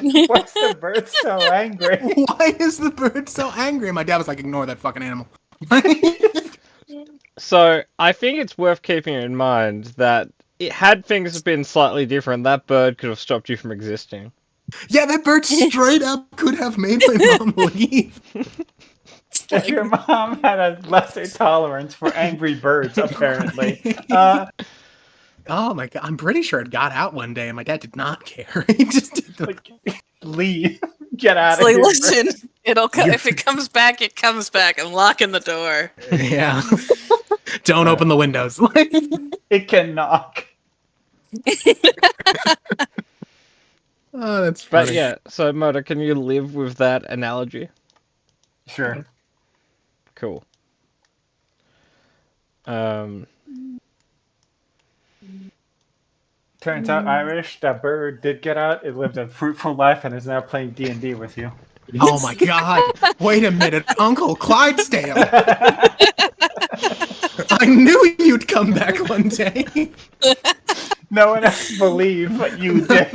Why's the bird so angry? Why is the bird so angry? And my dad was like, ignore that fucking animal. So I think it's worth keeping in mind that had things been slightly different, that bird could have stopped you from existing. Yeah, that bird straight up could have made my mom leave. If your mom had a lesser tolerance for angry birds, apparently. Oh my god, I'm pretty sure it got out one day and my dad did not care. He just did the... Like, leave. Get out It's of like, here. listen, if it comes back, it comes back. I'm locking the door. Yeah. Don't open the windows. It can knock. Oh, that's funny. But yeah, so Moda, can you live with that analogy? Sure. Cool. Turns out, Irish, that bird did get out. It lived a fruitful life and is now playing D&D with you. Oh my god. Wait a minute, Uncle Clydesdale. I knew you'd come back one day. No one else believed, but you did.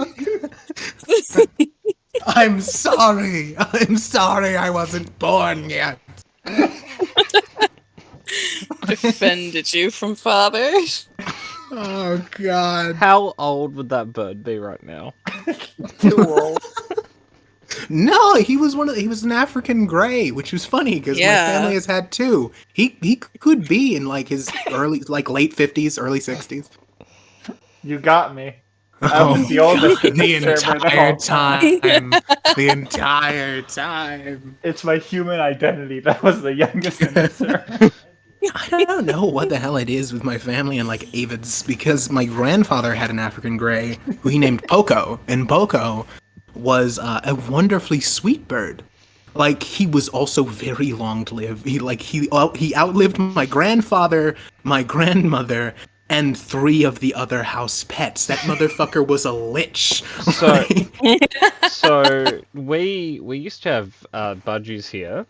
I'm sorry. I'm sorry I wasn't born yet. Defended you from father. Oh god. How old would that bird be right now? Too old. No, he was an African gray, which was funny because Yeah. my family has had two. He could be in like his late 50s, early 60s. You got me. I was the oldest in the the server the entire whole time. time. The entire time. It's my human identity that was the youngest in the server. I don't know what the hell it is with my family and like avids, because my grandfather had an African gray who he named Poco, and Poco was a wonderfully sweet bird. Like, he was also very long to live. He outlived my grandfather, my grandmother, and 3 of the other house pets. That motherfucker was a lich. So we used to have budgies here,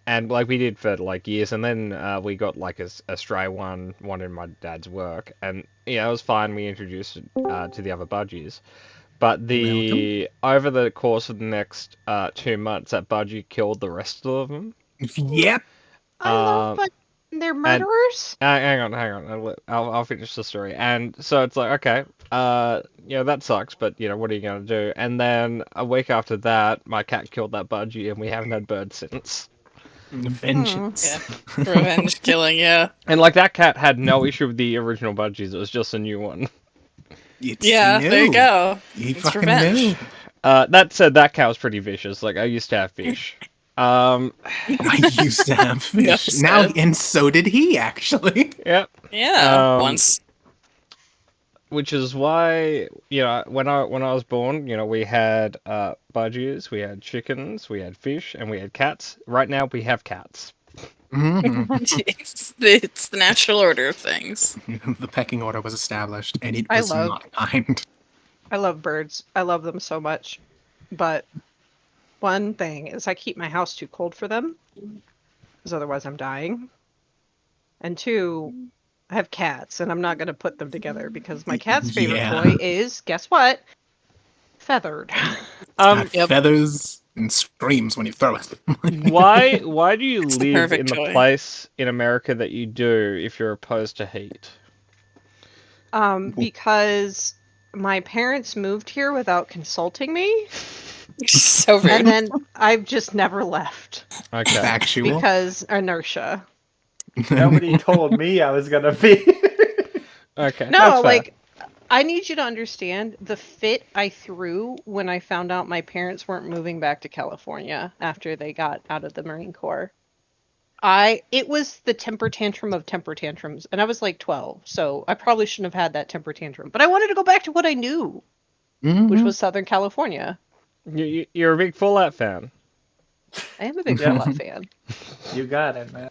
and like we did for like years, and then we got like a stray one in my dad's work, and yeah, it was fine. We introduced it to the other budgies, but over the course of the next 2 months, that budgie killed the rest of them. Yep. I love but they're murderers. Hang on. I'll finish the story. And so it's like, okay, that sucks, but what are you gonna do? And then a week after that, my cat killed that budgie, and we haven't had birds since. Vengeance. Yeah. Revenge killing, yeah. And like that cat had no issue with the original budgies; it was just a new one. There you go. He It's fucking revenge. knew. That said, that cat was pretty vicious. Like I used to have fish. I used to have fish. Now, and so did he, actually. Yep. Yeah, once. Which is why, when I was born, we had budgies, we had chickens, we had fish, and we had cats. Right now, we have cats. Mm-hmm. It's the natural order of things. The pecking order was established, and it I was love- not kind. I love birds. I love them so much. But one thing is I keep my house too cold for them, because otherwise I'm dying. And 2, I have cats, and I'm not going to put them together because my cat's favorite toy is, guess what? Feathered. Yep. Feathers and screams when you throw it. Why do you It's the live in perfect the toy. place in America that you do if you're opposed to heat? Because my parents moved here without consulting me, So rude. and then I've just never left Okay. Factual. because inertia. Nobody told me I was gonna be. Okay. No, that's fair. like, I need you to understand the fit I threw when I found out my parents weren't moving back to California after they got out of the Marine Corps. It was the temper tantrum of temper tantrums, and I was like 12, so I probably shouldn't have had that temper tantrum. But I wanted to go back to what I knew, which was Southern California. You're a big Fallout fan. I am a big Fallout fan. You got it, man.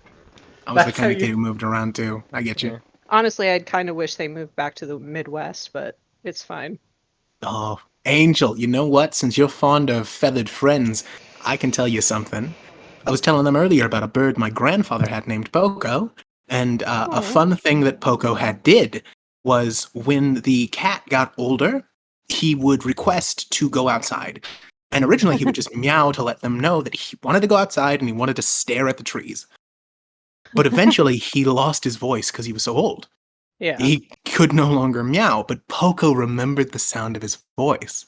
I was the That's kind how of kid you- who moved around too. I get you. Honestly, I'd kind of wish they moved back to the Midwest, but it's fine. Oh, Angel, you know what? Since you're fond of feathered friends, I can tell you something. I was telling them earlier about a bird my grandfather had named Poco, and a fun thing that Poco had did was when the cat got older, he would request to go outside. And originally he would just meow to let them know that he wanted to go outside and he wanted to stare at the trees. But eventually he lost his voice because he was so old. Yeah. He could no longer meow, but Poco remembered the sound of his voice.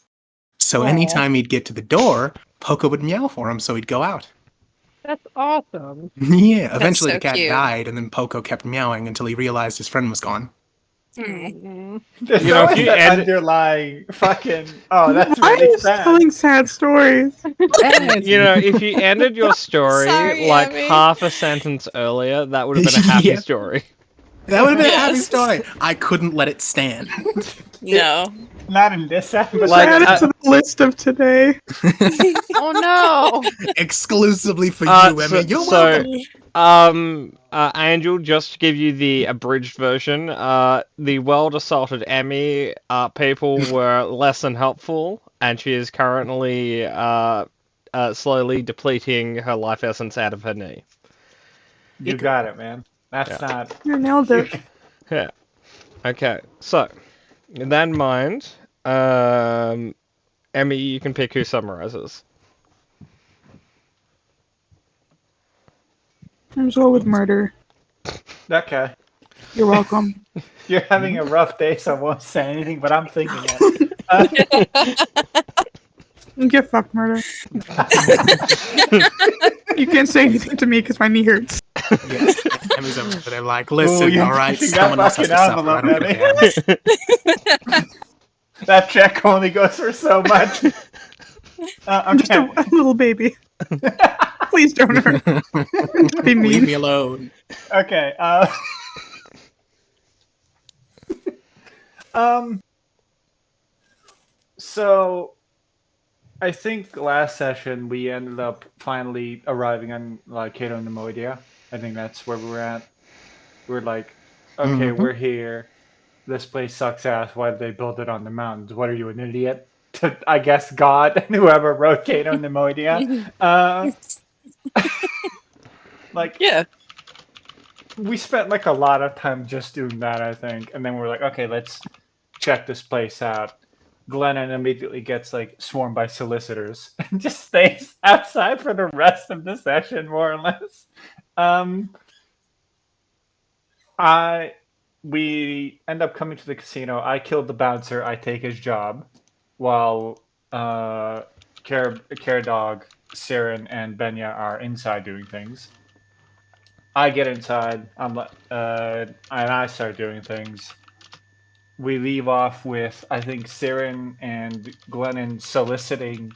So Aw. anytime he'd get to the door, Poco would meow for him so he'd go out. That's awesome. Yeah, eventually so the cat cute. died and then Poco kept meowing until he realized his friend was gone. Mm. There's You know, if always you that end- underlying fucking. Oh, that's Why really is sad. telling sad stories? You know, if you ended your story Sorry, like Abby. half a sentence earlier, that would have been a happy Yeah. story. That would have been a happy Yes. story. I couldn't let it stand. No. Not in this episode. Like, Add it to the list of today. Oh no! Exclusively for Uh, you, Emmy. so- You're so- welcome. Angel, just to give you the abridged version, the world assaulted Emmy people were less than helpful, and she is currently slowly depleting her life essence out of her knee. You got it, man. That's Yeah. not. You nailed it. Yeah. Okay, so, with that in mind, Emmy, you can pick who summarizes. I'm just go with murder. Okay. You're welcome. You're having a rough day, so I won't say anything, but I'm thinking it. Get fucked, murder. You can't say anything to me because my knee hurts. Yes. Emmy's over there like, listen, you- all right, you got someone else has to fucking suffer. I don't envelope, give a damn. That check only goes for so much. I'm just Okay. a little baby. Please don't hurt. Be Leave mean. me alone. Okay. So, I think last session we ended up finally arriving on like Cato Nemoidia. I think that's where we were at. We're like, okay, Mhm. we're here. This place sucks ass. Why did they build it on the mountains? What are you, an idiot? I guess God and whoever wrote Cato Nemoidia. Like, Yeah. we spent like a lot of time just doing that, I think, and then we're like, okay, let's check this place out. Glennon immediately gets like swarmed by solicitors and just stays outside for the rest of the session, more or less. We end up coming to the casino. I killed the bouncer. I take his job, while Care Dog, Siren, and Benya are inside doing things. I get inside. And I start doing things. We leave off with, I think, Siren and Glennon soliciting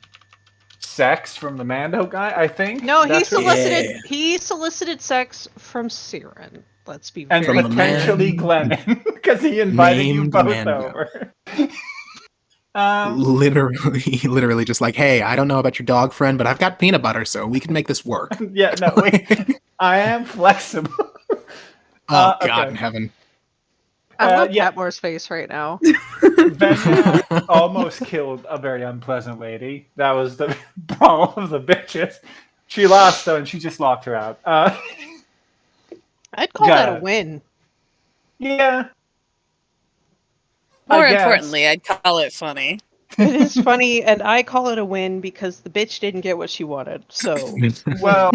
sex from the Mando guy. I think. No, he That's what- solicited. Yeah. He solicited sex from Siren. Let's be and very From the potentially Glennon because he invited you Named both Mando. over. Literally just like, hey, I don't know about your dog friend, but I've got peanut butter, so we can make this work. Yeah, no, wait. I am flexible. Oh, okay. God in heaven. I love yeah. Patmore's face right now. Benya almost killed a very unpleasant lady. That was the problem of the bitches. She lost though, and she just locked her out. I'd call Got that a it. win. Yeah. More I guess. importantly, I'd call it funny. It is funny, and I call it a win because the bitch didn't get what she wanted. So Well,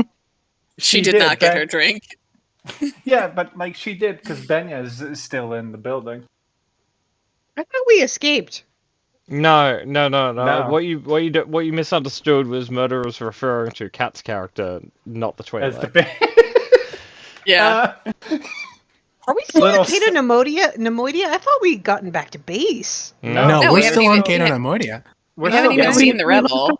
She did not get her drink. Yeah, but like she did because Benya is still in the building. I thought we escaped. No. No. What you misunderstood was Murder was referring to Kat's character, not the As the Twi'lek. Yeah. Are we still Little at Cato Nemoidia? I thought we'd gotten back to base. No. No, No, we're we still haven't on even- Cato Nemoidia. We're We haven't still even getting- seen the rebel.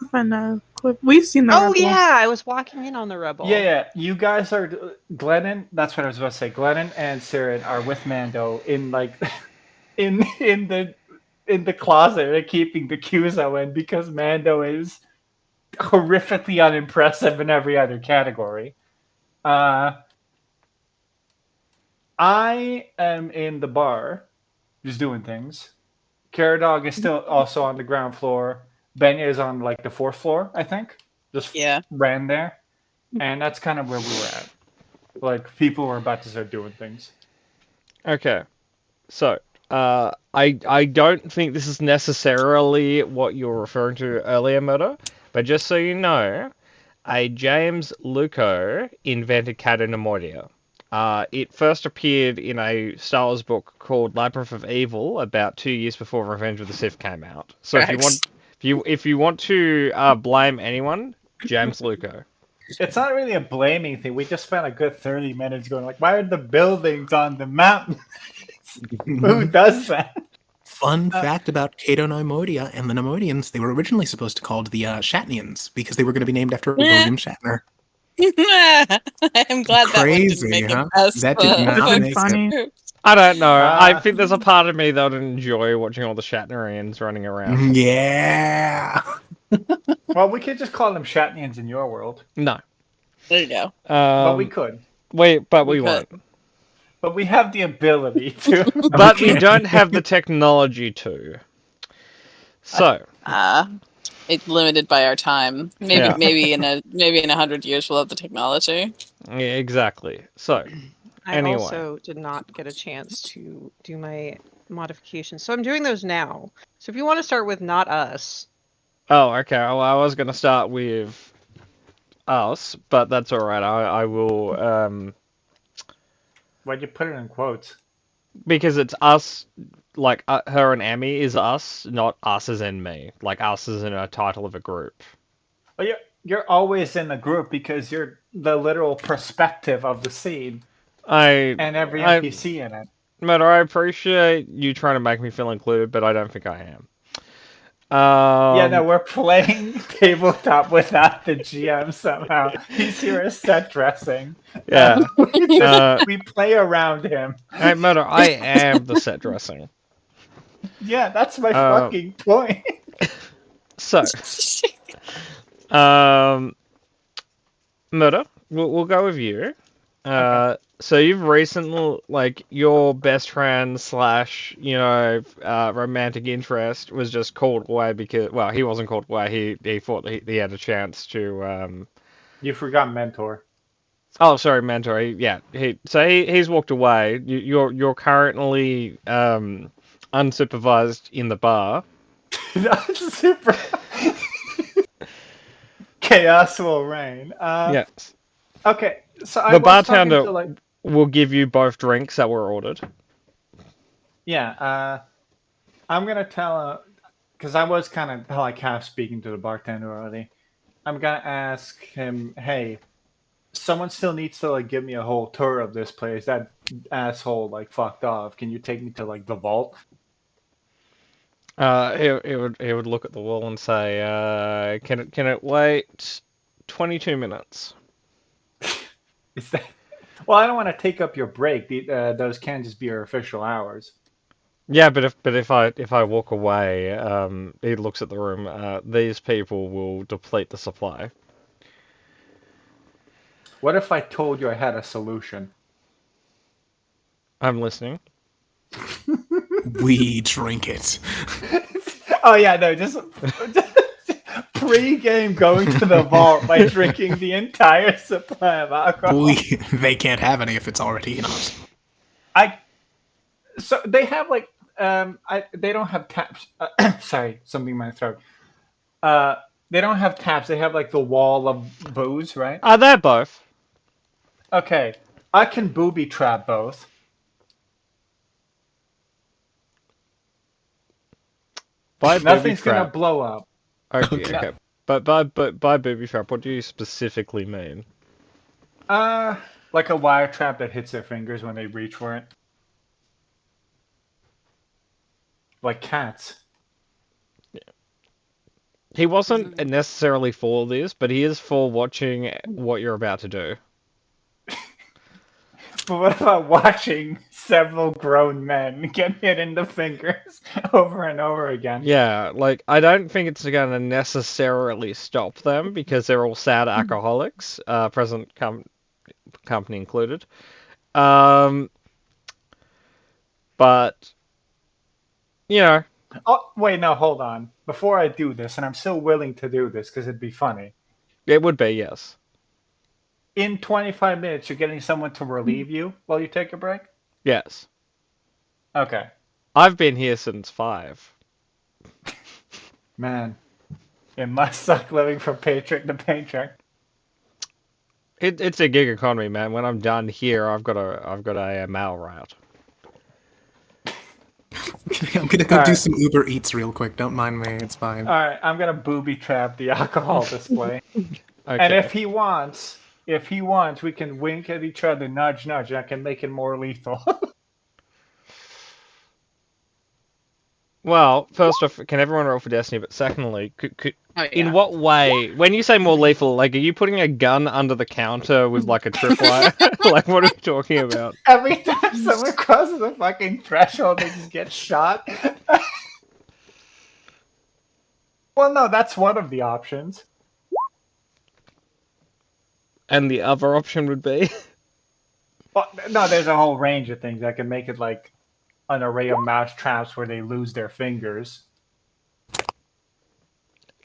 We've seen the Oh rebel. yeah, I was walking in on the rebel. Yeah. You guys are Glennon. That's what I was about to say. Glennon and Siren are with Mando in like in the closet. They're keeping the Cuso in because Mando is horrifically unimpressive in every other category. I am in the bar, just doing things. Caradog is still also on the ground floor. Benya is on like the 4th floor, I think. Just Yeah. ran there. And that's kind of where we were at. Like people were about to start doing things. Okay, so I don't think this is necessarily what you're referring to earlier, Murder, but just so you know, a James Luco invented Cata Nemoidia. It first appeared in a Star Wars book called Labyrinth of Evil about 2 years before Revenge of the Sith came out. So Facts. if you want to blame anyone, James Luco. It's not really a blaming thing. We just spent a good 30 minutes going like, why are the buildings on the mountain? Who does that? Fun fact about Cato Neimoidia and the Neimoidians, they were originally supposed to be called the Shatnians because they were going to be named after William Shatner. I'm glad that one Crazy, didn't make huh? it past That did the- not That's make funny. sense. I don't know. I Uh, think there's a part of me that would enjoy watching all the Shatnerians running around. Yeah. Well, we could just call them Shatnians in your world. No. There you go. But we could. we We won't. But we have the ability to. But we Okay. don't have the technology to. So, It's limited by our time. Maybe Yeah. maybe in 100 years we'll have the technology. yeah, exactly. So, I Anyway. also did not get a chance to do my modifications, so I'm doing those now. So if you want to start with not us, oh, okay. Well, I was going to start with us, but that's all right. I will, Why'd you put it in quotes? because it's us, like her and Amy is us, not us as in me. Like us as in a title of a group. Well, you're always in the group because you're the literal perspective of the scene and every NPC in it. Matter, I appreciate you trying to make me feel included, but I don't think I am. Yeah, no, we're playing tabletop without the GM somehow. He's here as set dressing. Yeah. We play around him. Hey, Matter, I am the set dressing. Yeah, that's my fucking point. So, Murder, we'll go with you. So you've recently, like, your best friend / romantic interest was just called away because, well, he wasn't called away. He thought he had a chance to. You forgot mentor. Oh, sorry, mentor. He's walked away. You're currently unsupervised in the bar. That's super. Chaos will reign. Yes. Okay, so I The was talking bartender to, like, will give you both drinks that were ordered. yeah, I'm gonna tell because I was kind of like half speaking to the bartender already. I'm gonna ask him, hey, someone still needs to like give me a whole tour of this place. That asshole like fucked off. Can you take me to like the vault? He would look at the wall and say, "Can it wait 22 minutes?" Is that? Well, I don't want to take up your break. Those can just be your official hours. Yeah, but if I walk away, he looks at the room. These people will deplete the supply. What if I told you I had a solution? I'm listening. We drink it. Oh yeah, no, just pre-game going to the vault by drinking the entire supply of alcohol. They can't have any if it's already in us. So they have like they don't have taps. Sorry, something in my throat. They don't have taps. They have like the wall of booze, right? They're both. Okay, I can booby trap both. By booby Nothing's gonna trap. blow up. Okay, Okay. okay. But by booby trap, what do you specifically mean? Like a wire trap that hits their fingers when they reach for it. Like cats. He wasn't necessarily for this, but he is for watching what you're about to do. But what about watching several grown men get hit in the fingers over and over again? Yeah, like, I don't think it's going to necessarily stop them because they're all sad alcoholics, present company included. But, you know, Oh, wait, no, hold on. Before I do this, and I'm still willing to do this because it'd be funny. it would be, yes. In 25 minutes, you're getting someone to relieve you while you take a break? Yes. Okay. I've been here since 5. Man, it must suck living from paycheck to paycheck. It's a gig economy, man. When I'm done here, I've got a mail route. I'm gonna go do Alright. some Uber Eats real quick. Don't mind me. It's fine. All right, I'm gonna booby trap the alcohol display, Okay. and if he wants, we can wink at each other, nudge, nudge, and I can make it more lethal. Well, first off, can everyone roll for Destiny? But secondly, Oh, in yeah. what way, when you say more lethal, like, are you putting a gun under the counter with, like, a tripwire? Like, what are we talking about? Every time someone crosses the fucking threshold, they just get shot. Well, no, that's one of the options. And the other option would be? Well, no, there's a whole range of things that can make it like an array of mouse traps where they lose their fingers.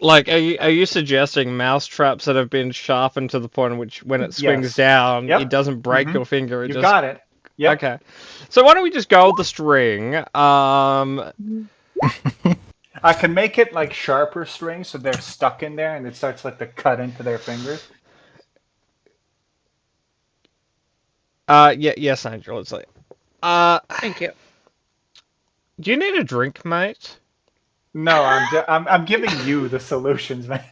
Like, are you suggesting mouse traps that have been sharpened to the point in which when it swings Yes. down, Yep. it doesn't break Mhm. your finger? It You just... got it. Yep. Okay. So why don't we just go with the string? I can make it like sharper strings so they're stuck in there and it starts like to cut into their fingers. Yes, Angel. It's like, Thank you. do you need a drink, mate? No, I'm giving you the solutions, man.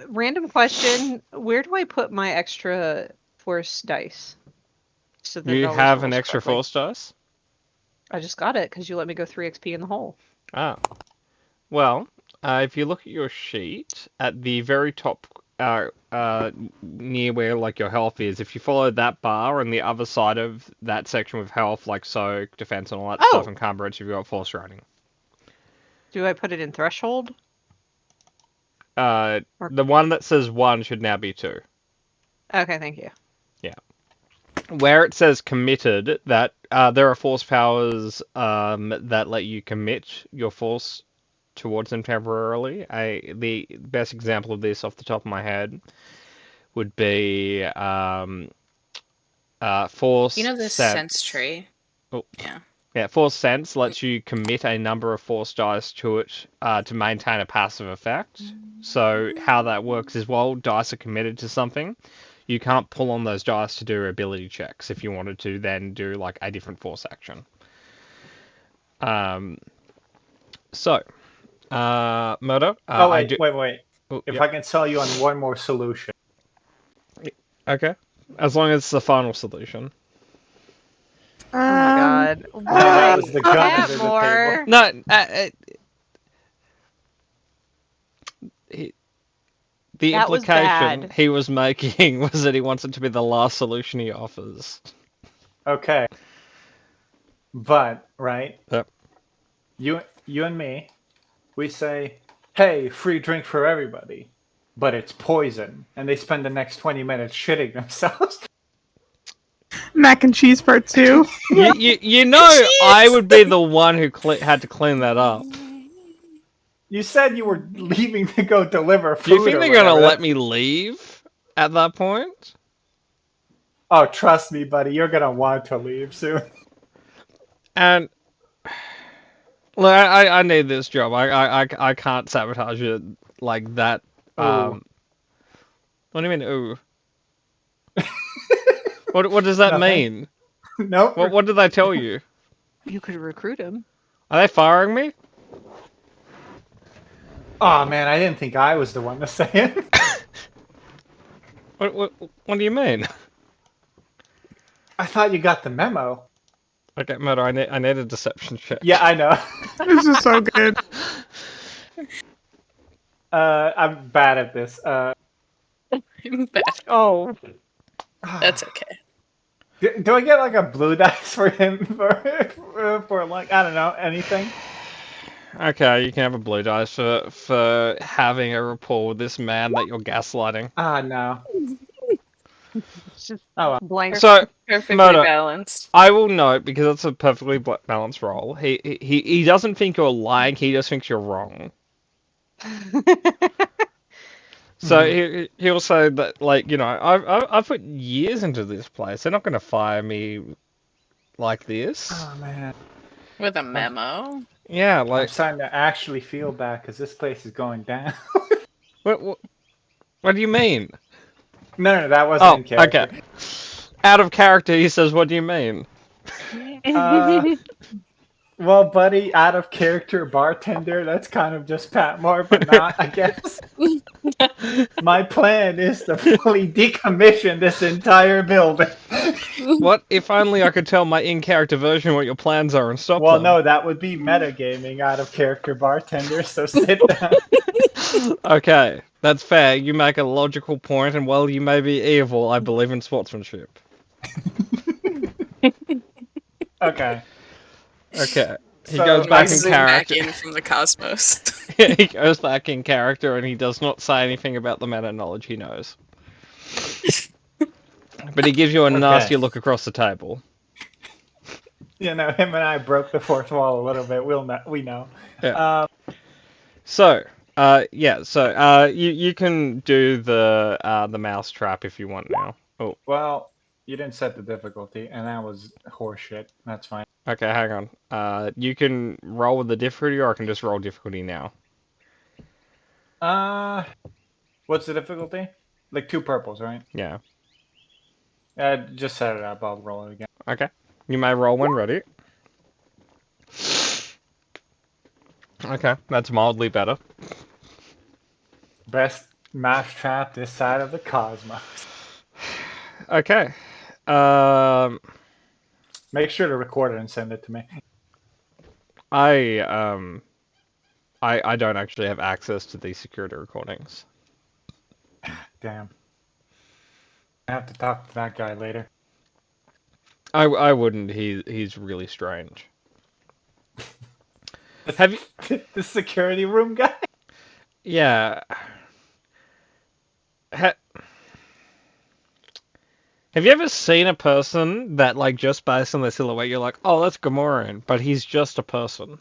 Random question. Where do I put my extra force dice? So that it You always have an rolls extra correctly? force dice? I just got it because you let me go 3 XP in the hole. Ah. Well, if you look at your sheet, at the very top, near where like your health is, if you follow that bar on the other side of that section with health, like soak, defense, and all that stuff, Oh. and encumbrance, you've got force riding. Do I put it in threshold? The one that says 1 should now be 2. Okay, thank you. Where it says committed, that there are force powers that let you commit your force towards them temporarily. The best example of this off the top of my head would be force You know this sense tree? Oh. Yeah. Yeah, force sense lets you commit a number of force dice to it to maintain a passive effect. So how that works is while dice are committed to something, you can't pull on those dice to do ability checks if you wanted to then do like a different force action. Murdo. Wait. Oh, If yep. I can sell you on one more solution. Okay. As long as it's the final solution. Oh my god. that Why? was the gun Have under the more. No, the That was implication bad. he was making was that he wants it to be the last solution he offers. Okay. But, right? Yep. You and me, we say, hey, free drink for everybody. But it's poison. And they spend the next 20 minutes shitting themselves. Mac and cheese part 2. You know, I would be the one who had to clean that up. You said you were leaving to go deliver food. Do you think or they're gonna whatever. let me leave at that point? Oh, trust me, buddy. You're gonna want to leave soon. And look, I need this job. I can't sabotage it like that. Ooh. What do you mean? Ooh. What does that Nothing. mean? Nope. What did they tell you? You could recruit him. Are they firing me? Oh man, I didn't think I was the one to say it. What do you mean? I thought you got the memo. Okay, Murdo, I need a deception check. Yeah, I know. This is so good. I'm bad at this. Oh. That's okay. Do I get like a blue dice for him for like I don't know anything? Okay, you can have a blue dice for having a rapport with this man that you're gaslighting. Ah no. It's just Oh well. blank. So Perfectly Murdo, balanced. I will note, because it's a perfectly balanced roll. He doesn't think you're lying. He just thinks you're wrong. So he'll say that, like, you know, I've put years into this place. They're not going to fire me like this. Oh man. With a memo. Yeah, I'm like starting to actually feel bad because this place is going down. what do you mean? No, that wasn't Oh, in character. okay. Out of character, he says, "What do you mean?" Uh, well, buddy, out of character bartender, that's kind of just Pat Moore, but not, I guess. My plan is to fully decommission this entire building. What if only I could tell my in-character version what your plans are and stop Well, them? no, that would be metagaming out of character bartender, so sit down. Okay, that's fair. You make a logical point, and while you may be evil, I believe in sportsmanship. Okay. Okay. He So, goes back in Zoom back character. in from the cosmos. He goes back in character, and he does not say anything about the meta knowledge he knows. But he gives you a nasty look across the table. You know, him and I broke the fourth wall a little bit. We know. Yeah. So, you can do the mouse trap if you want now. Oh, Well, you didn't set the difficulty, and that was horseshit. That's fine. okay, hang on. You can roll with the difficulty, or I can just roll difficulty now. What's the difficulty? Like 2 purples, right? Yeah. Just set it up. I'll roll it again. Okay. You may roll when ready. Okay, that's mildly better. Best mousetrap this side of the cosmos. Okay. Make sure to record it and send it to me. I don't actually have access to these security recordings. Damn. I have to talk to that guy later. I wouldn't. He's really strange. Have you? The security room guy? Yeah. Have you ever seen a person that, like, just based on their silhouette, you're like, oh, that's Gamorrean, but he's just a person?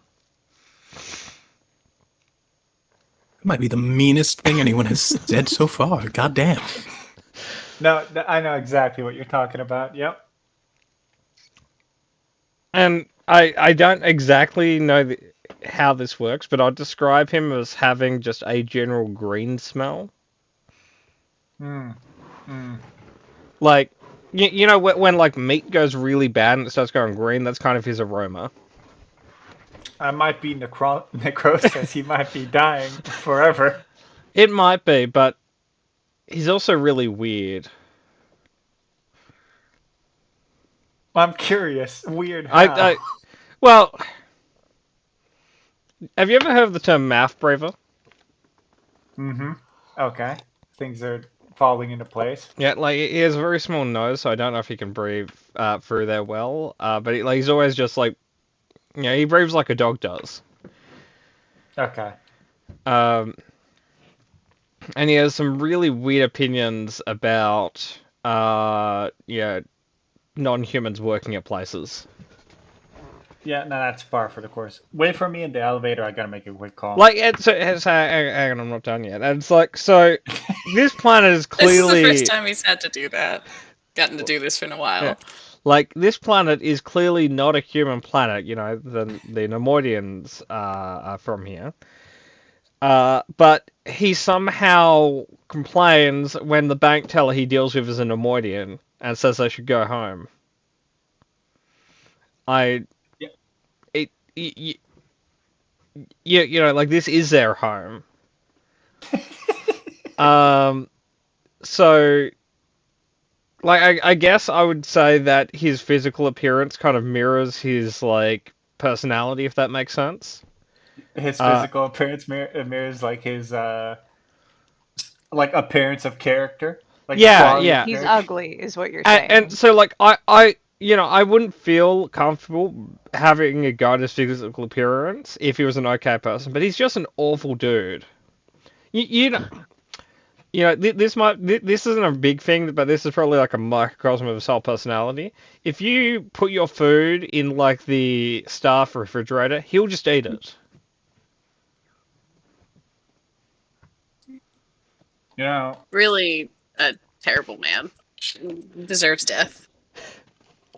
Might be the meanest thing anyone has said so far. God damn. No, I know exactly what you're talking about. Yep. And I don't exactly know how this works, but I'd describe him as having just a general green smell. Like, you know, when like meat goes really bad and it starts going green, that's kind of his aroma. I might be necrosis. He might be dying forever. It might be, but he's also really weird. I'm curious. Weird how. Well, have you ever heard of the term mouth braver? Mm-hmm. Okay. Things are falling into place. Yeah, like he has a very small nose, so I don't know if he can breathe through there well. But he's always just like, you know, he breathes like a dog does. Okay. And he has some really weird opinions about, non-humans working at places. Yeah, no, that's par for the course. Wait for me in the elevator. I gotta make a quick call. Like, hang on, I'm not done yet. And it's like, so this planet is This is clearly the first time he's had to do that. Gotten to do this for a while. Yeah. Like, this planet is clearly not a human planet. You know, the Nemoidians are from here. But he somehow complains when the bank teller he deals with is a Nemoidian and says they should go home. You know, like, this is their home. So, like, I guess I would say that his physical appearance kind of mirrors his, like, personality, if that makes sense. His physical appearance mirrors like his like appearance of character. Like Yeah. He's ugly, is what you're saying. And so, like, I wouldn't feel comfortable having a guy his physical appearance if he was an okay person, but he's just an awful dude. You know, this isn't a big thing, but this is probably like a microcosm of his whole personality. If you put your food in like the staff refrigerator, he'll just eat it. You know, Really a terrible man. Deserves death.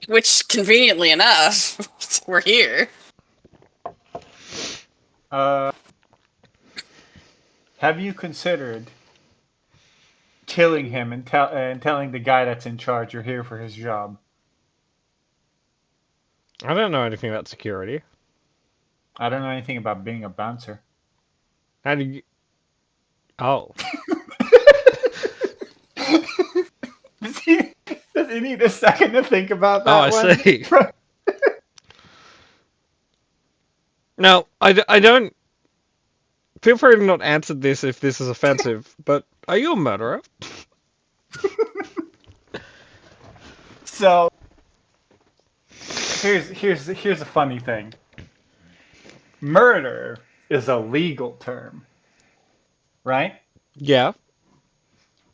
Which, conveniently enough, we're here. Uh, have you considered killing him and telling the guy that's in charge you're here for his job? I don't know anything about security. I don't know anything about being a bouncer. How do you? Oh, Does he need a second to think about that I one? see. No, I don't. Feel free to not answer this if this is offensive. But are you a murderer? So here's a funny thing. Murder is a legal term, right? Yeah.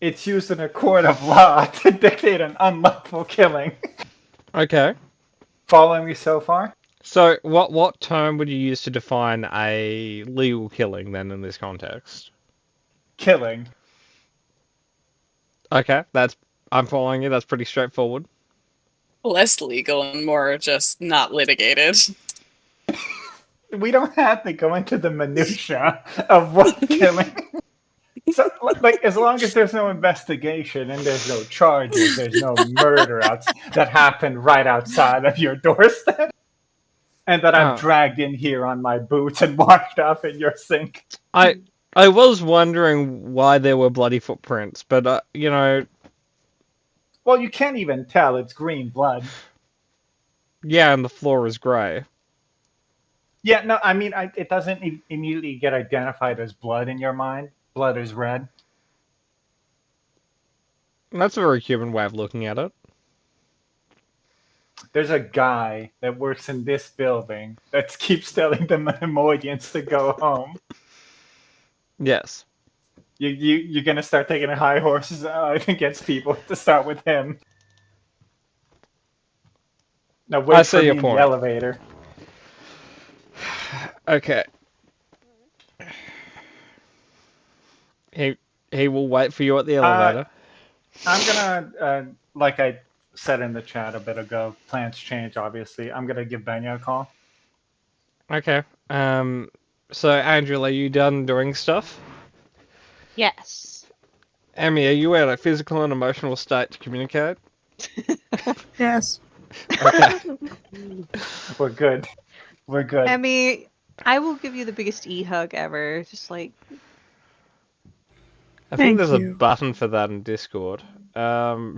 It's used in a court of law to dictate an unlawful killing. Okay. Following me so far? So, what term would you use to define a legal killing then in this context? Killing. Okay, I'm following you. That's pretty straightforward. Less legal and more just not litigated. We don't have to go into the minutia of what killing. So, like, as long as there's no investigation and there's no charges, there's no murder that happened right outside of your doorstep, and that I've dragged in here on my boots and washed off in your sink. I was wondering why there were bloody footprints, but you know. Well, you can't even tell. It's green blood. Yeah, and the floor is grey. Yeah, no, I mean, it doesn't immediately get identified as blood in your mind. Blood is red. That's a very human way of looking at it. There's a guy that works in this building that keeps telling the Nemoidians to go home. Yes. You're gonna start taking high horses against people to start with him. Now wait I for see me your in point. the elevator. Okay. He will wait for you at the elevator. I'm gonna, like I said in the chat a bit ago, plans change. Obviously, I'm gonna give Benya a call. Okay. So Angela, are you done doing stuff? Yes. Emmy, are you in a physical and emotional state to communicate? Yes. Okay. We're good. We're good. Emmy, I will give you the biggest e-hug ever. Just like, I think Thank there's you. a button for that in Discord. I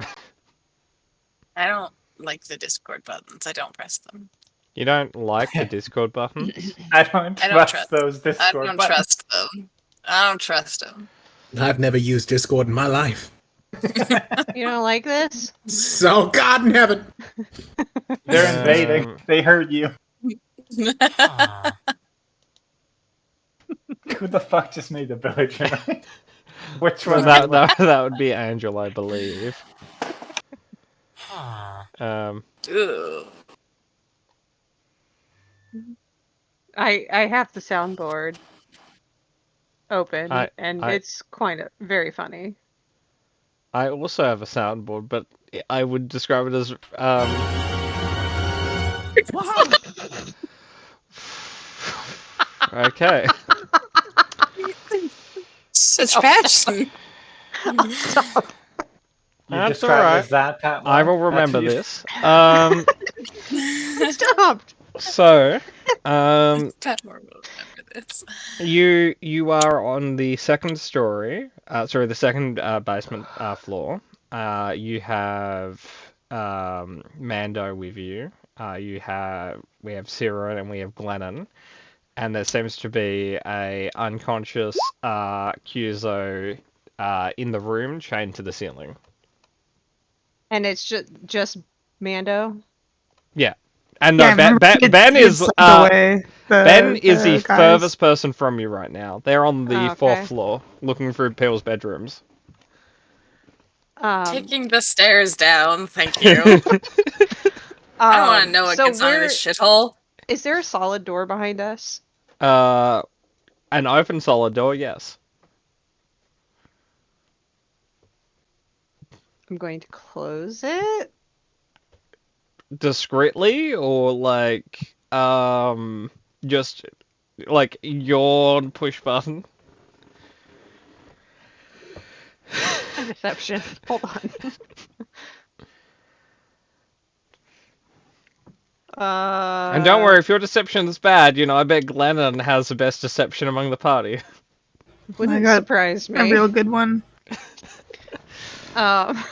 don't like the Discord buttons. I don't press them. You don't like the Discord button? I don't I don't trust those I Discord don't buttons. trust them. I don't trust them. I've never used Discord in my life. you don't like this? So God in heaven. They're invading. They heard you. Who the fuck just made the villager? Which Well, one? that would be Angel, I believe. Ugh. I have the soundboard open, and I- it's quite very funny. I also have a soundboard, but I would describe it as okay. Such passion. You That's describe alright. it as that, Pat? I will That's remember you- this. Stopped. So, Pat Moore will remember this. you are on the second story. Sorry, the second basement floor. You have Mando with you. We have Cyril and we have Glennon, and there seems to be a unconscious Cuso in the room, chained to the ceiling. And it's just Mando. Yeah, and no, Yeah, remember Ben he had is sent away Ben is the guys. furthest person from you right now. They're on the Oh, okay. fourth floor, looking through Peel's bedrooms. Taking the stairs down, thank you. I don't want to know what so gets on in this shithole. Is there a solid door behind us? An open solid door, yes. I'm going to close it. Discreetly or like just like yawn push button. Deception. Hold on. And don't worry, if your deception is bad, I bet Glennon has the best deception among the party. Wouldn't I got surprise a me. real good one. Um,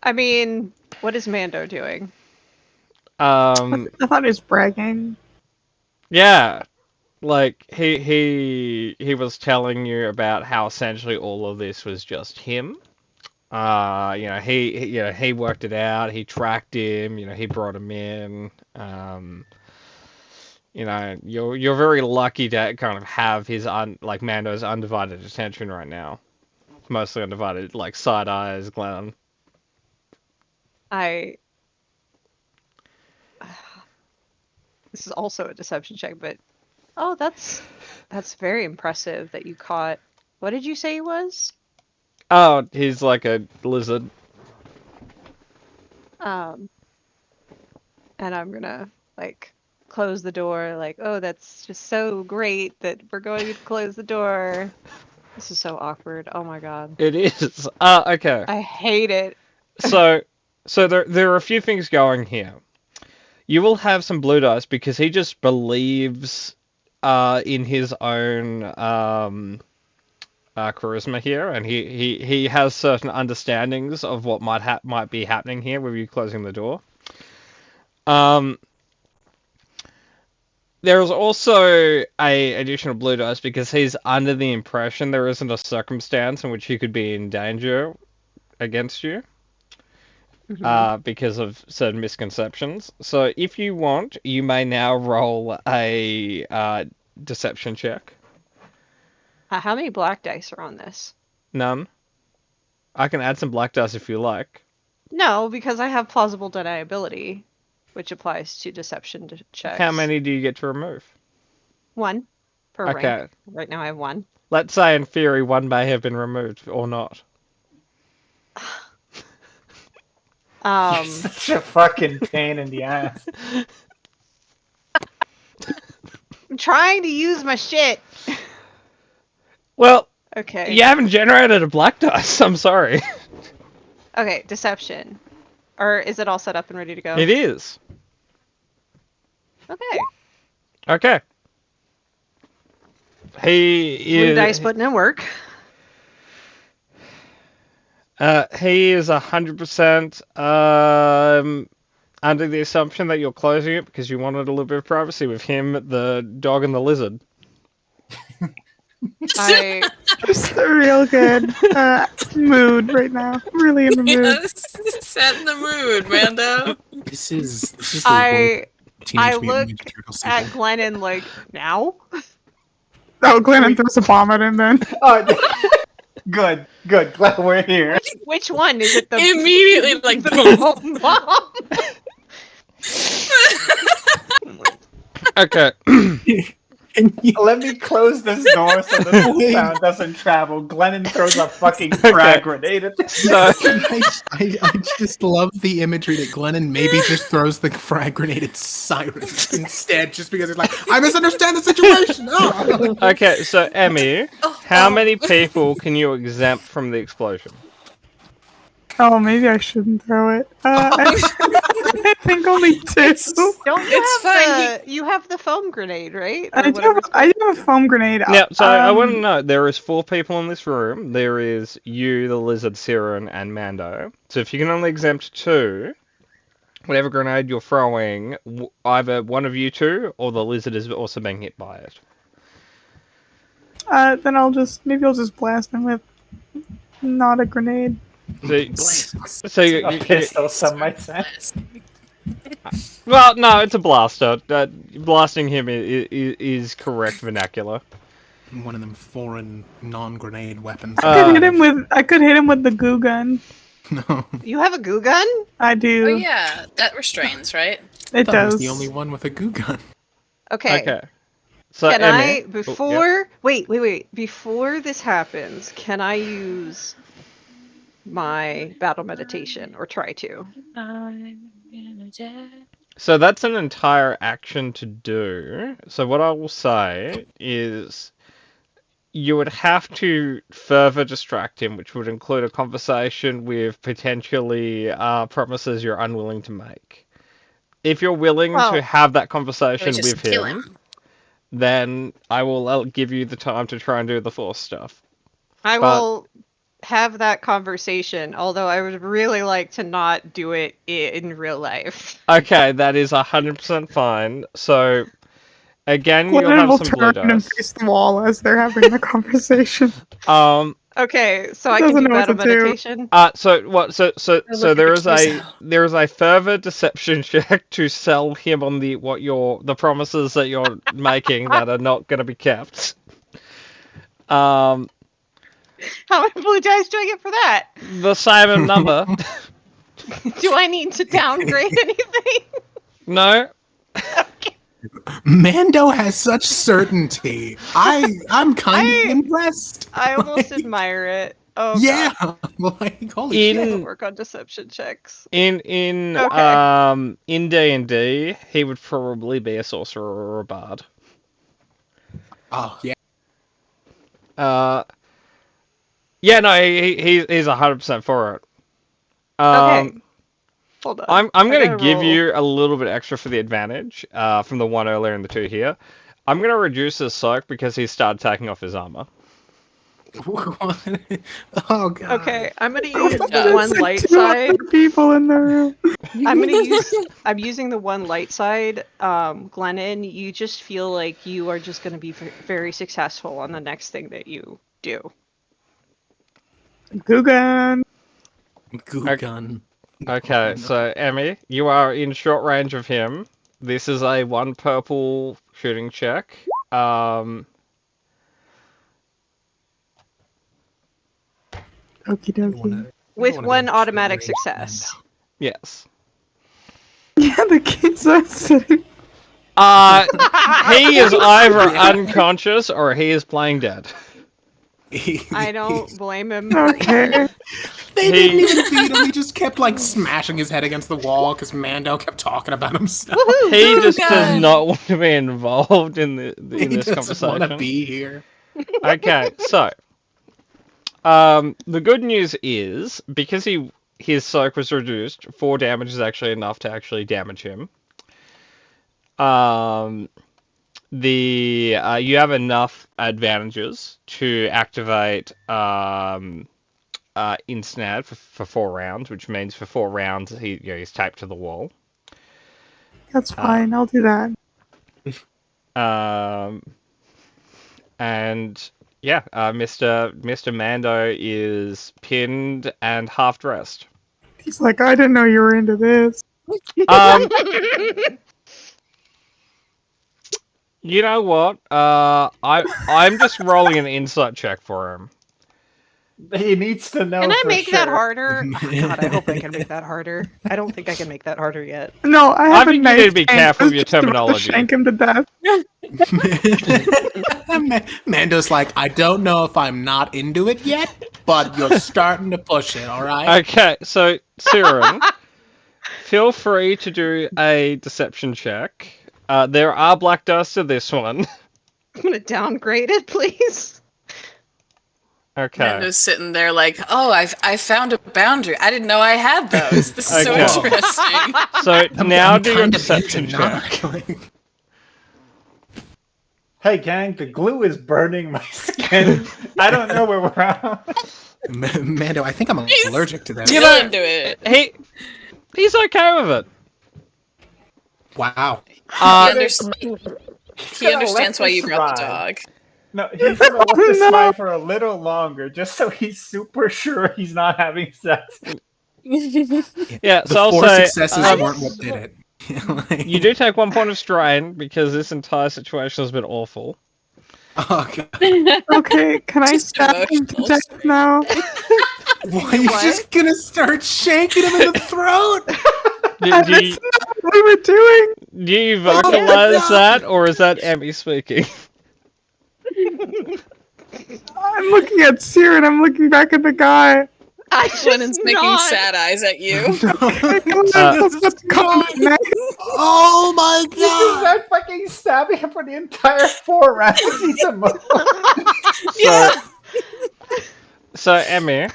I mean, what is Mando doing? I thought he was bragging. Yeah, like he was telling you about how essentially all of this was just him. He worked it out. He tracked him. He brought him in. You're very lucky to kind of have his Mando's undivided attention right now. Mostly undivided, like side eyes, Glenn. This is also a deception check, but that's very impressive that you caught. What did you say he was? Oh, he's like a lizard. And I'm gonna close the door. That's just so great that we're going to close the door. This is so awkward. Oh my god. It is. Okay. I hate it. So there are a few things going here. You will have some blue dice because he just believes in his own charisma here, and he has certain understandings of what might be happening here with you closing the door. There is also a additional blue dice because he's under the impression there isn't a circumstance in which he could be in danger against you. Because of certain misconceptions. So if you want, you may now roll a deception check. How many black dice are on this? None. I can add some black dice if you like. No, because I have plausible deniability, which applies to deception checks. How many do you get to remove? 1 per Okay. rank. Right now I have 1. Let's say in theory one may have been removed or not. You're such a fucking pain in the ass. I'm trying to use my shit. Well, Okay. you haven't generated a black dice. I'm sorry. Okay, deception. Or is it all set up and ready to go? It is. Okay. Okay. He Blue is. dice putting in work. He is 100% under the assumption that you're closing it because you wanted a little bit of privacy with him, the dog, and the lizard. Just a real good mood right now. Really in the mood. Yes, set in the mood, Mando. This is the I Teenage Mutant look Ninja Turtles at sequel. Glennon now. Oh, Glennon throws a bomb at him then. Oh, good. Glad we're here. Which one is it? The Immediately, the boom. bomb? Okay. Let me close this door so the sound doesn't travel. Glennon throws a fucking frag grenade at this. So, I just love the imagery that Glennon maybe just throws the frag grenade at Siren instead, just because it's like, I misunderstand the situation. Oh. okay, so Emmy, Oh, how many people can you exempt from the explosion? Oh, maybe I shouldn't throw it. I think only 2. Don't you It's have fine, you have the foam grenade, right? Or I do whatever have, it's I do have a foam grenade. Now, so I want to know, there is 4 people in this room. There is you, the lizard, Siren, and Mando. So if you can only exempt 2, whatever grenade you're throwing, either one of you 2 or the lizard is also being hit by it. Then I'll just blast him with not a grenade. So you, A pistol, some might say. well, no, it's a blaster. Blasting him is correct vernacular. One of them foreign non-grenade weapons. I could hit him with the goo gun. No, You have a goo gun? I do. Oh yeah, that restrains, right? It that was does. the only one with a goo gun. Okay. Okay. So Can Emmy, I before wait before this happens, can I use my battle meditation or try to? So that's an entire action to do. So what I will say is you would have to further distract him, which would include a conversation with potentially promises you're unwilling to make. If you're willing Well- to have that Or conversation just with kill him, him. then I will give you the time to try and do the Force stuff. I But- will have that conversation, although I would really like to not do it in real life. Okay, that is 100% fine. So, again, you'll Glennon have will some blue turn and dice. face the wall as they're having the conversation. Okay, so He I can doesn't do know what battle to do. meditation. So what? So look there at is Kiso. there is a further deception check to sell him on the promises that you're making that are not going to be kept. How many blue dice do I get for that? The same number. Do I need to downgrade anything? No. Mando has such certainty. I'm kind of impressed. I almost Like, admire it. Oh yeah, God. like holy In- shit. Doesn't work on deception checks. In Okay. in D&D, he would probably be a sorcerer or a bard. Oh yeah. Yeah, no, he's 100% for it. Okay. Hold on. I'm I gonna gotta give roll. you a little bit extra for the advantage from the one earlier and the two here. I'm gonna reduce his soak because he started taking off his armor. Oh god. Okay, I'm gonna Oh, use fuck, the there's one like light 2 side. other people in the room. I'm using the one light side. Glennon, you just feel like you are just gonna be very successful on the next thing that you do. Gugan. Goo gun. Okay, so Emmy, you are in short range of him. This is a 1 purple shooting check. Okie dokie. With one automatic success. Yes. Yeah, the kids are sitting. He is either unconscious or he is playing dead. I don't blame him. Okay. They He- didn't even beat him. He just kept like smashing his head against the wall because Mando kept talking about himself. He just does God. not want to be involved in He this doesn't want to conversation. be here. Okay, so the good news is because his soak was reduced, 4 damage is actually enough to actually damage him. You have enough advantages to activate Insnad for 4 rounds, which means for 4 rounds he's taped to the wall. That's fine. I'll do that. And yeah, Mr. Mando is pinned and half dressed. He's like, I didn't know you were into this. You know what? I'm just rolling an insight check for him. He needs to know. Can I for make that sure. harder? God, I hope I can make that harder. I don't think I can make that harder yet. No, I have think a you knife. need to be and careful I was with your just about to terminology. Shank him to death. Mando's like, I don't know if I'm not into it yet, but you're starting to push it, alright? Okay, so Siren, feel free to do a deception check. There are black dice to this one. I'm gonna downgrade it, please. Okay. Mando's sitting there like, oh, I found a boundary. I didn't know I had those. This is Okay. so interesting. So now do your kind of deception into check. not, like- Hey, gang, the glue is burning my skin. I don't know where we're at. Mando, I think I'm allergic to that. You Still know- into it. He's okay with it. Wow. He understands why you brought the Ride. dog. No, he's gonna let this No. slide for a little longer, just so he's super sure he's not having sex. Yeah, The so I'll 4 say successes weren't what did it. Like- you do take 1 point of strain because this entire situation has been awful. Oh god. Okay, can I Just stab him to emotional. death now? Why are you just gonna start shanking him in the throat? Do That's you, not what we were doing. do you vocalize that, or is that Emmy speaking? I'm looking at Seer and I'm looking back at the guy. I just Glennon's making nod. sad eyes at you. Oh my This is not fucking stabbing him for the entire 4 rounds. He's a mo- So Emmy,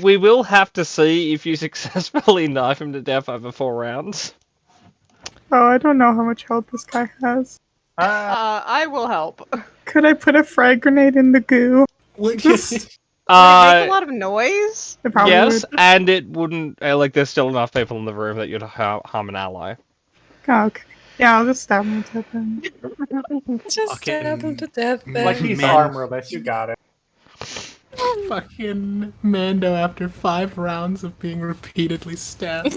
we will have to see if you successfully knife him to death over 4 rounds. Oh, I don't know how much health this guy has. I will help. Could I put a frag grenade in the goo? We're just Would it make a lot of noise? It probably Yes, would. and it wouldn't like there's still enough people in the room that you'd harm an ally. Oh, okay. Yeah, I'll just stab him to death then. Just Okay. stab him to death. like he's Man. armorless. You got it. fucking Mando after 5 rounds of being repeatedly stabbed.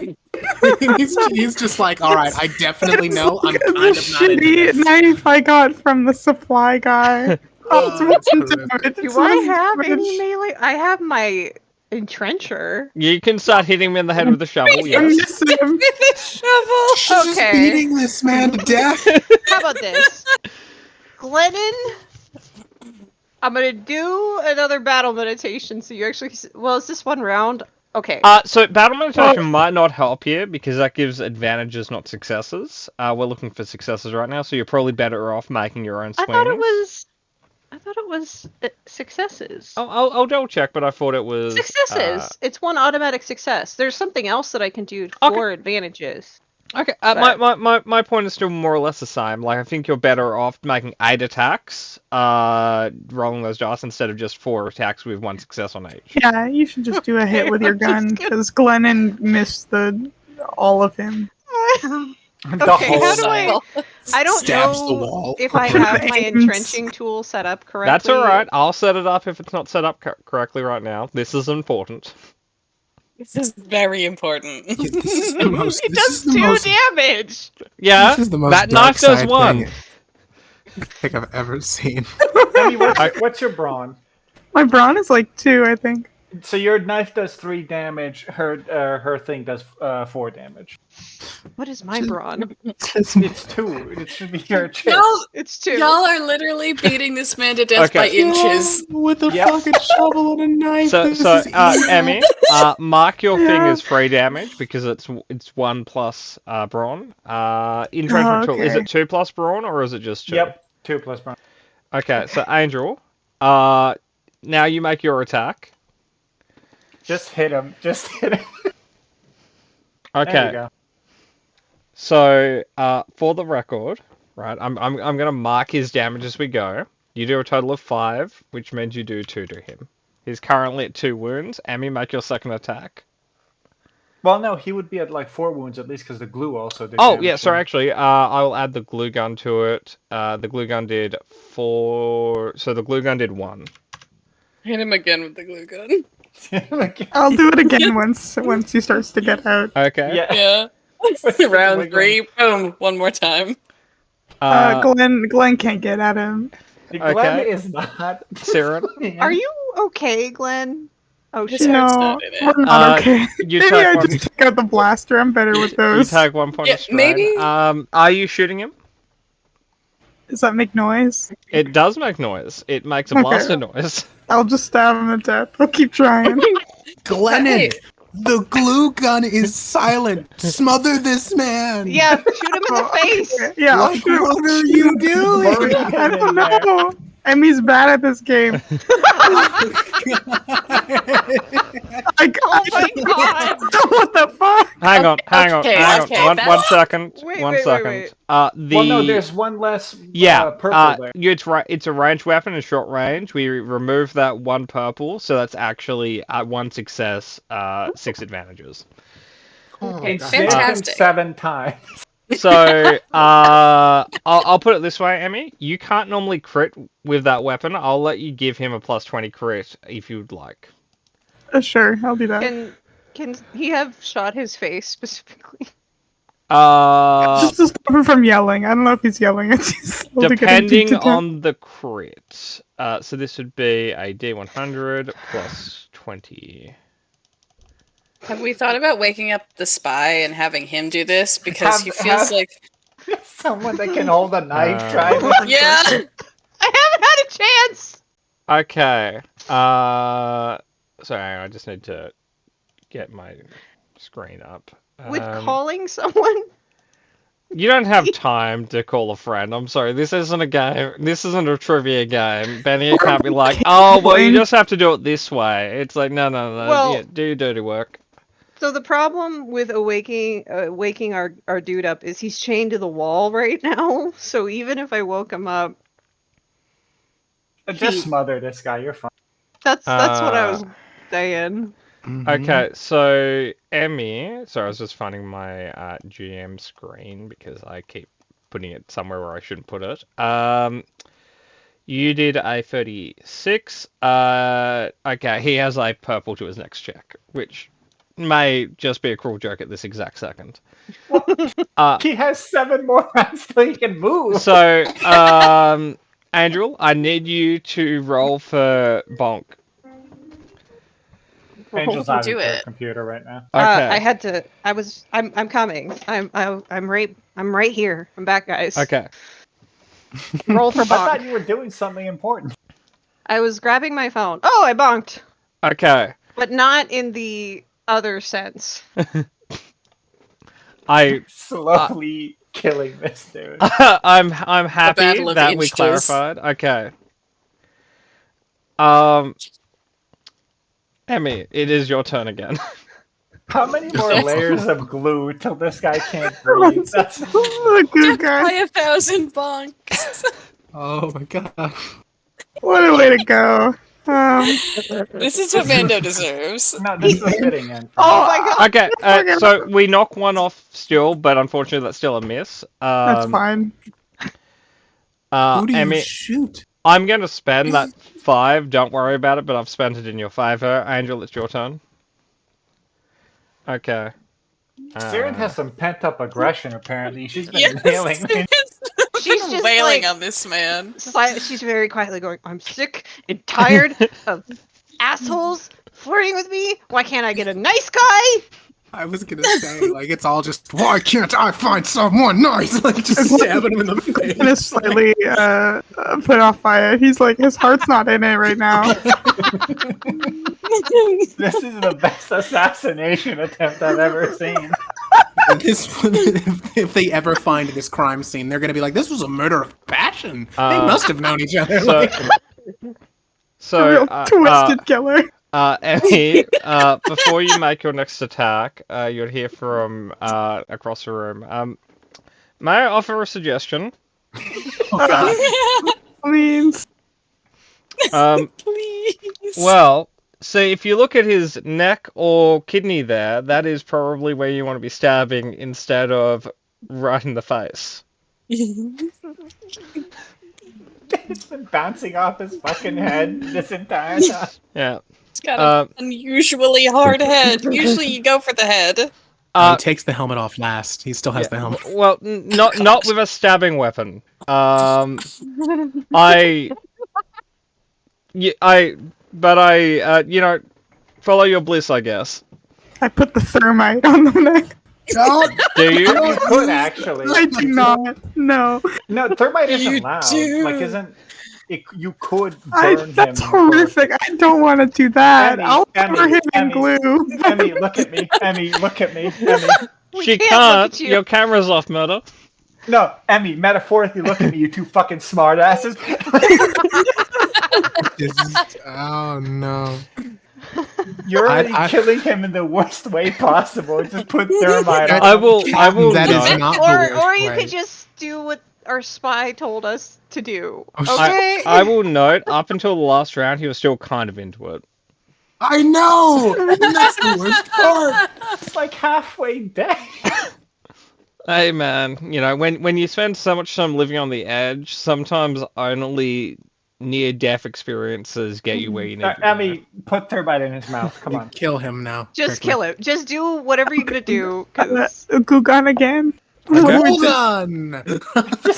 he's just like, all right, I definitely know I'm It's kind the of not into shitty this. knife I got from the supply guy. Oh, that's it's one horrific. damage. Do It's I one have damage. any melee? I have my entrencher. You can start hitting him in the head with a shovel. I'm Yes. missing him. With a shovel. She's just Okay. beating this man to death. How about this? Glennon, I'm gonna do another battle meditation so you actually. Well, is this one round? Okay. So battle meditation might not help here because that gives advantages, not successes. We're looking for successes right now, so you're probably better off making your own I swing. thought it was successes. I'll double check, but I thought it was Successes. It's one automatic success. There's something else that I can do for advantages. Okay, But- my point is still more or less the same. Like, I think you're better off making 8 attacks, rolling those dice instead of just 4 attacks with 1 success on each. Yeah, you should just do a hit with your gun because Glennon missed all of him. The Okay, whole how do night. I don't Stabs know the wall. if I have my entrenching tool set up correctly. That's alright, I'll set it up if it's not set up correctly right now. This is important. This is very important. This is the most. It this does is the 2 most, Yeah, This is the most that dark knife does side 1. thing I think I've ever seen. Emmy, what's your brawn? My brawn is like 2, I think. So your knife does 3 damage. Her thing does 4 damage. What is my brawn? It's 2. It should be your chest. Y'all, It's 2. y'all are literally beating this man to death by Okay. inches. With a Yep. fucking shovel and a knife. So, this is easy. Emmy, mark your thing Yeah. as 3 damage because it's 1 plus brawn. Entrenchment tool, is okay. it 2 plus brawn or is it just 2? Yep, 2 plus brawn. Okay, so Angel, now you make your attack. Just hit him. Just hit him. There you Okay, go. so for the record, right, I'm gonna mark his damage as we go. You do a total of 5, which means you do 2 to him. He's currently at 2 wounds. Emmy, make your second attack. Well, no, he would be at like 4 wounds at least because the glue also did. Oh, damage yeah, to sorry, him. actually, I will add the glue gun to it. The glue gun did 4, so the glue gun did 1. Hit him again with the glue gun. I'll do it again once he starts to get out. Okay. Yeah. Round 3, boom, one more time. Glenn can't get at him. Glenn Okay. is not. Siren, Are you okay, Glenn? Oh His shit. heart's No, not in it. we're not okay. you Maybe take I one. just take out the blaster. I'm better with You those. take 1 point Yeah, of strain. maybe- Are you shooting him? Does that make noise? It does make noise. It makes a Okay. blaster noise. I'll just stab him to death. I'll keep trying. Glennon, Hey. the glue gun is silent. Smother this man. Yeah, shoot him in the face. Yeah, I'll What, shoot. what are you doing? Bury him I in don't there. know. Emmy's bad at this game. Oh my god. What the fuck? Hang on. okay, One that's- second. Wait, One wait, second. wait. The Well, no, there's one less. yeah, purple there. it's a ranged weapon in short range. We remove that 1 purple, so that's actually 1 success, 6 advantages. It's Fantastic. 7 times. So I'll put it this way, Emmy. You can't normally crit with that weapon. I'll let you give him a +20 crit if you'd like. Sure, I'll do that. Can he have shot his face specifically? Just to stop him from yelling. I don't know if he's yelling. It's just slowly getting Depending deep to on the crit. So this would be a D100 +20. Have we thought about waking up the spy and having him do this? Because he Have- feels have- like... Someone that can hold a knife. Uh, Try. Yeah! I haven't had a chance. Okay. Sorry, I just need to get my screen up. With calling someone? You don't have time to call a friend. I'm sorry. This isn't a game. This isn't a trivia game. Benny can't be like, oh, well, you just have to do it this way. It's like, no. Well- yeah, do your dirty work. So the problem with waking our dude up is he's chained to the wall right now. So even if I woke him up, Just smother this guy. You're fine. that's what I was saying. Okay, so Emmy. Sorry, I was just finding my GM screen because I keep putting it somewhere where I shouldn't put it. You did a 36. Okay, he has a purple to his next check, which may just be a cruel joke at this exact second. He has 7 more rounds till he can move. So, Andrew, I need you to roll for Bonk. Angel's out Do of her it. computer right now. Okay. I had to. I'm coming. I'm right here. I'm back, guys. Okay. Roll for I thought bonk. you were doing something important. I was grabbing my phone. Oh, I bonked, Okay. but not in the other sense. I Slowly killing this dude. I'm happy Battle of that we Inches. clarified. Okay. Emmy, it is your turn again. How many more layers of glue till this guy can't breathe? That's The good By guy. 1,000 bonks. Oh my god. What a way to go. This is what Mando deserves. no, this is a fitting end. Oh my god! Okay, so we knock one off still, but unfortunately that's still a miss. That's fine. Who do you Emmy, shoot? I'm going to spend that 5. Don't worry about it, but I've spent it in your favor. Angel, it's your turn. Okay. Siren has some pent up aggression. Apparently, she's been Yes. nailing me. She's Been just wailing like- on this man. She's very quietly going, I'm sick and tired of assholes flirting with me. Why can't I get a nice guy? I was gonna say, like, it's all just, why can't I find someone nice? Like, just stabbing him in the face. Kind of slightly put off by it. He's like, his heart's not in it right now. This is the best assassination attempt I've ever seen. If they ever find this crime scene, they're gonna be like, this was a murder of passion. They must have known each other. So, like, so Real twisted killer. Emmy, before you make your next attack, you'll hear from across the room. May I offer a suggestion? Means Please. Well, see, if you look at his neck or kidney there, that is probably where you want to be stabbing instead of right in the face. It's been bouncing off his fucking head this entire time. Yeah. It's got an unusually hard head. Usually you go for the head. he takes the helmet off last. He still has the helmet. Well, not with a stabbing weapon. You know, follow your bliss, I guess. I put the thermite on the neck. Do you? You could actually. I do not. No. No, thermite isn't You loud. do. Like, isn't it? You could burn That's him. horrific. I don't want to do that. Emmy, I'll Emmy, cover him in Emmy. glue. Emmy, look at me. Emmy, look at me. Emmy. We She can't look can't. at you. Your camera's off, Murder. No, Emmy, metaphorically look at me, you two fucking smartasses. Oh no. You're already I- killing him in the worst way possible. Just put thermite on I him. will That is note. not the or worst you way. could just do what our spy told us to do. Oh, shit. Okay? I will note, up until the last round, he was still kind of into it. I know! And that's the worst part! It's like halfway dead. Hey man, you know, when you spend so much time living on the edge, sometimes only near-death experiences get you where you need to go. Emmy, put thermite in his mouth. Come on. Kill him now. Just kill him. Just do whatever you're gonna do. 'Cause Gugan again. Okay. Hold on!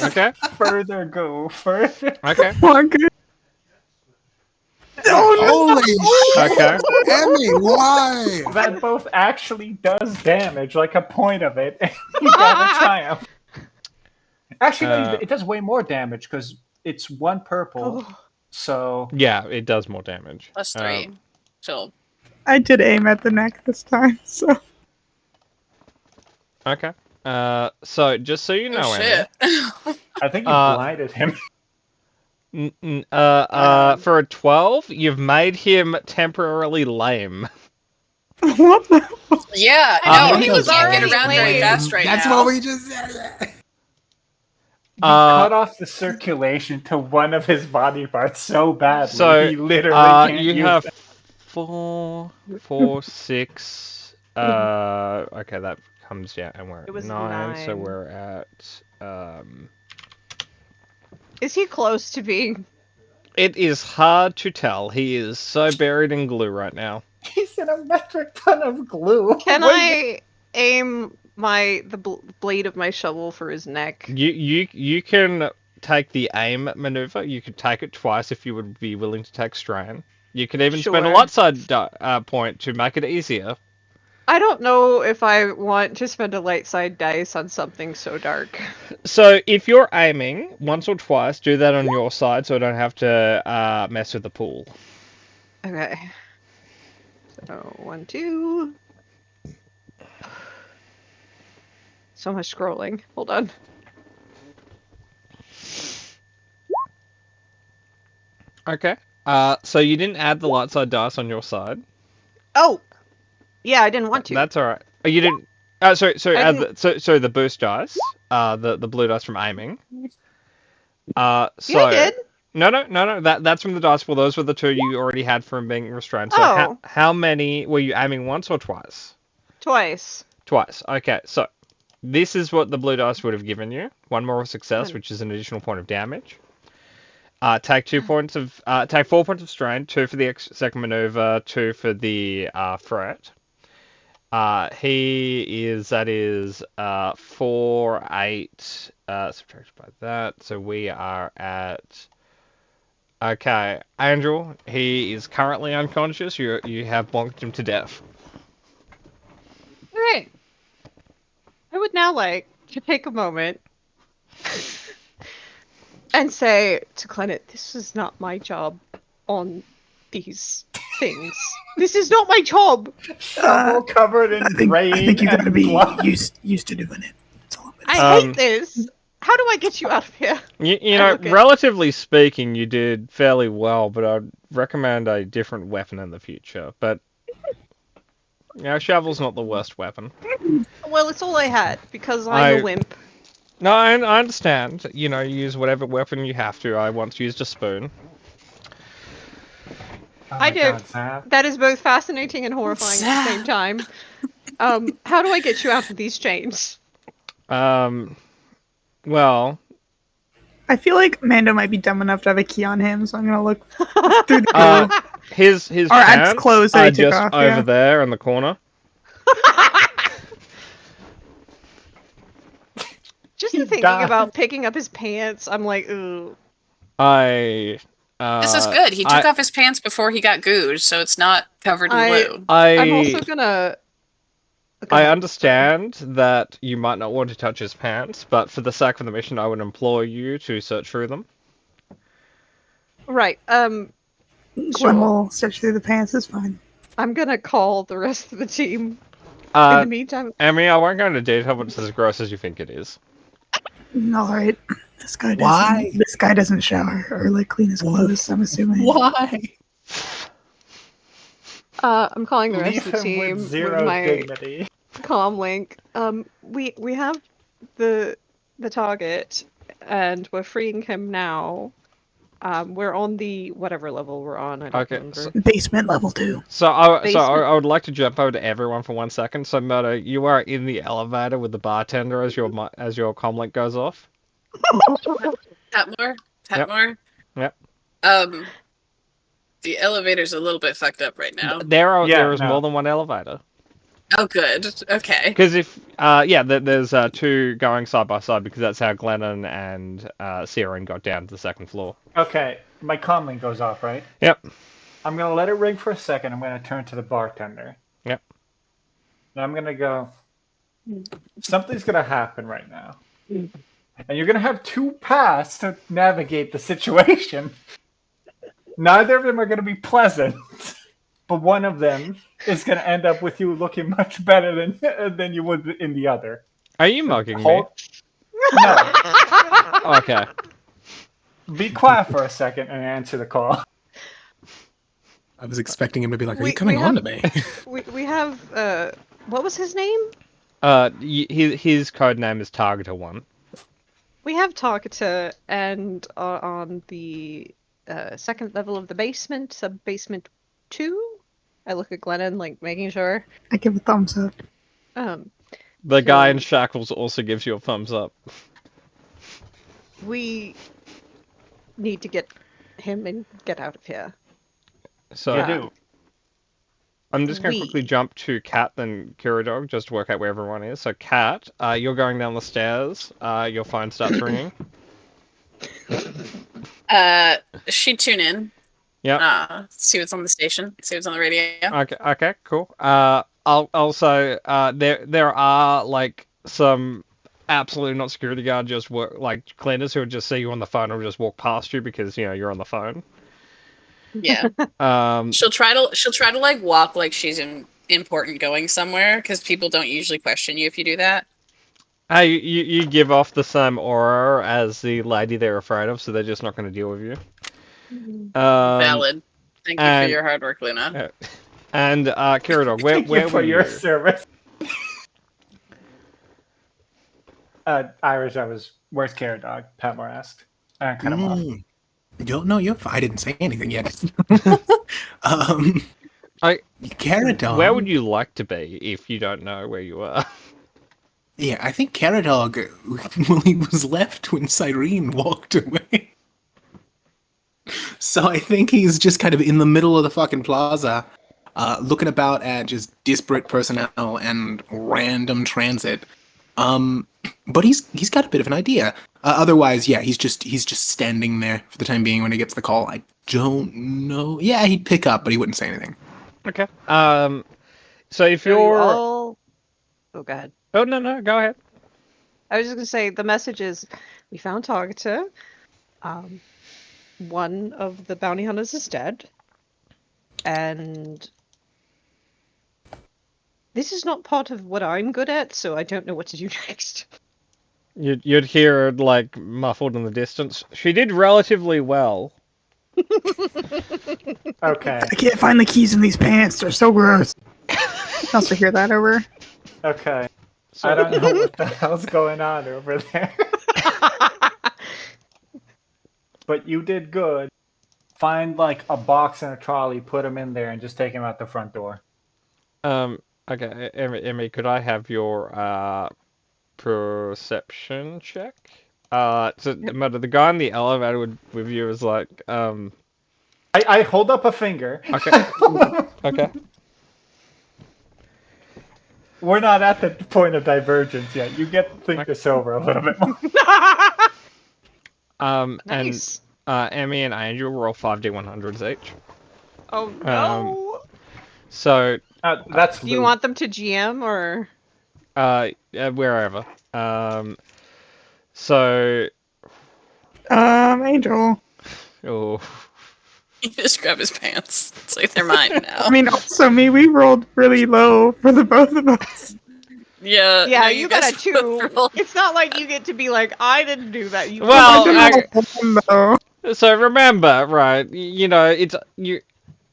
Okay, Further go. Further. okay, Wonka. Holy okay. Emmy, why? That both actually does damage, like a point of it. You got a triumph. Actually, no, it does way more damage because it's 1 purple. So Yeah, it does more damage. +3. So I did aim at the neck this time, so Okay. So just so you know, oh Emmy, shit. I think you Uh, blinded him. for a 12, you've made him temporarily lame. what the? Yeah, I no, know, he was can't get already around very lame. fast right That's now. what we just said. You cut off the circulation to one of his body parts so badly. So, he literally can't you use have that. 4, 6. Okay, that comes down, and we're It at was 9, so 9. we're at. Is he close to being? It is hard to tell. He is so buried in glue right now. He's in a metric ton of glue. Can Wait, I aim the blade of my shovel for his neck? You can take the aim maneuver. You could take it twice if you would be willing to take strain. You could even spend a Sure. light side point to make it easier. I don't know if I want to spend a light side dice on something so dark. So if you're aiming once or twice, do that on your side so I don't have to mess with the pool. Okay. So 1, 2. So much scrolling. Hold on. Okay. So you didn't add the light side dice on your side. Oh, yeah, I didn't want to. That's all right. Oh, you didn't. Sorry. I So the boost dice, the blue dice from aiming. So Yeah, I did. No. That's from the dice pool. Those were the 2 you already had from being restrained. So Oh. how many were you aiming once or twice? Twice. Twice. Okay. So this is what the blue dice would have given you. 1 moral success, Hmm. which is an additional point of damage. Take 4 points of strain, 2 for the second maneuver, 2 for the threat. That is 4, 8, subtracted by that. So we are at. Okay, Angel. He is currently unconscious. You have bonked him to death. Okay. I would now like to take a moment and say to Clennet, this is not my job on these things. This is not my job. Shovel covered in rain. I think you gotta and be blood. used to doing it. That's all I'm gonna say. I hate this. How do I get you out of here? You know, Okay. relatively speaking, you did fairly well, but I'd recommend a different weapon in the future. But shovel's not the worst weapon. Well, it's all I had because I'm a wimp. No, I understand. You use whatever weapon you have to. I once used a spoon. Oh I my do. God, Sam. That is both fascinating and horrifying at the same time. How do I get you out of these chains? Well, I feel like Mando might be dumb enough to have a key on him, so I'm gonna look through the glue. his Or it's pants clothes that are he took just off, over yeah. there in the corner. Just thinking died. about picking up his pants, I'm like, ooh. This is good. He took off his pants before he got gooed, so it's not covered in glue. I'm also gonna. I understand that you might not want to touch his pants, but for the sake of the mission, I would implore you to search through them. Right. Gwen will search through the pants. It's fine. I'm gonna call the rest of the team. In Uh, the meantime, Emmy, I won't go into detail, but it's as gross as you think it is. All right. This guy doesn't. Why? This guy doesn't shower or like clean his clothes. I'm assuming. Why? I'm calling the rest Leave of the him team with zero with my dignity. comm link. We have the target, and we're freeing him now. We're on the whatever level we're on. I don't Okay, remember. Basement level 2. So I Basement. would like to jump over to everyone for 1 second. So Murdo, you are in the elevator with the bartender as your comlink goes off. Tatmore. Yep. The elevator's a little bit fucked up right now. There is no. more than one elevator. Oh, good. Okay. Because there's 2 going side by side because that's how Glennon and Siren got down to the 2nd floor. Okay, my comlink goes off, right? Yep. I'm gonna let it ring for a second. I'm gonna turn to the bartender. Yep. And I'm gonna go. Something's gonna happen right now, and you're gonna have 2 paths to navigate the situation. Neither of them are going to be pleasant, but one of them is going to end up with you looking much better than you would in the other. Are you mugging me? No. Okay. Be quiet for a second and answer the call. I was expecting him to be like, "Are you We- coming we on have- to me?" we have what was his name? His code name is Targeter1. We have Targeter and are on the second level of the basement, sub basement 2. I look at Glennon, like making sure. I give a thumbs up. The guy in So- shackles also gives you a thumbs up. We need to get him and get out of here. So You do. I'm just going to quickly jump to Kat and Kiradog just to work out where everyone is. So Kat, you're going down the stairs. Your phone starts ringing. She'd tune in. Yeah. See what's on the station. See what's on the radio. Okay, cool. Also, there are like some absolutely not security guard, just work like cleaners who would just see you on the phone or just walk past you because you're on the phone. Yeah. She'll try to like walk like she's important going somewhere because people don't usually question you if you do that. Hey, you give off the same aura as the lady they're afraid of, so they're just not going to deal with you. Valid. Thank you for your hard work, Luna. And Kiradog, where Thank you were for your you? service. Irish, where's Carrot Dog? Patmore asked. I cut him off. You're fine. I didn't say anything yet. Carrot Dog. Where would you like to be if you don't know where you are? Yeah, I think Carrot Dog, well, he was left when Cyrene walked away. So I think he's just kind of in the middle of the fucking plaza, looking about at just disparate personnel and random transit. But he's got a bit of an idea. Otherwise, yeah, he's just standing there for the time being when he gets the call. I don't know. Yeah, he'd pick up, but he wouldn't say anything. Okay. So if So you you're... all... Oh, go ahead. Oh, no, go ahead. I was just gonna say the message is we found Targeter. One of the bounty hunters is dead. And this is not part of what I'm good at, so I don't know what to do next. You'd hear it like muffled in the distance. She did relatively well. Okay. I can't find the keys in these pants. They're so gross. Also hear that over. Okay. I don't know what the hell's going on over there. But you did good. Find like a box and a trolley, put them in there, and just take them out the front door. Okay, Emmy, could I have your perception check? So the guy in the elevator with you is like, I hold up a finger. Okay. Okay. We're not at the point of divergence yet. You get to think this over a little bit more. Nice. And Emmy and Angel roll 5d100s each. Oh no. So That's Do you loot. want them to GM or? wherever. So Angel. oh, You just grab his pants. It's like they're mine now. I mean, also me, we rolled really low for the both of us. Yeah. Yeah, no, you got guys a 2. both rolled- It's not like you get to be like, I didn't do that. You Well, I didn't roll one, though. so remember, right? It's you.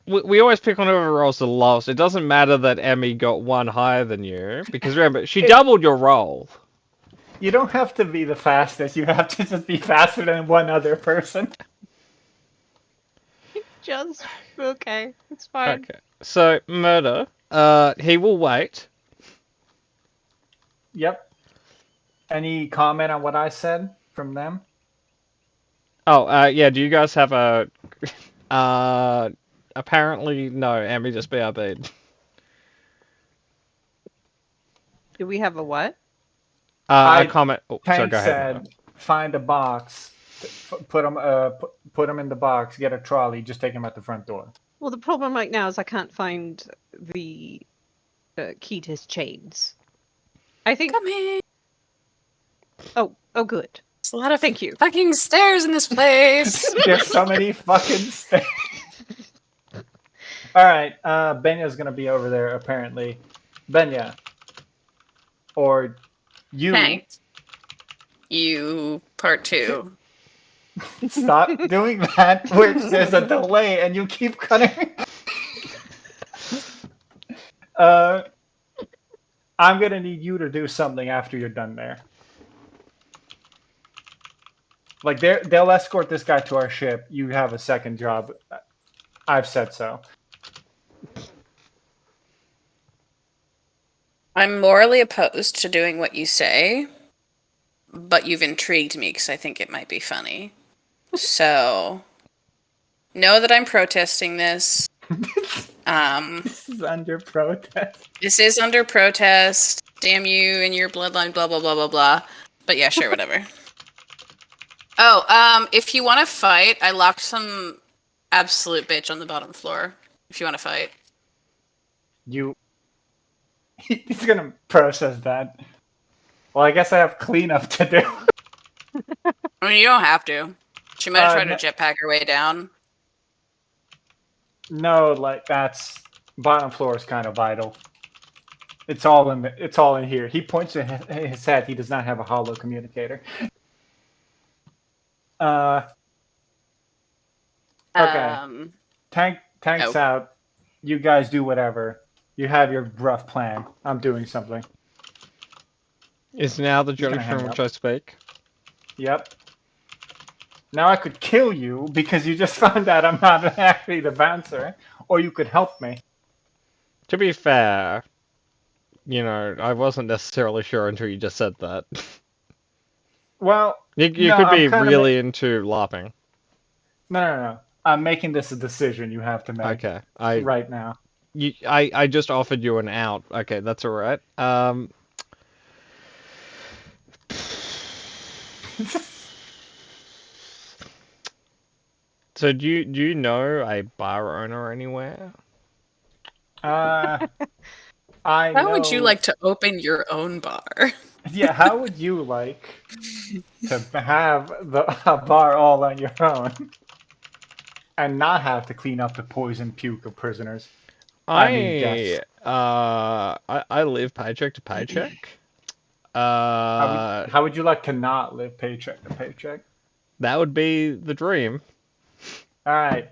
We always pick on whoever rolls the lowest. It doesn't matter that Emmy got one higher than you because remember she doubled your roll. You don't have to be the fastest. You have to just be faster than one other person. just okay. It's fine. Okay. So murder. He will wait. Yep. Any comment on what I said from them? Oh, yeah. Do you guys have a? Apparently no. Emmy just BRB'd. Do we have a what? I- A comment. Oh, sorry. Tank Go ahead. said, find a box, put them in the box, get a trolley, just take them out the front door. Well, the problem right now is I can't find the key to his chains. I think. Come here. Oh, good. There's a lot of Thank you. fucking stairs in this place. There's so many fucking stairs. All right, Benya's gonna be over there apparently. Benya, or you. Thanks. You part 2. Stop doing that. Where there's a delay and you keep cutting. I'm gonna need you to do something after you're done there. Like they'll escort this guy to our ship. You have a second job. I've said so. I'm morally opposed to doing what you say, but you've intrigued me because I think it might be funny. So, know that I'm protesting this. This is under protest. This is under protest. Damn you and your bloodline, blah, blah, blah, blah, blah. But yeah, sure, whatever. Oh, if you want to fight, I locked some absolute bitch on the bottom floor. If you want to fight. He's gonna process that. Well, I guess I have cleanup to do. I mean, you don't have to. She might have tried to jetpack her way down. No, like that's bottom floor is kind of vital. It's all in here. He points to his head. He does not have a hollow communicator. Okay. Tank's out. You guys do whatever. You have your rough plan. I'm doing something. Is now the juncture in which I speak? Yep. Now I could kill you because you just found out I'm not actually the bouncer, or you could help me. To be fair, you know, I wasn't necessarily sure until you just said that. Well, you could be really into LARPing. No. I'm making this a decision you have to make. Okay, right now. I just offered you an out. Okay, that's all right. So do you know a bar owner anywhere? How would you like to open your own bar? Yeah, how would you like to have a bar all on your own and not have to clean up the poison puke of prisoners? I live paycheck to paycheck. How would you like to not live paycheck to paycheck? That would be the dream. All right,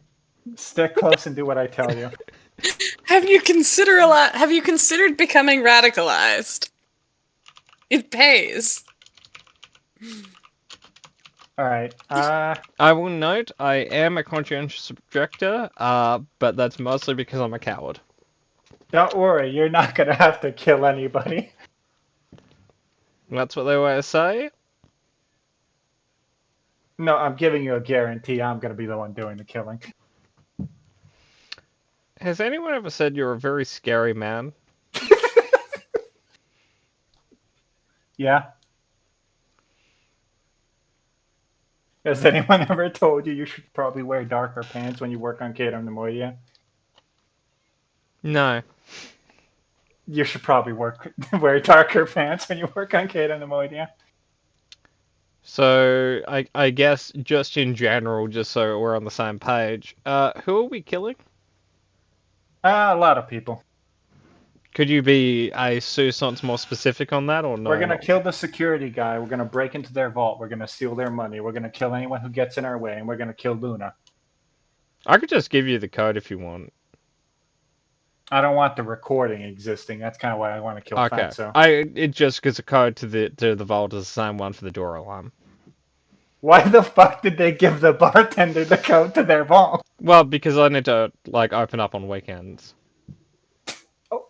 stick close and do what I tell you. Have you considered becoming radicalized? It pays. All right. I will note I am a conscientious objector, but that's mostly because I'm a coward. Don't worry, you're not gonna have to kill anybody. That's what they always say. No, I'm giving you a guarantee. I'm gonna be the one doing the killing. Has anyone ever said you're a very scary man? Yeah. Has anyone ever told you should probably wear darker pants when you work on Kato Nemoidia? No. You should probably wear darker pants when you work on Kato Nemoidia. So, I guess, just in general, just so we're on the same page, who are we killing? A lot of people. Could you be a sousance more specific on that, or no? We're gonna kill the security guy, we're gonna break into their vault, we're gonna steal their money, we're gonna kill anyone who gets in our way, and we're gonna kill Luna. I could just give you the code if you want. I don't want the recording existing, that's kind of why I want to kill Fatso. It just gives a code to the vault is the same one for the door alarm. Why the fuck did they give the bartender the code to their vault? Well, because I need to, like, open up on weekends. Oh.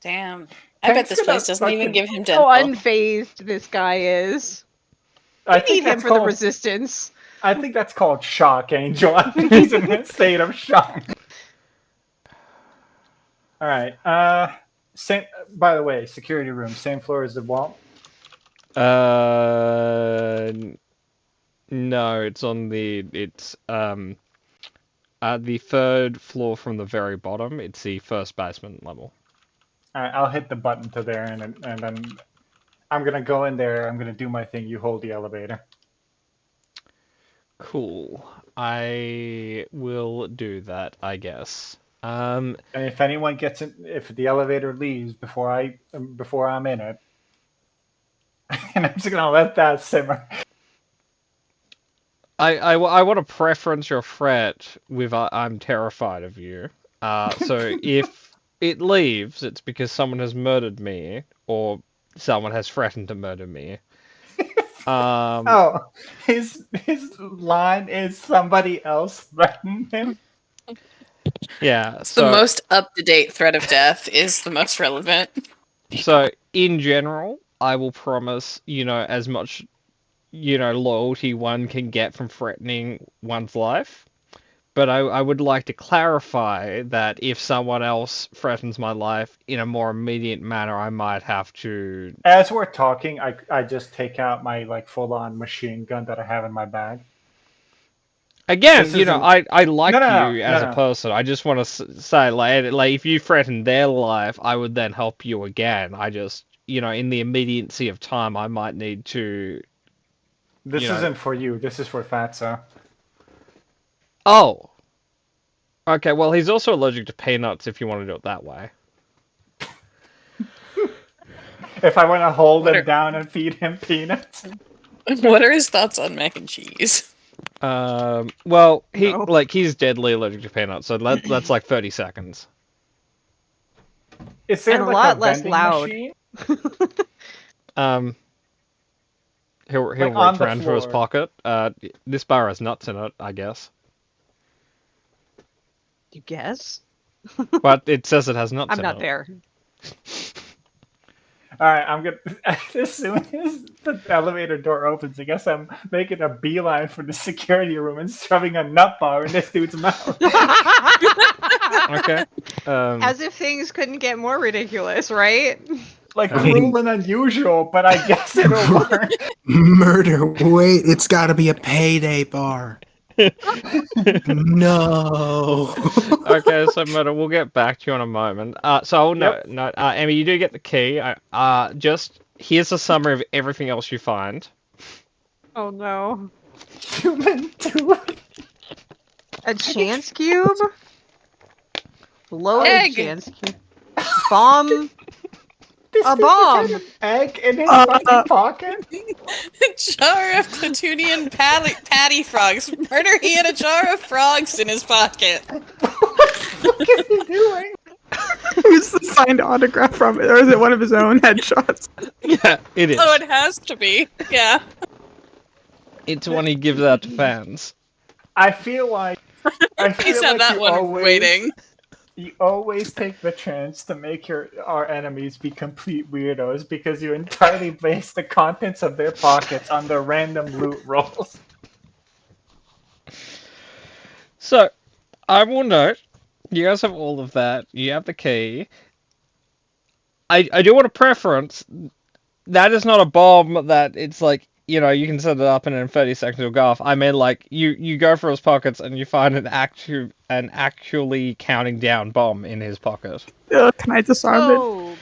Damn. I bet this place doesn't even give him How dental. unfazed this guy is. I We think need him that's for the called, resistance. I think that's called shock, Angel. I think he's in a state of shock. Alright, same, by the way, security room, same floor as the vault? No, it's on the third floor from the very bottom. It's the first basement level. Alright, I'll hit the button to there and then I'm gonna go in there. I'm gonna do my thing. You hold the elevator. Cool. I will do that, I guess. And if anyone gets in, if the elevator leaves before I'm in it, and I'm just gonna let that simmer. I want to preference your threat with I'm terrified of you. So if it leaves, it's because someone has murdered me or someone has threatened to murder me. Oh, his line is somebody else threatened him. Yeah. It's So the most up-to-date threat of death is the most relevant. so in general, I will promise, as much, loyalty one can get from threatening one's life. But I would like to clarify that if someone else threatens my life in a more immediate manner, I might have to. As we're talking, I just take out my like full-on machine gun that I have in my bag. Again, This isn't- I like No, you as a no. person. I just want to say, like, if you threaten their life, I would then help you again. I just, in the immediacy of time, I might need to. This You know- isn't for you. This is for Fatso. Oh. Okay, well, he's also allergic to peanuts if you want to do it that way. If I want to hold What him are- down and feed him peanuts. What are his thoughts on mac and cheese? Well, No. he's deadly allergic to peanuts, so that's like 30 seconds. Is there And a like lot a less vending loud. machine? He'll Like on reach the around for his floor. pocket. This bar has nuts in it, I guess. You guess? But it says it has nuts I'm in not it. there. All right, I'm gonna. As soon as the elevator door opens, I guess I'm making a beeline for the security room and shoving a nut bar in this dude's mouth. Okay. As if things couldn't get more ridiculous, right? Like I mean- cruel and unusual, but I guess it'll work. Murder. Wait, it's got to be a payday bar. No. Okay, so Murder, we'll get back to you in a moment. So Yep. no, Emmy, you do get the key. Just here's a summary of everything else you find. Oh no. Human tooth. A chance cube? Loaded Egg. chance cube. Bomb. This A dude just bomb. had an egg in his Uh, fucking pocket. Jar of Platunian patty frogs. Murder, he had a jar of frogs in his pocket. What is he doing? Who's the signed autograph from it, or is it one of his own headshots? Yeah, it is. Oh, it has to be. Yeah. It's one he gives out to fans. I feel like He's had that you one always, waiting. You always take the chance to make our enemies be complete weirdos because you entirely base the contents of their pockets on their random loot rolls. So, I will note, you guys have all of that. You have the key. I do want to preference, that is not a bomb that it's like, you can set it up and in 30 seconds it'll go off. I mean, like, you go for his pockets and you find an actually counting down bomb in his pocket. Can I disarm it?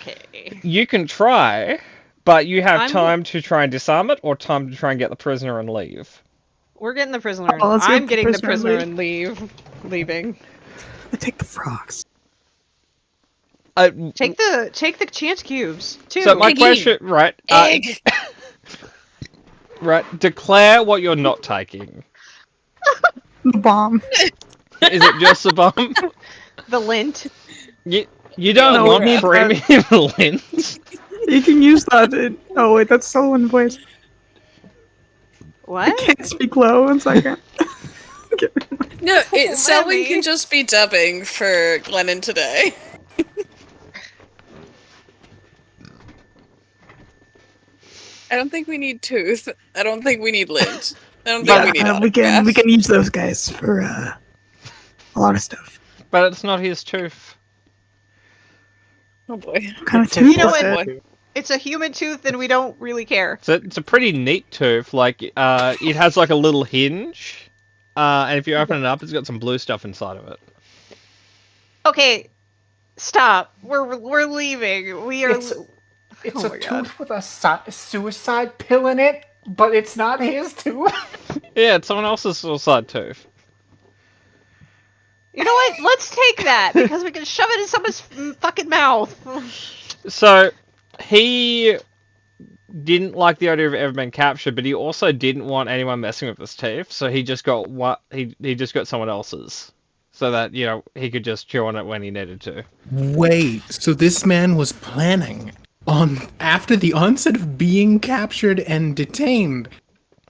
Okay. You can try, but you have I'm- time to try and disarm it or time to try and get the prisoner and leave. We're getting the prisoner. Oh, let's get I'm the getting the prisoner prisoner and and leaving. I take the frogs. Take the chance cubes too. So my Piggy. question, right? Egg. Right. Declare what you're not taking. The bomb. Is it just the bomb? The lint. You don't No, want we need premium lint. You can use that. Oh wait, that's Sullivan voice. I What? can't speak low. 1 second. No, Selwyn Lemmy. can just be dubbing for Glennon today. I don't think we need tooth. I don't think we need lint. I don't think we need we autograph. can use those guys for a lot of stuff. But it's not his tooth. Oh boy. What kind of It's his tooth know is what? it? It's a human tooth, and we don't really care. It's a pretty neat tooth. Like, it has like a little hinge, and if you open it up, it's got some blue stuff inside of it. Okay, stop. We're leaving. We are. It's- It's Oh a my God. tooth with a suicide pill in it, but it's not his tooth. Yeah, it's someone else's suicide tooth. You know what? Let's take that because we can shove it in someone's fucking mouth. So he didn't like the idea of ever being captured, but he also didn't want anyone messing with his teeth, so he just got he just got someone else's, so that he could just chew on it when he needed to. Wait, so this man was planning on, after the onset of being captured and detained,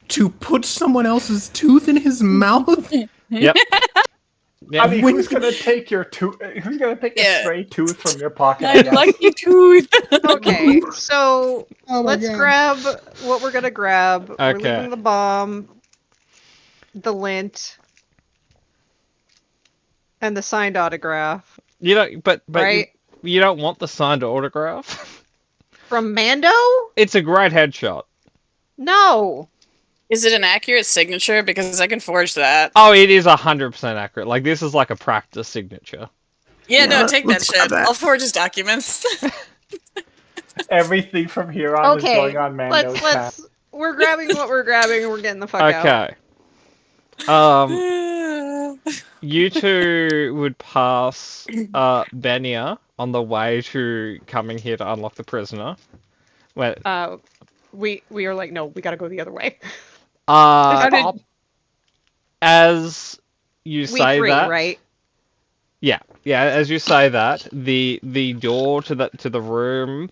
to put someone else's tooth in his mouth? Yep. Yeah. I mean, When- who's gonna take your tooth? Who's gonna take Yeah. a stray tooth from your pocket? I My guess? lucky tooth. Okay, so Oh my let's God. grab what we're gonna grab. We're Okay. leaving the bomb, the lint, and the signed autograph. You don't, but Right? you don't want the signed autograph. From Mando? It's a great headshot. No. Is it an accurate signature? Because I can forge that. Oh, it is 100% accurate. Like, this is like a practice signature. Yeah, no, Yeah, take that let's grab shit. that. I'll forge his documents. Everything from here on is Okay. going on Mando's path. Let's. We're grabbing what we're grabbing, and we're getting the fuck out. Okay. You two would pass Benya on the way to coming here to unlock the prisoner. When, We are like, no, we gotta go the other way. uh, There's a bomb. as you We say agree, that, right? yeah, as you say that, the door to the room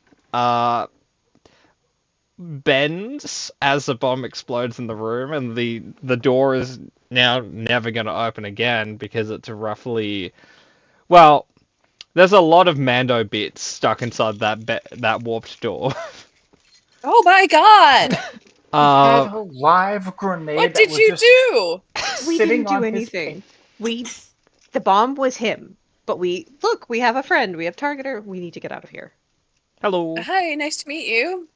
bends as the bomb explodes in the room, and the door is now never going to open again because it's roughly, well, there's a lot of Mando bits stuck inside that warped door. Oh my god! Had a live grenade. What that did was you just do? We sitting didn't do on his anything. The bomb was him. But we have a friend. We have targeter. We need to get out of here. Hello. Hi, nice to meet you.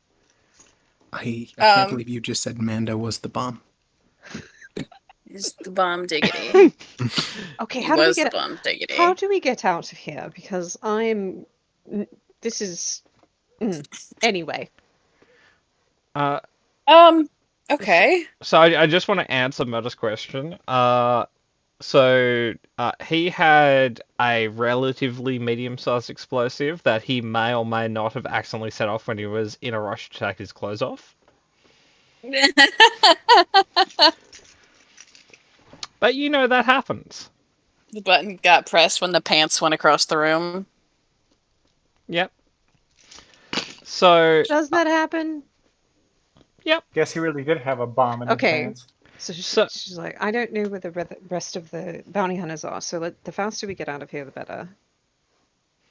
I can't Um, believe you just said Mando was the bomb. He's the bomb diggity. Okay, He how do we was the get? bomb diggity. How do we get out of here? Because this is. Anyway. Okay. So I just want to answer Meta's question. So he had a relatively medium-sized explosive that he may or may not have accidentally set off when he was in a rush to take his clothes off. But that happens. The button got pressed when the pants went across the room. Yep. So Does that happen? Guess he really did have a bomb in Okay. his pants. So So- she's like, I don't know where the rest of the bounty hunters are. So the faster we get out of here, the better.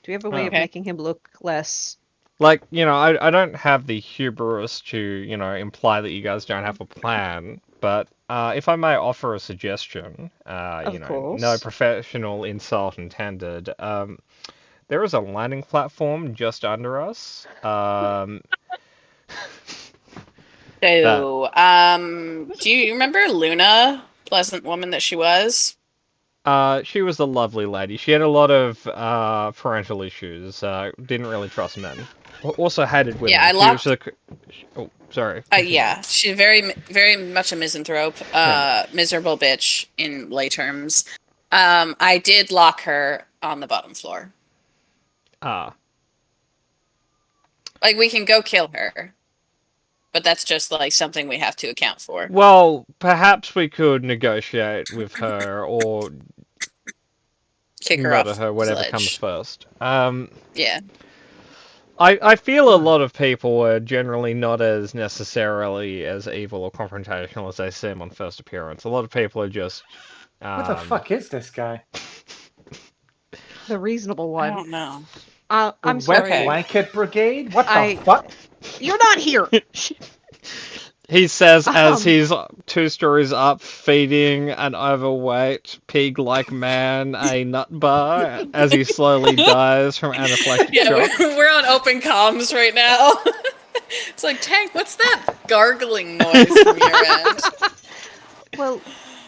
Do we have a way of Okay. making him look less? like, I don't have the hubris to, imply that you guys don't have a plan, but if I may offer a suggestion, Of course. no professional insult intended, there is a landing platform just under us. So, do you remember Luna? Pleasant woman that she was? She was a lovely lady. She had a lot of parental issues. Didn't really trust men. Also hated women. Yeah, I She locked- was oh, sorry. Yeah, she's very much a misanthrope, miserable bitch in lay terms. I did lock her on the bottom floor. Ah. Like, we can go kill her, but that's just like something we have to account for. Well, perhaps we could negotiate with her or Kick her murder off. her, whatever ledge. comes first. Yeah. I feel a lot of people are generally not as necessarily as evil or confrontational as they seem on first appearance. A lot of people are just. What the fuck is this guy? The reasonable I one. don't know. I'm Wet sorry. blanket brigade? What the I- fuck? You're not here. He says as Um. he's 2 stories up, feeding an overweight pig-like man a nut bar as he slowly dies from anaphylactic Yeah, shock. we're on open comms right now. It's like, Tank, what's that gargling noise from your end? Well,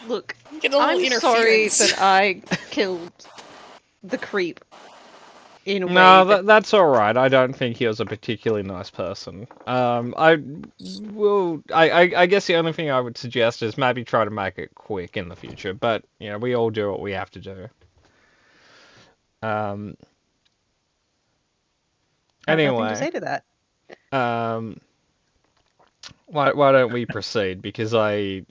look, Get a little I'm sorry interference. that I killed the creep. in a way No, that that's all right. I don't think he was a particularly nice person. I will. I guess the only thing I would suggest is maybe try to make it quick in the future. But we all do what we have to do. I have nothing to Anyway, say to that. why don't we proceed? Because I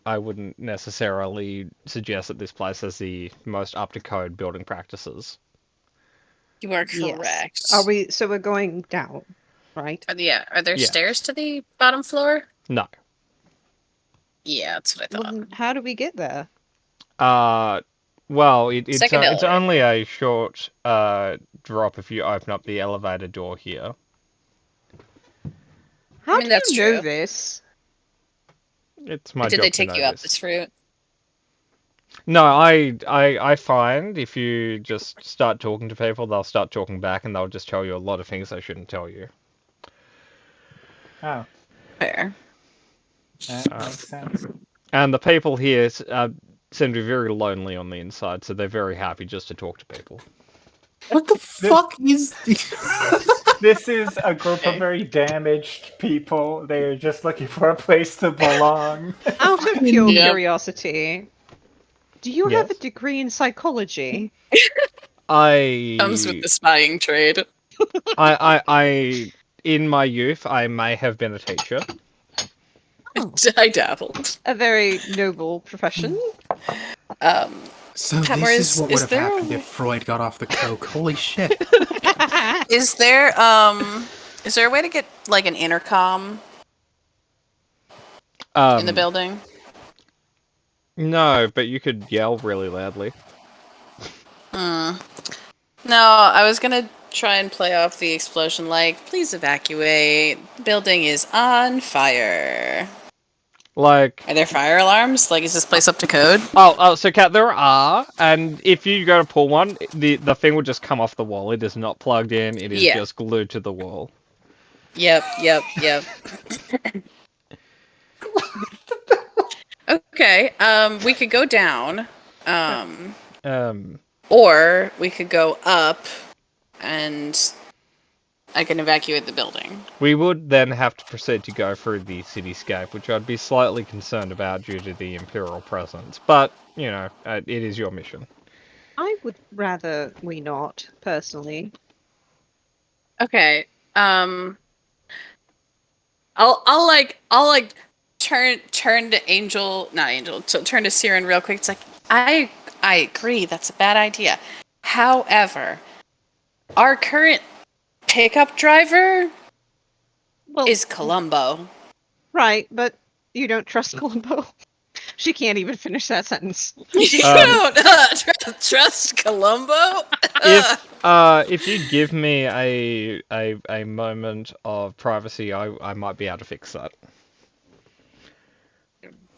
wouldn't necessarily suggest that this place has the most up to code building practices. You are Yes. correct. Are we? So we're going down, right? Are there Yes. stairs to the bottom floor? No. Yeah, that's what I Well, thought. then how do we get there? Well, it's Second it's elevator. only a short drop if you open up the elevator door here. How mean, do that's you know true. this? It's my Did job they to take know you up this. this route? No, I find if you just start talking to people, they'll start talking back, and they'll just tell you a lot of things they shouldn't tell you. Oh, Fair. that makes sense. And the people here seem to be very lonely on the inside, so they're very happy just to talk to people. What the fuck is This is a group of very damaged people. They're just looking for a place to belong. Out of pure Yep. curiosity, do you have a Yes. degree in psychology? Comes with the spying trade. I in my youth, I may have been a teacher. I dabbled. A very noble profession. So Hammer, this is what would is have there happened a- if Freud got off the coke. Holy shit. Is there a way to get like an intercom in the building? No, but you could yell really loudly. No, I was gonna try and play off the explosion like, please evacuate. The building is on fire. Like, Are there fire alarms? Like, is this place up to code? so Kat, there are, and if you go to pull one, the thing will just come off the wall. It is not plugged in. It is Yeah. just glued to the wall. Yep. Okay, we could go down. Or we could go up and I can evacuate the building. We would then have to proceed to go through the cityscape, which I'd be slightly concerned about due to the Imperial presence. But, it is your mission. I would rather we not, personally. Okay. I'll turn to Angel, not Angel, turn to Siren real quick. It's like, I agree, that's a bad idea. However, our current pickup driver Well, is Columbo. right, but you don't trust Columbo. She can't even finish that sentence. You don't trust Columbo? If you give me a moment of privacy, I might be able to fix that.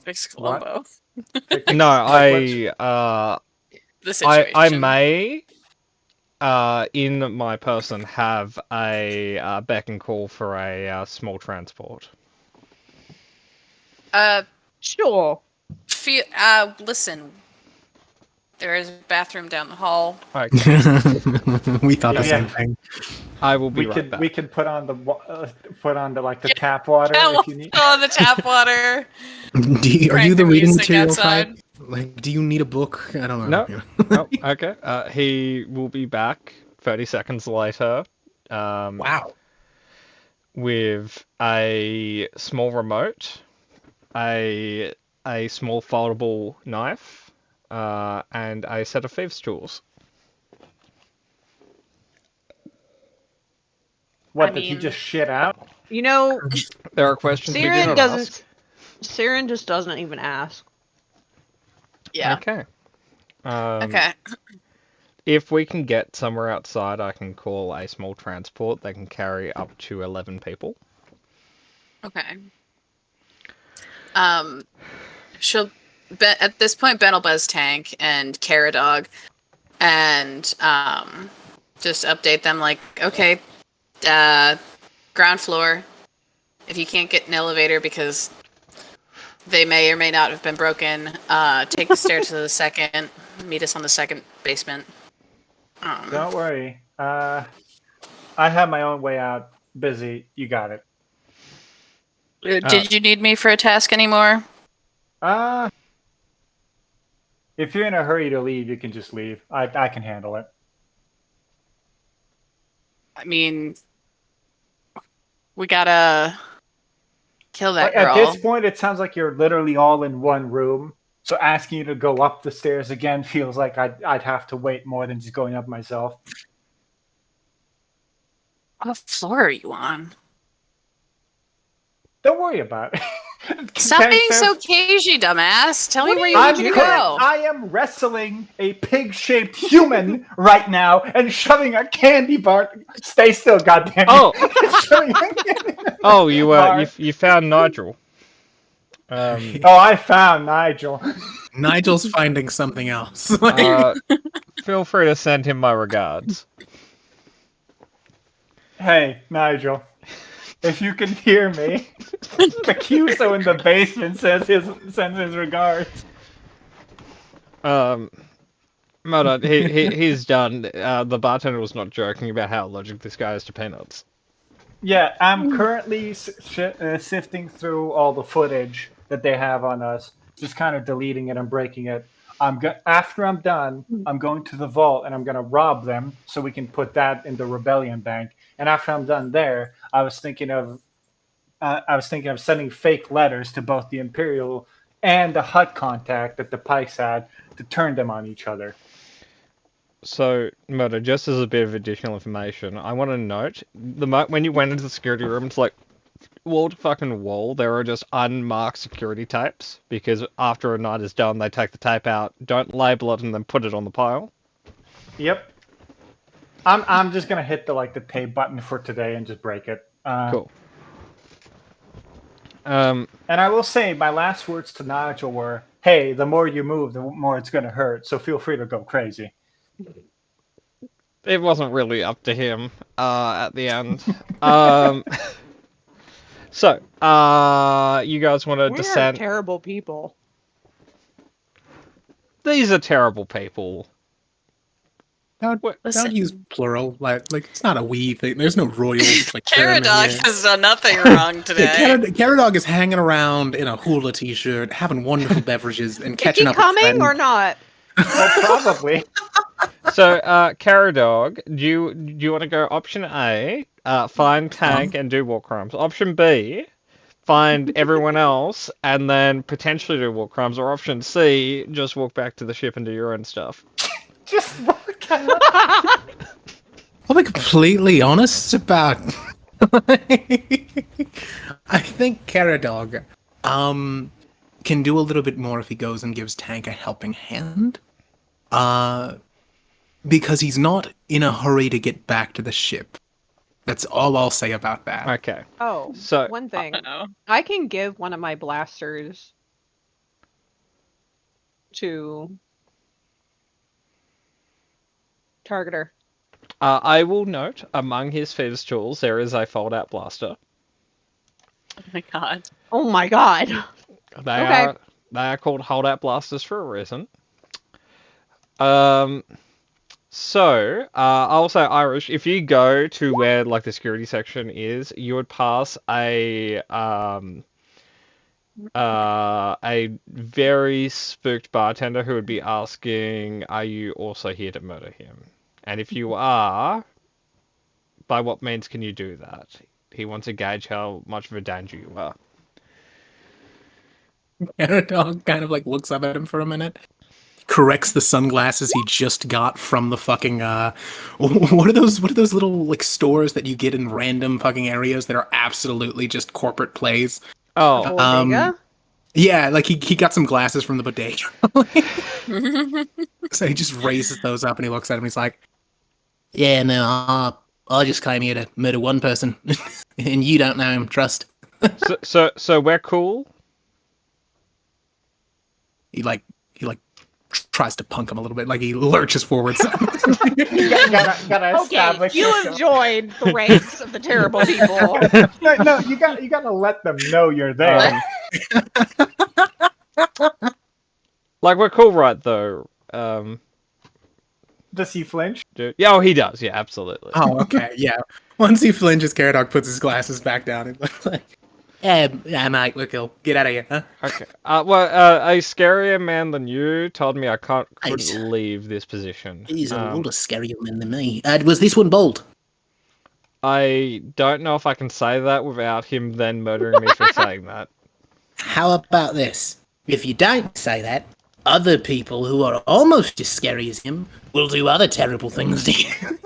Fix Columbo. No, I The situation. may in my person have a beck and call for a small transport. Sure. Listen. There is a bathroom down the hall. Okay, We thought the Yeah. same thing. I will be We right could back. we could put on the like the tap water if you need. Oh, the tap water. Are Crank you the the reading music material outside. type? Like, do you need a book? I don't know. No. Oh, okay. He will be back 30 seconds later. Wow. With a small remote, a small foldable knife, and a set of thieves' tools. What I did he mean- just shit out? You know, There are questions we do Siren not doesn't. ask. Siren just doesn't even ask. Yeah. Okay. Okay. If we can get somewhere outside, I can call a small transport that can carry up to 11 people. Okay. She'll. At this point, Ben will buzz Tank and Caradog, and just update them like, okay, ground floor. If you can't get an elevator because they may or may not have been broken, take the stairs to the second. Meet us on the second basement. Don't worry. I have my own way out. Busy. You got it. Did you need me for a task anymore? If you're in a hurry to leave, you can just leave. I can handle it. I mean, we gotta kill that At girl. this point, it sounds like you're literally all in one room. So asking you to go up the stairs again feels like I'd have to wait more than just going up myself. What floor are you on? Don't worry about it. Stop being so cagey, dumbass. Tell me where you I'm need me to correct. go. I am wrestling a pig-shaped human right now and shoving a candy bar. Stay still, goddamn! Oh. Shoving a candy Oh, you bar. you found Nigel. Oh, I found Nigel. Nigel's finding something else. Feel free to send him my regards. Hey, Nigel. If you can hear me, Kakuso in the basement sends his regards. Murder, he's done. The bartender was not joking about how allergic this guy is to peanuts. Yeah, I'm currently sifting through all the footage that they have on us, just kind of deleting it and breaking it. After I'm done, I'm going to the vault and I'm going to rob them so we can put that in the rebellion bank. And after I'm done there, I was thinking of sending fake letters to both the Imperial and the Hut contact that the Pikes had to turn them on each other. So, Murder, just as a bit of additional information, I want to note, when you went into the security room, it's like, wall to fucking wall, there are just unmarked security tapes, because after a night is done, they take the tape out, don't label it, and then put it on the pile. Yep. I'm just gonna hit the tape button for today and just break it. Cool. And I will say my last words to Nigel were, "Hey, the more you move, the more it's gonna hurt. So feel free to go crazy." It wasn't really up to him at the end. So, you guys want to We are descend? terrible people. These are terrible people. Don't Listen. use plural. Like it's not a we thing. There's no royal like Caradog ceremony here. has done nothing wrong today. Yeah, Caradog is hanging around in a hula t-shirt, having wonderful beverages, and Is catching he up. with coming friends. or not? Well, probably. So, Caradog, do you want to go option A, find Tank and do war crimes? Option B, find everyone else and then potentially do war crimes, or option C, just walk back to the ship and do your own stuff. Just walk out. I'll be completely honest about. I think Caradog can do a little bit more if he goes and gives Tank a helping hand. Because he's not in a hurry to get back to the ship. That's all I'll say about that. Okay. Oh, So- one thing. Uh-oh. I can give one of my blasters to Targeter. I will note, among his Fetus tools, there is a fold-out blaster. Oh my god. Oh my god. They are called holdout blasters for a reason. So, I'll say, Irish, if you go to where like the security section is, you would pass a very spooked bartender who would be asking, "Are you also here to murder him?" And if you are, by what means can you do that? He wants to gauge how much of a danger you are. Caradog kind of like looks up at him for a minute. Corrects the sunglasses he just got from the fucking what are those little like stores that you get in random fucking areas that are absolutely just corporate plays? Oh, Bodega? Yeah, like he got some glasses from the bodega. So he just raises those up and he looks at him and he's like, "Yeah, no, I just came here to murder one person. And you don't know him, trust." so we're cool. He tries to punk him a little bit, like he lurches forwards. gotta Okay, establish you have yourself. joined the ranks of the terrible people. No, you gotta let them know you're there. Like we're cool, right? Though. Does he flinch? Dude. Yeah, oh, he does. Yeah, absolutely. Oh, okay, yeah. Once he flinches, Caradog puts his glasses back down and looks like, yeah, mate, look, he'll get out of here, huh? Okay. Well, a scarier man than you told me I couldn't Nice. leave this position. He's a lot of scarier man than me. Was this one bold? I don't know if I can say that without him then murdering me for saying that. How about this? If you don't say that, other people who are almost as scary as him will do other terrible things to you.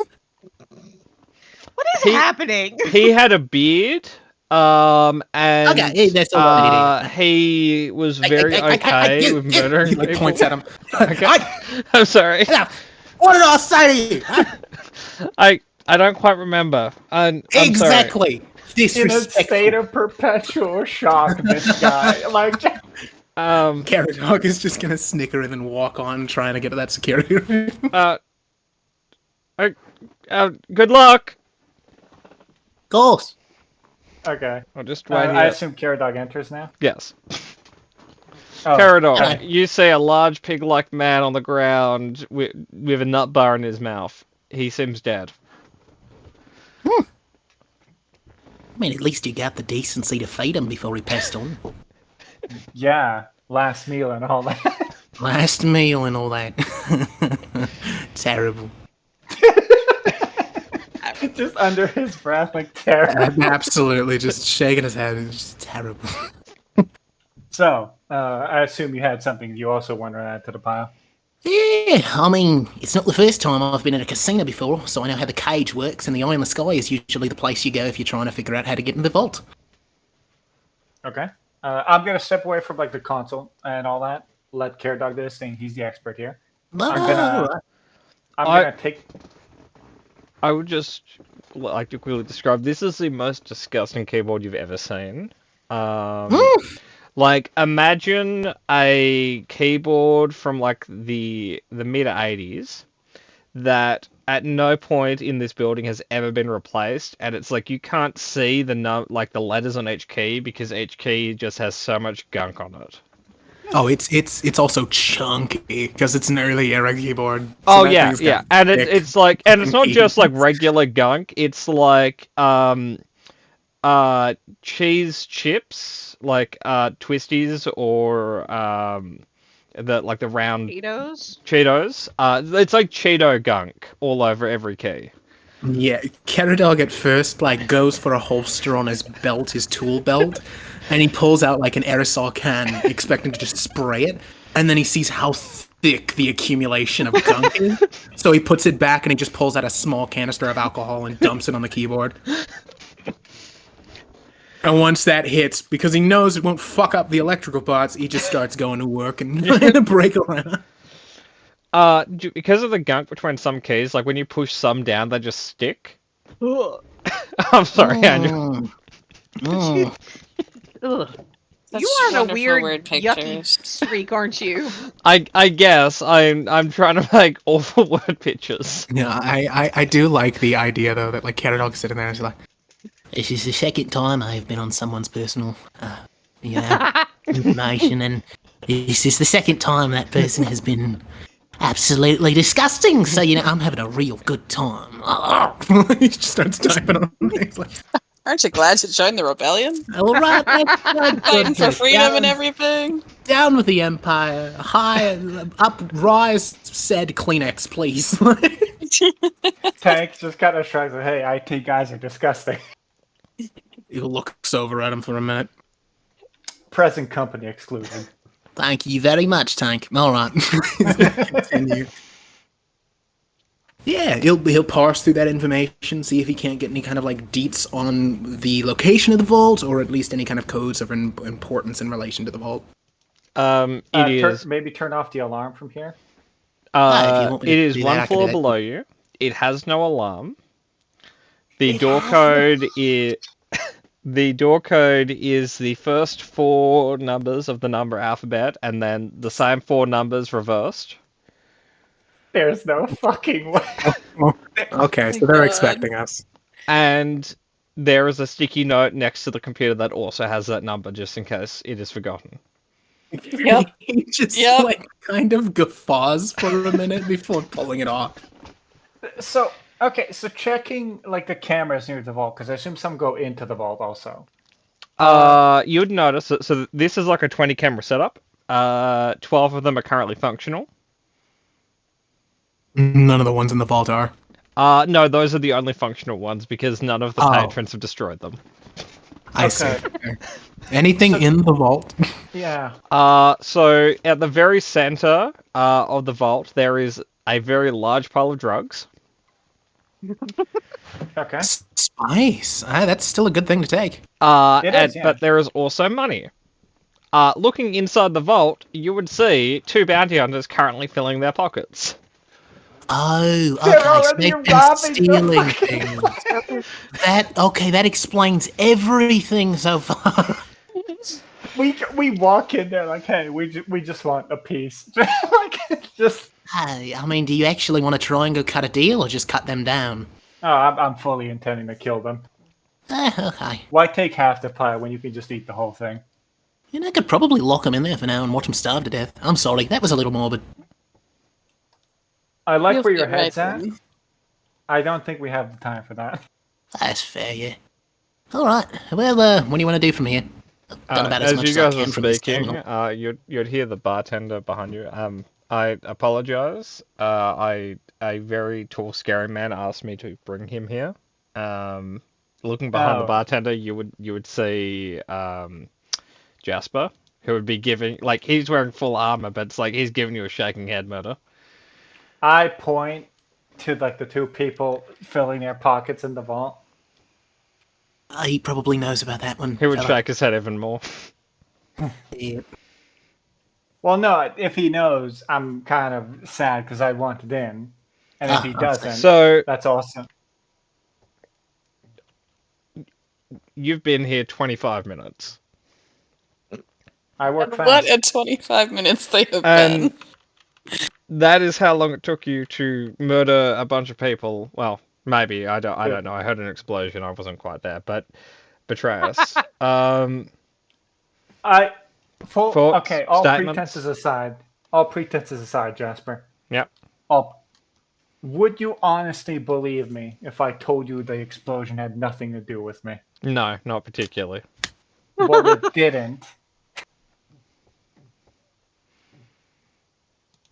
What is He- happening? He had a beard, and Okay, yeah, that's all I needed. he was very okay with murdering He like people. points at him. Okay. I'm sorry. What did I say to you? I don't quite remember. I'm sorry. Exactly. In a state Disrespectful. of perpetual shock, this guy. Like, Caradog is just gonna snicker and then walk on, trying to get to that security room. Good luck. Course. okay. I'll just wait I here. assume Caradog enters now. Yes. Oh, Caradog, okay. you see a large pig-like man on the ground with a nut bar in his mouth. He seems dead. I mean, at least you got the decency to feed him before he passed on. yeah. Last meal and all that. Last meal and all that. Terrible. Just under his breath, like terrible. Absolutely, just shaking his head. It's just terrible. So, I assume you had something you also want to add to the pile. Yeah, I mean, it's not the first time I've been in a casino before, so I know how the cage works, and the Eye in the Sky is usually the place you go if you're trying to figure out how to get in the vault. Okay. I'm gonna step away from like the console and all that. Let Caradog do his thing. He's the expert here. I'm gonna take. I would just like to quickly describe, this is the most disgusting keyboard you've ever seen. Like, imagine a keyboard from like the mid 80s that at no point in this building has ever been replaced, and it's like you can't see the the letters on each key because each key just has so much gunk on it. Oh, it's also chunky because it's an early era keyboard. So Oh that yeah, thing's yeah, got and thick it's like, and it's not fucking just like keys. regular gunk. It's like cheese chips, like Twisties or the round Cheetos? Cheetos. It's like Cheeto gunk all over every key. Yeah, Caradog at first like goes for a holster on his belt, his tool belt, and he pulls out like an aerosol can, expecting to just spray it, and then he sees how thick the accumulation of gunk is, so he puts it back and he just pulls out a small canister of alcohol and dumps it on the keyboard. And once that hits, because he knows it won't fuck up the electrical parts, he just starts going to work and trying to break around. Because of the gunk between some keys, like when you push some down, they just stick. Ugh. I'm sorry, Andrew. Mm. Ugh. That's You are on a wonderful weird, word yucky pictures. streak, aren't you? I guess I'm trying to make awful word pictures. Yeah, I do like the idea though that like Caradog's sitting there and she's like, "This is the second time I've been on someone's personal, information, and this is the second time that person has been absolutely disgusting. So I'm having a real good time." He just starts typing on. He's like, Aren't you glad you joined the rebellion? "All right, that's Fighting for good. freedom and everything? Down with the empire. High up, rise. Said Kleenex, please." Tank just kind of shrugs. Like, hey, IT guys are disgusting. He looks over at him for a minute. Present company exclusion. Thank you very much, Tank. All right. Continue. Yeah, he'll parse through that information, see if he can't get any kind of like deets on the location of the vault, or at least any kind of codes of importance in relation to the vault. It is. Maybe turn off the alarm from here. if you want me It to is do that, I one can do floor that. below you. It has no alarm. The door code is the first four numbers of the number alphabet, and then the same four numbers reversed. There's no fucking way. Okay, so God. they're expecting us. And there is a sticky note next to the computer that also has that number, just in case it is forgotten. Yep. He just Yep. like kind of guffaws for a minute before pulling it off. So okay, so checking like the cameras near the vault because I assume some go into the vault also. You'd notice that. So this is like a 20 camera setup. 12 of them are currently functional. None of the ones in the vault are. No, those are the only functional ones because none of the Oh. patrons have destroyed them. I see. Okay. Anything in the vault? Yeah. So at the very center of the vault, there is a very large pile of drugs. Okay. Spice. That's still a good thing to take. It is, yeah. But there is also money. Looking inside the vault, you would see 2 bounty hunters currently filling their pockets. Oh, They're okay. So already they've been robbing the stealing fucking- things. That explains everything so far. We walk in there like, hey, we just want a piece. Like, just. Hey, I mean, do you actually want to try and go cut a deal, or just cut them down? Oh, I'm fully intending to kill them. Okay. Why take half the pie when you can just eat the whole thing? You know, I could probably lock them in there for now and watch them starve to death. I'm sorry, that was a little morbid. I like You'll where your fit right head's at. in. I don't think we have the time for that. That's fair, yeah. All right. Well, what do you want to do from here? I've done about as As much you as I guys can are from this speaking, terminal. you'd hear the bartender behind you. I apologize. A very tall, scary man asked me to bring him here. Looking behind the Oh. bartender, you would see Jasper, who would be giving, like, he's wearing full armor, but it's like he's giving you a shaking head murder. I point to like the 2 people filling their pockets in the vault. He probably knows about that one. He would fella. shake his head even more. Yeah. Well, no, if he knows, I'm kind of sad because I want it in, and if he Ah, doesn't, So that's awesome. you've been here 25 minutes. I work And fast. what at 25 minutes they have And been. that is how long it took you to murder a bunch of people. Well, maybe I don't know. I heard an explosion. I wasn't quite there, but betray us. Thoughts, Okay. All statements? pretenses aside, Jasper. Yep. Would you honestly believe me if I told you the explosion had nothing to do with me? No, not particularly. Well, it didn't.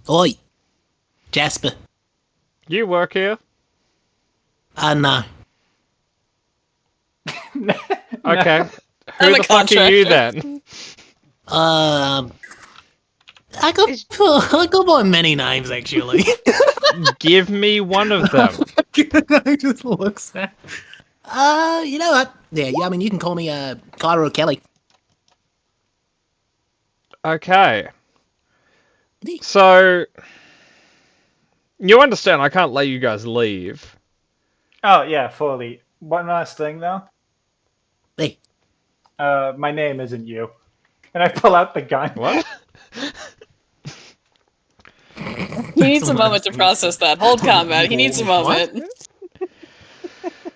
Oi, Jasper. You work here? No. Okay. I'm Who a the fuck are you contractor. then? I go by many names actually. Give me one of them. I just looks at. You know what? Yeah, I mean, you can call me Cairo Kelly. Okay. So you understand I can't let you guys leave. Oh yeah, fully. One last thing though. Hey, My name isn't you. And I pull out the gun. What? He needs a moment to process that. Hold combat. He needs a moment.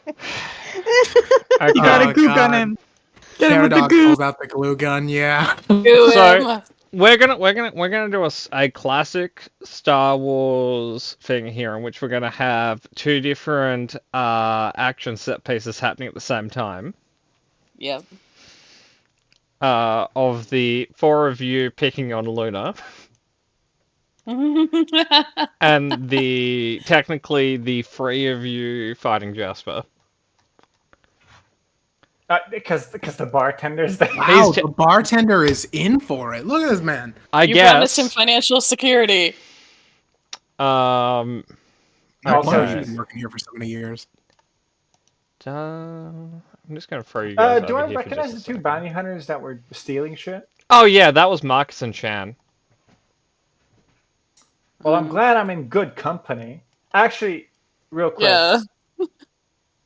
Okay. You got Oh, a goo gun God. in. Get him with the Caradog goo. pulls out the glue gun. Yeah. Do So- him. We're gonna do a classic Star Wars thing here, in which we're gonna have 2 different action set pieces happening at the same time. Yep. Of the 4 of you picking on Luna, and technically the 3 of you fighting Jasper. Because the bartender's there. Wow, He's the bartender is in for it. Look at this man. I You guess. promised him financial security. Um. I Also, wonder if Okay. he's been working here for so many years. I'm just gonna throw you guys Do over I here for recognize the just a 2 second. bounty hunters that were stealing shit? Oh yeah, that was Marcus and Chan. Well, I'm glad I'm in good company. Actually, real quick, Yeah.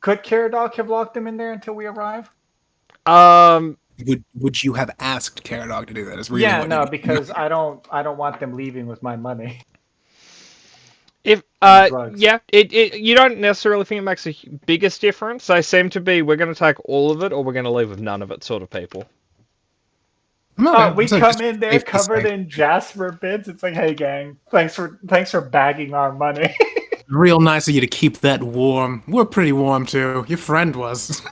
could Caradog have locked them in there until we arrive? Would you have asked Caradog to do that? Is really Yeah, what no, you- because I don't want them leaving with my money. If drugs. yeah, you don't necessarily think it makes a biggest difference. They seem to be, we're going to take all of it or we're going to leave with none of it sort of people. Okay, We so come just in there safe to covered say. in Jasper bits. It's like, hey gang, thanks for bagging our money. Real nice of you to keep that warm. We're pretty warm too. Your friend was.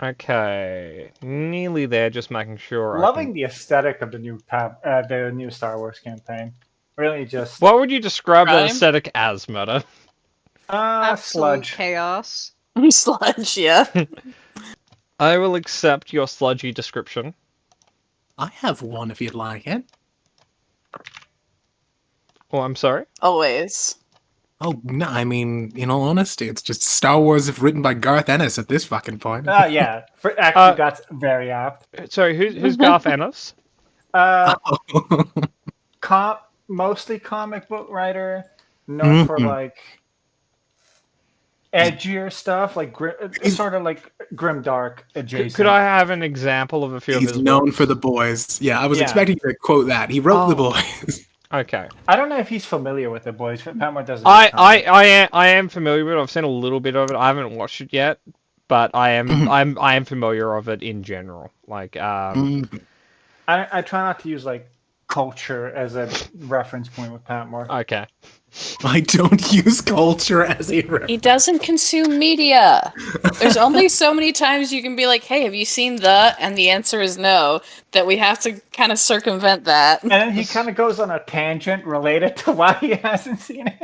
Okay, nearly there. Just making sure. Loving the aesthetic of the new Star Wars campaign. Really, just What would you describe the Rhyme? aesthetic as, Murder? Absolute sludge. chaos. Sludge, yeah. I will accept your sludgy description. I have one if you'd like it. Oh, I'm sorry. Always. Oh, no, I mean, in all honesty, it's just Star Wars if written by Garth Ennis at this fucking point. Yeah. Actually, that's very apt. Sorry, who's Garth Ennis? Mostly comic book writer, known for Mhm. like edgier stuff, like sort of like grimdark adjacent. Could I have an example of a few of He's his known books? for The Boys. Yeah, I was Yeah. expecting you to quote that. He wrote The Oh. Boys. Okay. I don't know if he's familiar with the boys. Patmore doesn't. I am familiar with it. I've seen a little bit of it. I haven't watched it yet, but I am I am familiar of it in general. Like Mhm. I try not to use like culture as a reference point with Patmore. okay. I don't use culture as a He reference. doesn't consume media. There's only so many times you can be like, hey, have you seen the? And the answer is no, that we have to kind of circumvent that. And then he kind of goes on a tangent related to why he hasn't seen it.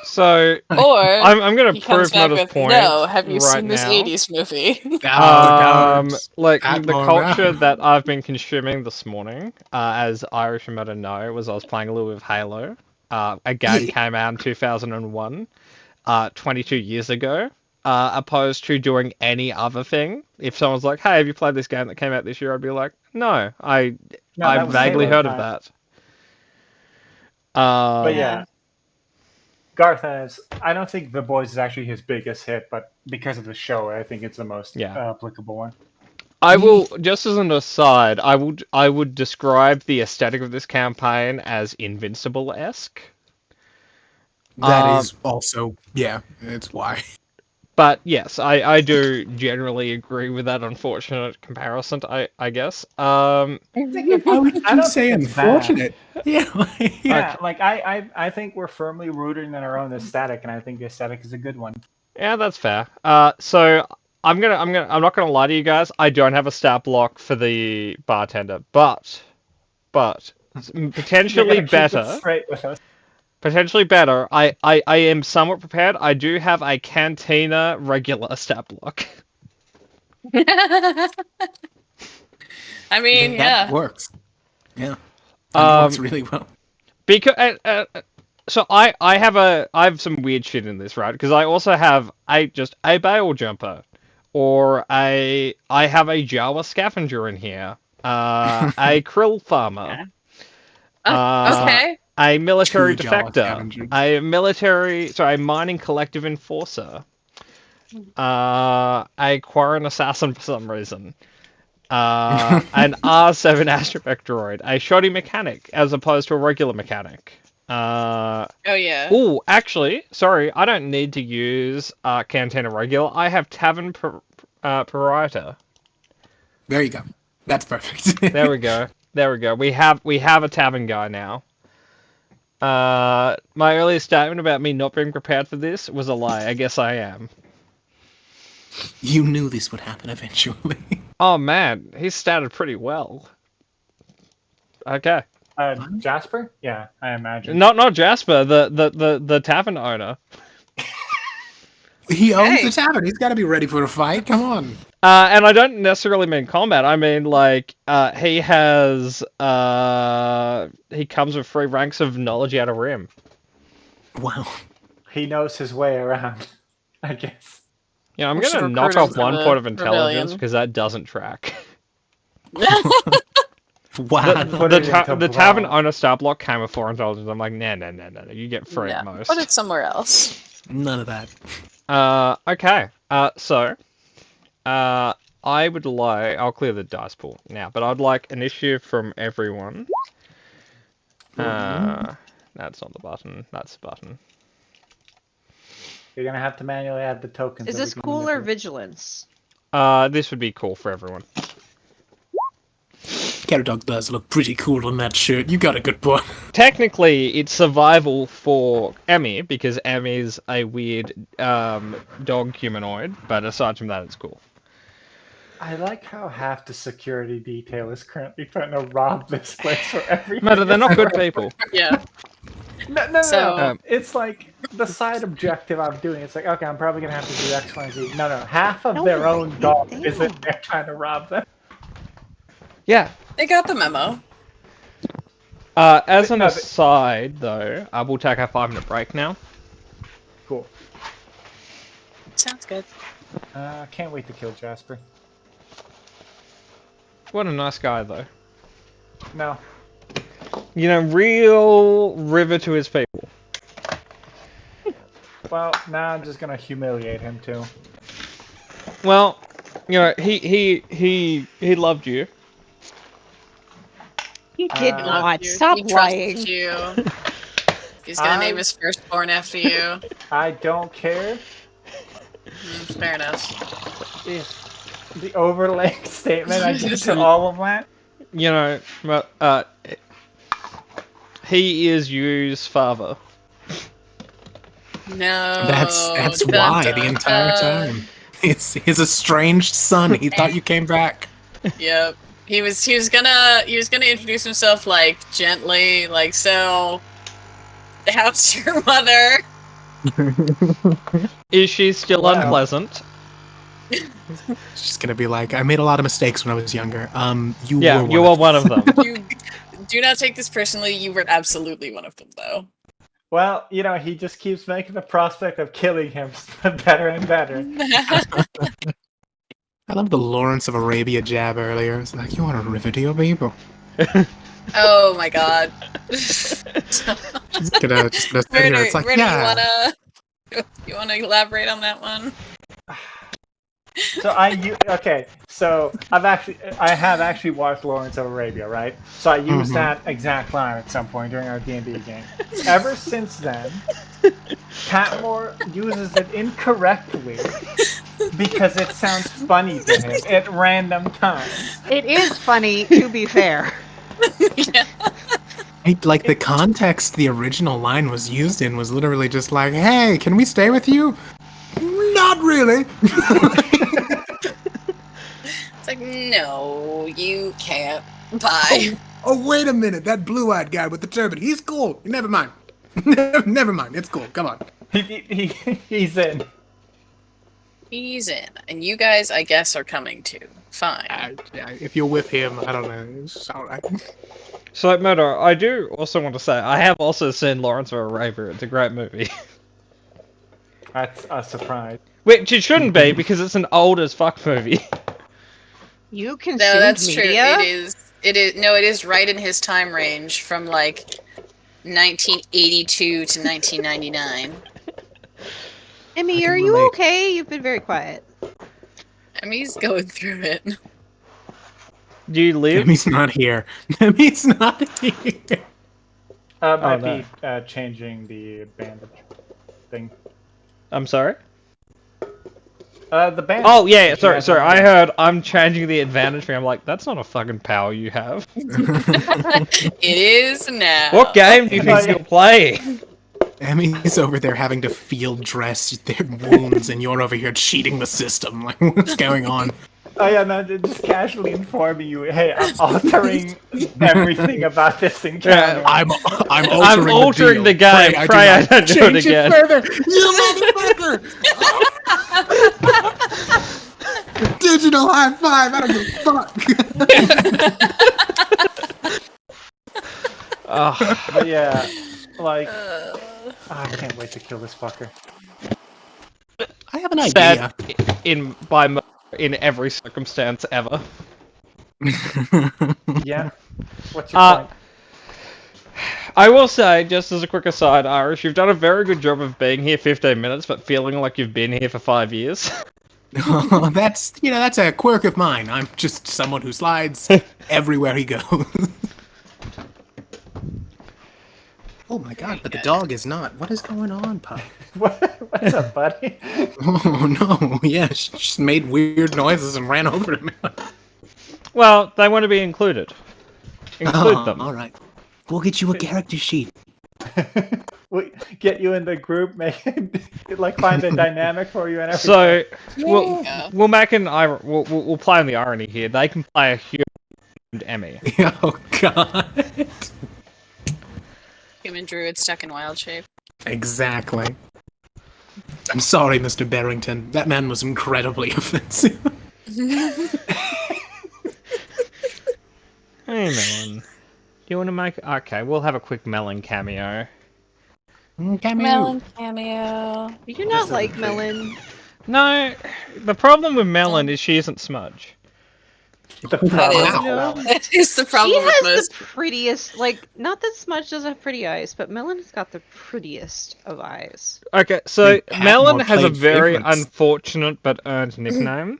So Or I'm gonna he comes prove back Murder's with, point. no, have you right seen this now. 80s movie? Like the Patmore culture now. that I've been consuming this morning, as Irish and Murder know, was I was playing a little bit of Halo. A game came out in 2001, 22 years ago. Opposed to doing any other thing. If someone's like, "Hey, have you played this game that came out this year?" I'd be like, "No, No, that I've was vaguely Halo heard of time. that." But yeah, Garth Ennis. I don't think The Boys is actually his biggest hit, but because of the show, I think it's the most Yeah. applicable one. I will, just as an aside, I would describe the aesthetic of this campaign as Invincible-esque. That is also, yeah, it's why. But yes, I do generally agree with that unfortunate comparison, I guess. Why would I you don't say think it's bad. unfortunate? Yeah, like, Yeah, like I think we're firmly rooted in our own aesthetic, and I think the aesthetic is a good one. Yeah, that's fair. So I'm not gonna lie to you guys. I don't have a stat block for the bartender, but potentially You're gonna keep it better. straight with us. Potentially better. I am somewhat prepared. I do have a Cantina regular stat block. I mean, that yeah. works. Yeah, that works Um, really well. because so I have some weird shit in this, right? Because I also have a bale jumper, or I have a Jawa scavenger in here, a krill farmer, Okay. a military Two Jawa defector, scavengers. a mining collective enforcer, a Quarren assassin for some reason, an R7 astromech droid, a shoddy mechanic as opposed to a regular mechanic. Oh, yeah. Oh, actually, sorry, I don't need to use Cantina regular. I have Tavern Proprietor. There you go. That's perfect. There we go. There we go. We have a tavern guy now. My earlier statement about me not being prepared for this was a lie. I guess I am. You knew this would happen eventually. Oh man, he started pretty well. Okay. Jasper? Yeah, I imagine. Not Jasper, the tavern owner. He owns Hey. the tavern. He's got to be ready for a fight. Come on. And I don't necessarily mean combat. I mean like he has he comes with 3 ranks of knowledge out of rim. Wow. He knows his way around, I guess. Yeah, I'm We should gonna knock recruit him off for 1 the point of intelligence rebellion. because that doesn't track. Wow. Put it into The tavern brawl. owner star block came with 4 intelligence. I'm like, no, you get 3 Yeah. at most. Put it somewhere else. None of that. Okay. So, I would like. I'll clear the dice pool now, but I'd like initiative from everyone. That's not the button. That's the button. You're gonna have to manually add the tokens. Is that we this can cool or manipulate. vigilance? This would be cool for everyone. Carrot Dog does look pretty cool on that shirt. You got a good point. Technically, it's survival for Emmy because Emmy's a weird dog humanoid, but aside from that, it's cool. I like how half the security detail is currently trying to rob this place for everything. Matter, they're not good people. Yeah. No. So- It's like the side objective I'm doing. It's like, okay, I'm probably gonna have to do X, Y, and Z. No. Half of their own dog they isn't don't. there trying to rob them. Yeah. They got the memo. As an No, but- aside, though, we'll take our 5-minute break now. Cool. Sounds good. Can't wait to kill Jasper. What a nice guy, though. No. You know, real river to his people. Well, now I'm just gonna humiliate him too. Well, you know, he loved you. He did Uh, not. You- Stop he trusted lying. You. He's gonna name his firstborn after you. I don't care Fair enough. if the overlay statement I did to all of that. You know, he is you's father. No. That's dun, why dun, the entire dun. time. It's his estranged son. He thought you came back. Yep. He was gonna introduce himself like gently, like, so how's your mother? Is she still Wow. unpleasant? She's just gonna be like, I made a lot of mistakes when I was younger. You Yeah, were you are one of them. You do not take this personally, you were absolutely one of them though. Well, you know, he just keeps making the prospect of killing him better and better. I love the Lawrence of Arabia jab earlier. It's like, you want to rivet your people. Oh my god. Just gonna sit here. Murder, It's like, Murder, yeah. you wanna elaborate on that one? So okay. So I have actually watched Lawrence of Arabia, right? So I used that exact line at some point during our D&D game. Ever since then, Patmore uses it incorrectly because it sounds funny to him at random times. It is funny, to be fair. Yeah. Like the context the original line was used in was literally just like, hey, can we stay with you? Not really. It's like, no, you can't. Bye. Oh, wait a minute. That blue-eyed guy with the turban, he's cool. Never mind. Never mind. It's cool. Come on. He's in. He's in. And you guys, I guess, are coming too. Fine. If you're with him, I don't know. It's all right. So, Murder, I do also want to say, I have also seen Lawrence of Arabia. It's a great movie. That's a surprise. Which it shouldn't be, because it's an old as fuck movie. You consumed No, that's true. media? It is right in his time range from like 1982 to 1999. Emmy, I are can you relate. okay? You've been very quiet. I mean, he's going through it. Do you live? Demi's not here. Demi's not here. Might no. be changing the bandage thing. I'm sorry? The bandage. Oh, yeah, if you guys sorry. I haven't- heard I'm changing the advantage thing. I'm like, that's not a fucking power you have. It is now. What game do you think you're playing? Emmy's over there having to field dress their wounds, and you're over here cheating the system. Like, what's going on? Oh yeah, no, just casually informing you. Hey, I'm altering everything about this encounter. I'm I'm altering the game. Pray I don't do it change again. further. You motherfucker! Digital high five. I don't give a fuck. Oh, But yeah, like, I can't wait to kill this fucker. I have an idea. sad in every circumstance ever. Yeah. What's your Uh, point? I will say, just as a quick aside, Irish, you've done a very good job of being here 15 minutes, but feeling like you've been here for 5 years. That's a quirk of mine. I'm just someone who slides everywhere he goes. Oh my god, but the dog is not. What is going on, pup? What's up, buddy? Oh no, yeah, she just made weird noises and ran over to me. Well, they want to be included. Include them. All right. We'll get you a character sheet. We get you in the group, make like find the dynamic for you and everything. So we'll Yeah. we'll make an we'll play on the irony here. They can play a human named Emmy. Oh God. Human druid stuck in wild shape. Exactly. I'm sorry, Mr. Barrington. That man was incredibly offensive. Hey, Melon. Do you want to make? Okay, we'll have a quick Melon cameo. Melon cameo. You do not like Melon. No, the problem with Melon is she isn't Smudge. The That problem is, is Wow. that is the She problem with has most. the prettiest, like, not that Smudge does have pretty eyes, but Melon has got the prettiest of eyes. Okay, so We've had Melon more has a played very favorites. unfortunate but earned nickname.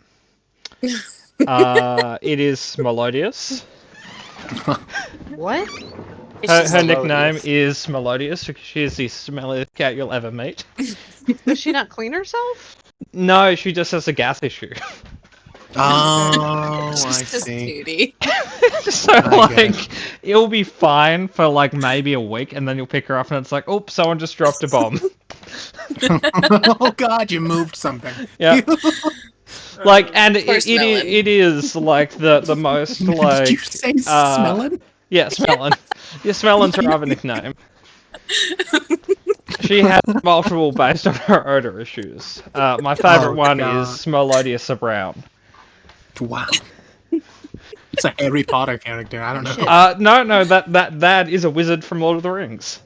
It is Melodious. What? It's Her, just her like- nickname is Melodious because she is the smelliest cat you'll ever meet. Does she not clean herself? No, she just has a gas issue. Oh, She's I just see. cutie. So I get like, it'll be fine for like maybe a week, and then you'll pick her up, and it's like, oops, someone just dropped a bomb. Oh God, you moved something. Yeah. Like, and it, course, Melon. it is like the most like Did you say uh, smelling? yeah, Smellin. Yeah, Smellin's her other nickname. She has multiple based on her odor issues. My favorite Oh, one God. is Melodious Brown. Wow. It's a Harry Potter character. I don't know. No, that is a wizard from Lord of the Rings.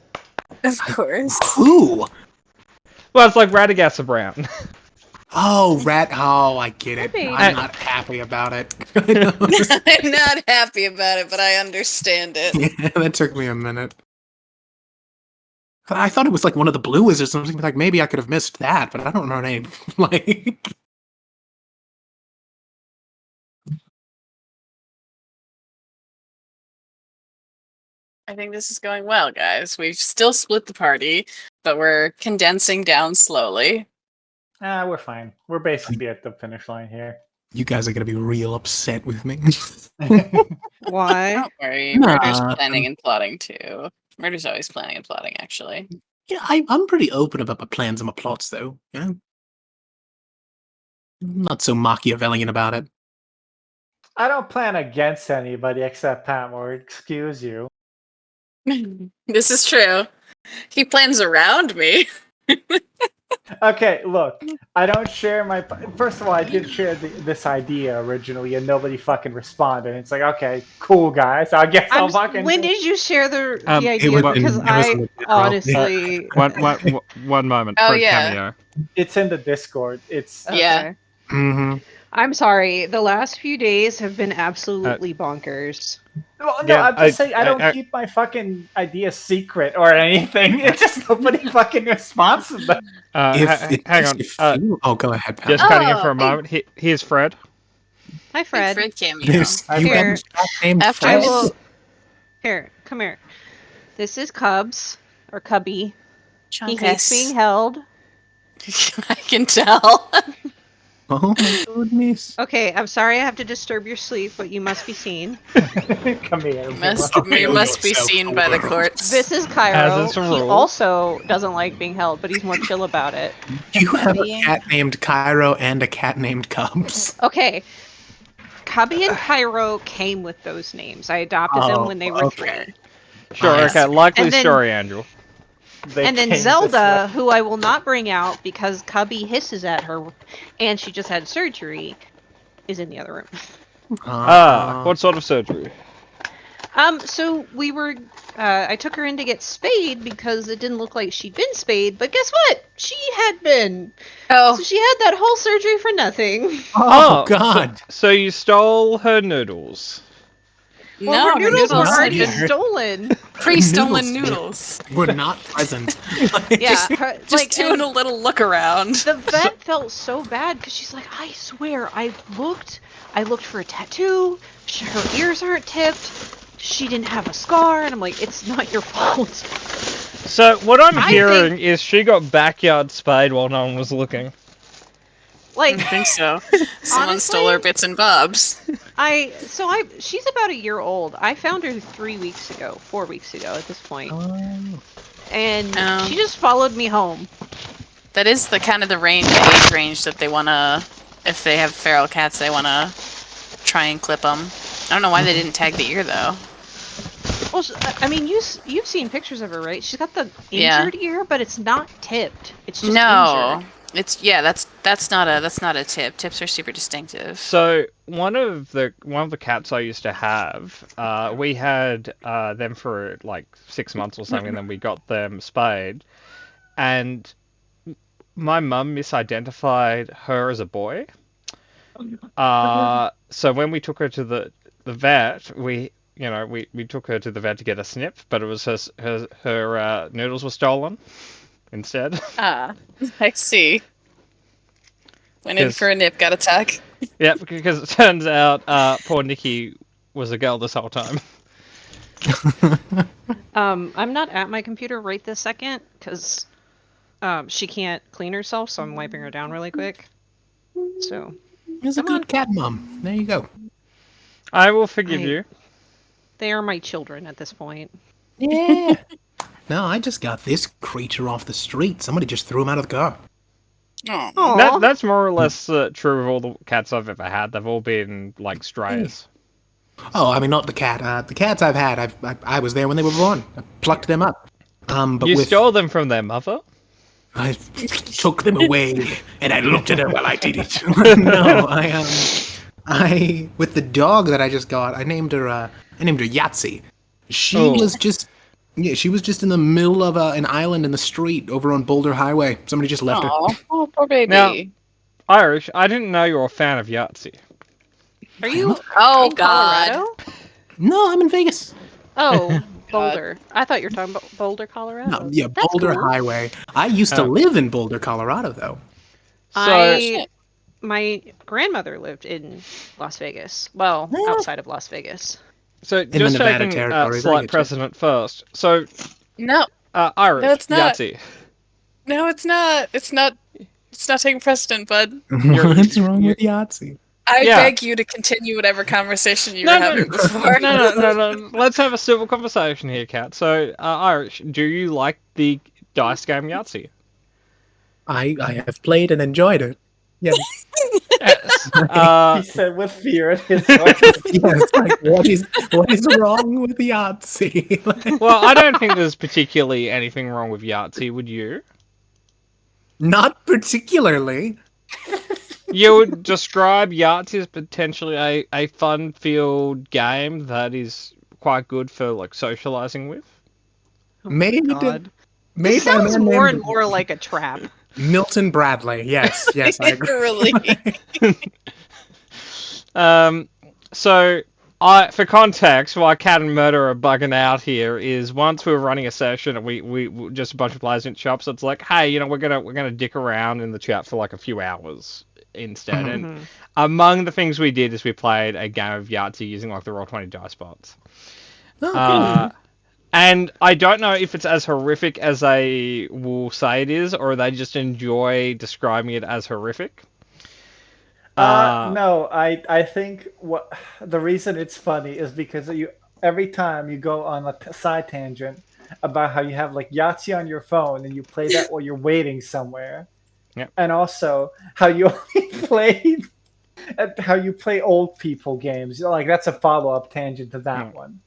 Of course. Who? Well, it's like Radagast Brown. Oh, rat. Oh, I get it. Maybe. I'm not happy about it. I'm not happy about it, but I understand it. Yeah, that took me a minute. I thought it was like one of the blue wizards or something. Like maybe I could have missed that, but I don't know her name. Like, I think this is going well, guys. We've still split the party, but we're condensing down slowly. we're fine. We're basically at the finish line here. you guys are gonna be real upset with me. Why? Don't worry, Nah. Murder's planning and plotting too. Murder's always planning and plotting, actually. Yeah, I'm pretty open about my plans and my plots, though. You know, I'm not so Machiavellian about it. I don't plan against anybody except Patmore. Excuse you. This is true. He plans around me. Okay, look. I don't share my. First of all, I did share this idea originally, and nobody fucking responded. It's like, okay, cool, guys. I guess I'll fucking. When did you share the It idea? was Because in the I general. honestly. One moment Oh, for a yeah. cameo. It's in the Discord. It's Yeah. Mm-hmm. I'm sorry. The last few days have been absolutely bonkers. well, no. Yeah, I'm just saying I don't I- keep my fucking ideas secret or anything. It's just nobody fucking responds to them. Hang on. Oh, go ahead, Pat. Just cutting in Oh, for a hey. moment. Here's Fred. Hi, Fred. Fred cameo. There's you Here. have a cat named After I Fred? will. Here, come here. This is Cubs or Cubby. He hates being held. I can tell. Oh my goodness. Okay, I'm sorry I have to disturb your sleep, but you must be seen. Come here. Must Okay, you must be yourself seen by the over. courts. This is As Cairo. it's a He rule. also doesn't like being held, but he's more chill about it. You have a Cubby. cat named Cairo and a cat named Cubs. Okay. Cubby and Cairo came with those names. I adopted them Oh, when they were okay. 3. Sure. Nice. Okay. Likely And then- story, Andrew. They And then came this Zelda, way. who I will not bring out because Cubby hisses at her and she just had surgery, is in the other room. What sort of surgery? So we were, I took her in to get spayed because it didn't look like she'd been spayed, but guess what? She had been. Oh, So she had that whole surgery for nothing. Oh, God. So you stole her noodles. Well, no, her noodles were noodles already here. stolen. pre-stolen Noodles. noodles. We're not present. Yeah, her, Just like doing and a little look around. the vet felt so bad because she's like, I swear, I looked for a tattoo. Her ears aren't tipped. She didn't have a scar, and I'm like, it's not your fault. So what I'm I hearing is she got backyard spayed while no one was looking. Like, I think so. Someone stole Honestly? her bits and bobs. She's about a year old. I found her 4 weeks ago at this point. And Oh. she just followed me home. That is the kind of the age range that they wanna. If they have feral cats, they wanna try and clip them. I don't know why they didn't tag the ear though. Well, I mean, you've seen pictures of her, right? She's got the Yeah. injured ear, but it's not tipped. It's just No, injured. it's that's not a tip. Tips are super distinctive. So one of the cats I used to have, we had them for like 6 months or something, and then we got them spayed, and my mum misidentified her as a boy. So when we took her to the vet, we took her to the vet to get a snip, but it was her noodles were stolen instead. Ah, I see. Went in Yes. for a nip, got a tuck. Yeah, because it turns out poor Nikki was a girl this whole time. I'm not at my computer right this second because she can't clean herself, so I'm wiping her down really quick. So He's a good cat mom. There you go. I will forgive you. they are my children at this point. Yeah. No, I just got this creature off the street. Somebody just threw him out of the car. Oh, That's more or less true of all the cats I've ever had. They've all been like strays. Oh, I mean, not the cat. The cats I've had, I was there when they were born. I plucked them up. But You with, stole them from their mother? I took them away, and I looked at her while I did it. No, I with the dog that I just got, I named her Yahtzee. She was just in the middle of an island in the street over on Boulder Highway. Somebody just left her. oh, poor baby. Now- Irish, I didn't know you were a fan of Yahtzee. Are you? Oh, in God. Colorado? No, I'm in Vegas. Oh, Boulder. I thought you were talking about Boulder, Colorado. No, yeah, That's Boulder cool. Highway. I used to Oh. live in Boulder, Colorado, though. My grandmother lived in Las Vegas. Well, Yeah. outside of Las Vegas. So the just Nevada taking territories, I slight get you. precedent first. So No, Irish, No, it's not. Yahtzee. no, it's not. It's not taking precedent, bud. What's wrong with Yahtzee? I Yeah. beg you to continue whatever conversation you were having before. No. Let's have a civil conversation here, Kat. So, Irish, do you like the dice game Yahtzee? I have played and enjoyed it. Yes. Yes. He said with fear in his voice. Yes. Like, what is wrong with Yahtzee? Like, Well, I don't think there's particularly anything wrong with Yahtzee, would you? not particularly. You would describe Yahtzee as potentially a fun-filled game that is quite good for like socializing with. Made God. made It by a sounds man more named and more like a trap. Milton Bradley. Yes, yes, I agree. Really. So, for context, why Cat and Murder are bugging out here is once we were running a session and we just a bunch of players in shops, so it's like, hey, we're gonna dick around in the chat for like a few hours instead. And among the things we did is we played a game of Yahtzee using like the Roll20 dice bots. Oh, And I don't know if it's as horrific as they will say it is, or they just enjoy describing it as horrific. No, I think the reason it's funny is because every time you go on a side tangent about how you have like Yahtzee on your phone and you play that while you're waiting somewhere, Yep. and also how you only play old people games. Like that's a follow up tangent to that one.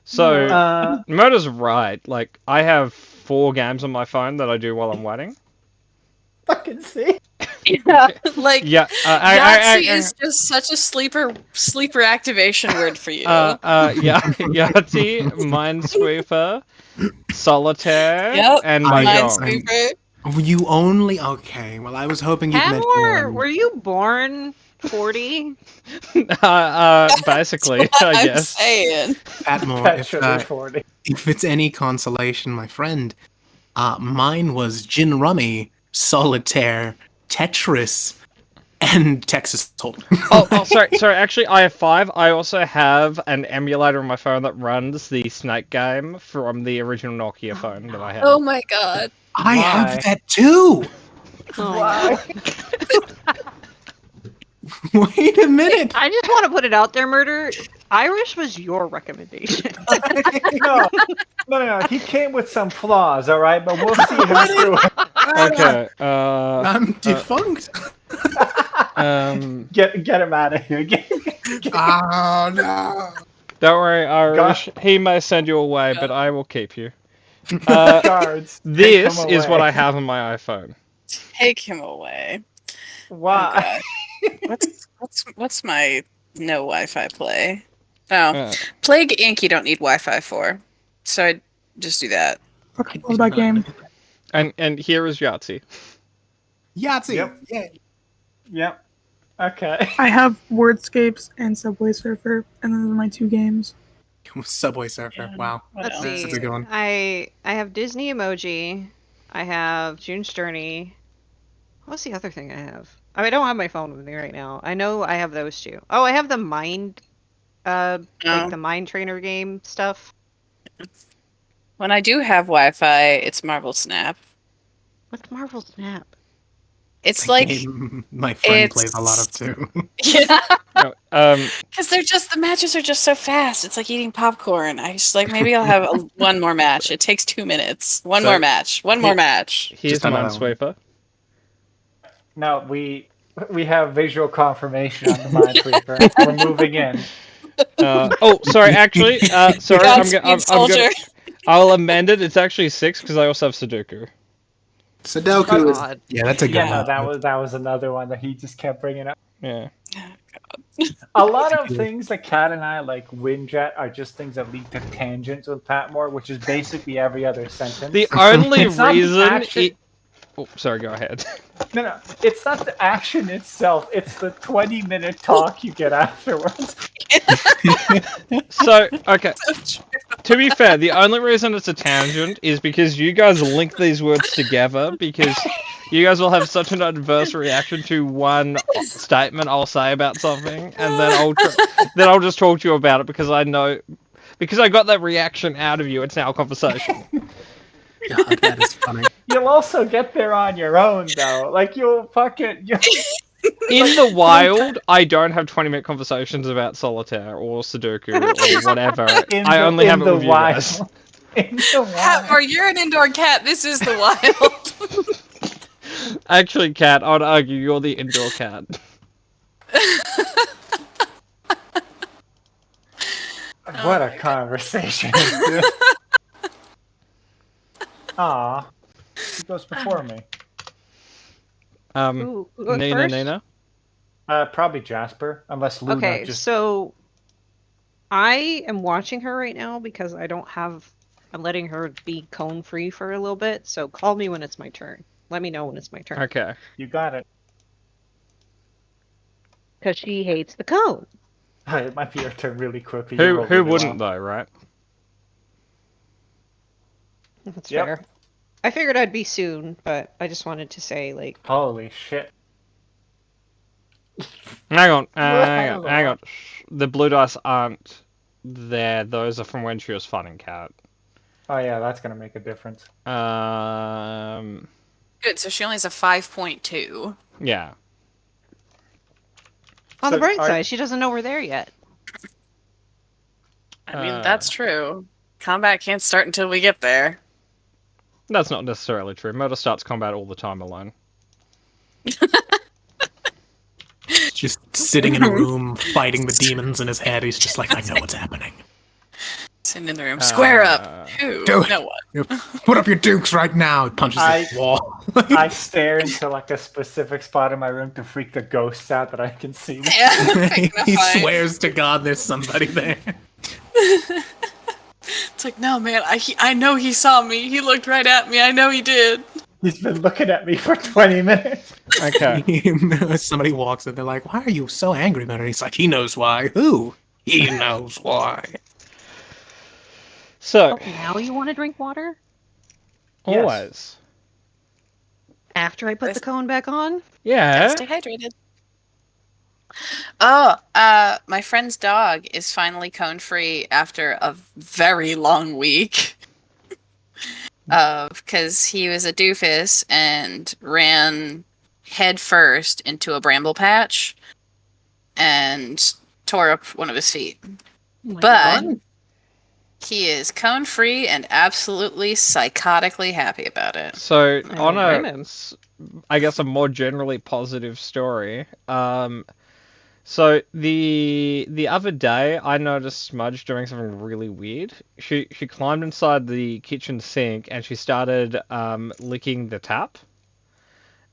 So Murder's right. Like I have 4 games on my phone that I do while I'm waiting. Fucking see. Yeah, like Yeah, Yahtzee is just such a sleeper activation word for you. Yahtzee, Minesweeper, Solitaire, and Mahjong. Minesweeper. you only okay? Well, I was hoping you'd mention Hamler, one. were you born 40? Basically, What I I'm guess. saying. Patmore, That should be 40. if it's any consolation, my friend, mine was Gin Rummy, Solitaire, Tetris, and Texas Hold'em. Oh, sorry. Actually, I have 5. I also have an emulator on my phone that runs the Snake game from the original Nokia phone that I had. Oh my god. I Why? have that too. Oh, Wait a minute. I just want to put it out there, Murder. Irish was your recommendation. No. He came with some flaws, all right, but we'll see him through it. Okay. I'm defunct. Get him out of here. Oh no. Don't worry, Irish. He may send you away, but I will keep you. Guards. take This him is what away. I have on my iPhone. Take him away. Why? What's my no Wi-Fi play? Oh, Uh, Plague Inc. You don't need Wi-Fi for, so I just do that. Okay, love that game. and here is Yahtzee. Yahtzee. Yep. Yeah. Yep. Okay. I have Wordscapes and Subway Surfer, and those are my 2 games. Subway Surfer. Wow. Let's What see. else? That's a good one. I have Disney Emoji. I have June's Journey. What's the other thing I have? I don't have my phone with me right now. I know I have those 2. Oh, I have the Mind, Oh. like the Mind Trainer game stuff. When I do have Wi-Fi, it's Marvel Snap. What's Marvel Snap? It's like Game my friend it's- plays a lot of too. yeah, No, because the matches are just so fast. It's like eating popcorn. I just like maybe I'll have one more match. It takes 2 minutes. One So- more match. One more match. here's Just another Minesweeper. No, we have visual confirmation on the Minesweeper. We're moving in. Sorry. Actually, sorry. Godspeed, soldier. I'll amend it. It's actually 6 because I also have Sudoku. Sudoku Oh, is. God. Yeah, that's a good Yeah, no, one. that was another one that he just kept bringing up. Yeah. A lot of things that Kat and I like whinge at are just things that lead to tangents with Patmore, which is basically every other sentence. The only It's not the reason. action- Oh, sorry. Go ahead. No, it's not the action itself. It's the 20-minute talk you get afterwards. So, okay. To be fair, the only reason it's a tangent is because you guys link these words together because you guys will have such an adverse reaction to one statement I'll say about something, and then I'll just talk to you about it because I got that reaction out of you. It's now a conversation. God, that is funny. You'll also get there on your own, though. Like you'll fucking. In the wild, I don't have 20-minute conversations about solitaire or Sudoku or whatever. I only have it with you guys. In the wild. Patmore, you're an indoor cat. This is the wild. Actually, Cat, I'd argue you're the indoor cat. What a conversation. Aw. He goes before me. Who goes Nina, first? Nina. Probably Jasper, unless Luna Okay, just. so I am watching her right now because I'm letting her be cone free for a little bit. So call me when it's my turn. Let me know when it's my turn. Okay. You got it. Because she hates the cone. It might be your turn really quickly. Who wouldn't though, right? That's Yep. fair. I figured I'd be soon, but I just wanted to say, like, Holy shit. Hang on. Shh. The blue dice aren't there. Those are from when she was funning Cat. Oh yeah, that's gonna make a difference. Good. So she only has a 5.2. Yeah. on So the bright are- side, she doesn't know we're there yet. I mean, that's true. Combat can't start until we get there. That's not necessarily true. Murder starts combat all the time alone. Just sitting in a room fighting the demons in his head. He's just like, I know what's happening. Sitting in the room. Square up. Who? do it. No one. Put up your dukes right now. He punches I- the wall. I stare into like a specific spot in my room to freak the ghosts out that I can see. Yeah. he Magnify. swears to God there's somebody there. It's like, no, man. I know he saw me. He looked right at me. I know he did. He's been looking at me for 20 minutes. Okay. Somebody walks in, they're like, why are you so angry about it? He's like, he knows why. Who? He knows why. So, Oh, now you want to drink water? Yes. always. After I put the cone back on? Yeah. Stay hydrated. Oh, my friend's dog is finally cone free after a very long week. Because he was a doofus and ran head first into a bramble patch and tore up one of his feet. Oh my But God. he is cone free and absolutely psychotically happy about it. So I on don't blame a, him. I guess a more generally positive story. So the other day I noticed Smudge doing something really weird. She climbed inside the kitchen sink and she started licking the tap.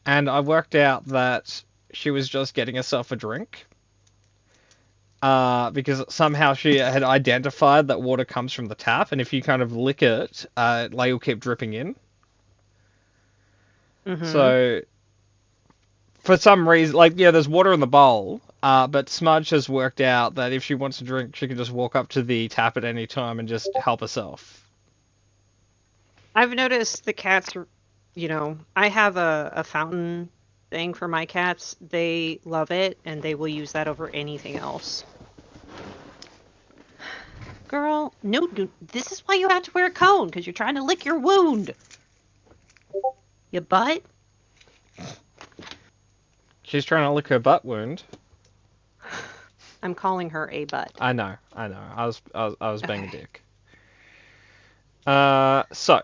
And I worked out that she was just getting herself a drink. Because somehow she had identified that water comes from the tap, and if you kind of lick it, like it'll keep dripping in. Mhm. So, for some reason, like, yeah, there's water in the bowl, but Smudge has worked out that if she wants a drink, she can just walk up to the tap at any time and just help herself. I've noticed the cats, I have a fountain thing for my cats. They love it, and they will use that over anything else. Girl, no, this is why you have to wear a cone, because you're trying to lick your wound. Your butt? She's trying to lick her butt wound. I'm calling her a butt. I know. I was being a Okay. dick. So,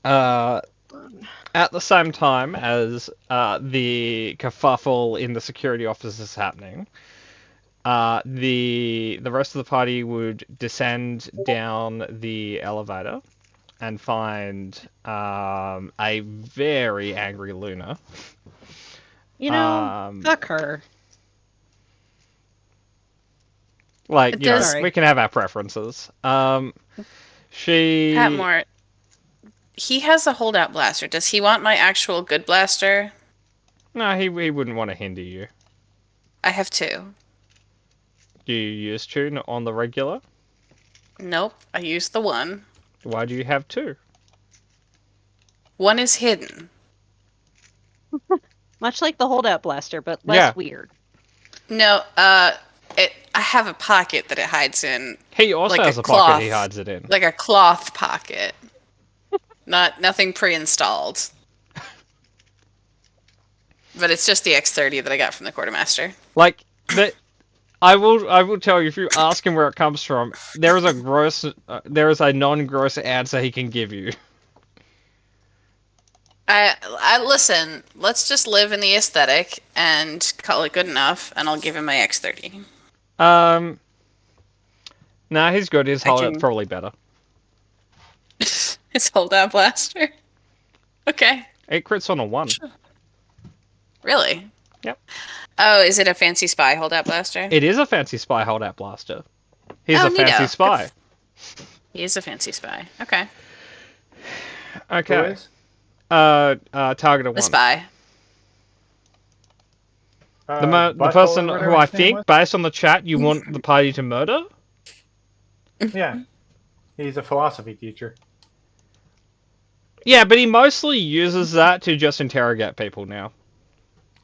at the same time as the kerfuffle in the security office is happening, the rest of the party would descend down the elevator and find a very angry Luna. Fuck her. Like, It you know, does- we can have our preferences. She. Patmore, he has a holdout blaster. Does he want my actual good blaster? No, he wouldn't want to hinder you. I have two. Do you use two on the regular? Nope, I used the one. Why do you have two? One is hidden. Much like the holdout blaster, but less Yeah. weird. No, I have a pocket that it hides in, He also Like a has a pocket he cloth. hides it in. like a cloth pocket. Nothing pre-installed. But it's just the X30 that I got from the quartermaster. Like that, I will tell you if you ask him where it comes from. There is a non-gross answer he can give you. I listen. Let's just live in the aesthetic and call it good enough, and I'll give him my X30. Nah, he's good. His I holdout's can- probably better. His holdout blaster. Okay, 8 crits on a 1. really? Yep. Oh, is it a fancy spy holdout blaster? It is a fancy spy holdout blaster. He's Oh, a fancy neato. spy. He is a fancy spy. Okay, Who Okay. is? Target of the 1. spy. The Butthole person or who whatever I his name think, was? based on the chat, you want the party to murder? Yeah. He's a philosophy teacher. Yeah, but he mostly uses that to just interrogate people now.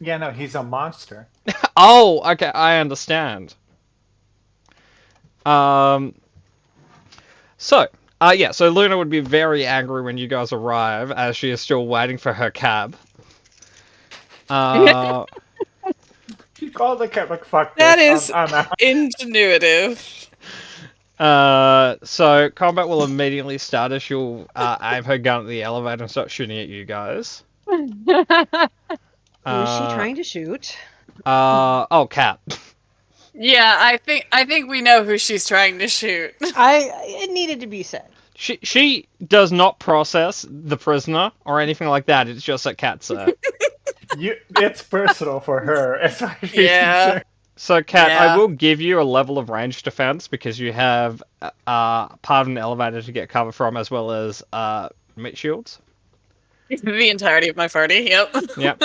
Yeah, no, he's a monster. Oh, okay, I understand. So Luna would be very angry when you guys arrive, as she is still waiting for her cab. He called the cat like fuck That this. is- I'm out. Ingenuitive. So combat will immediately start as she'll aim her gun at the elevator and start shooting at you guys. Who is she trying to shoot? Oh, Cat. Yeah, I think we know who she's trying to shoot. It needed to be said. She does not process the prisoner or anything like that. It's just that Cat's there. It's personal for her. As far as she's Yeah. concerned. So, Cat, I Yeah. will give you a level of range defense because you have part of an elevator to get cover from, as well as meat shields. The entirety of my party. Yep. Yep.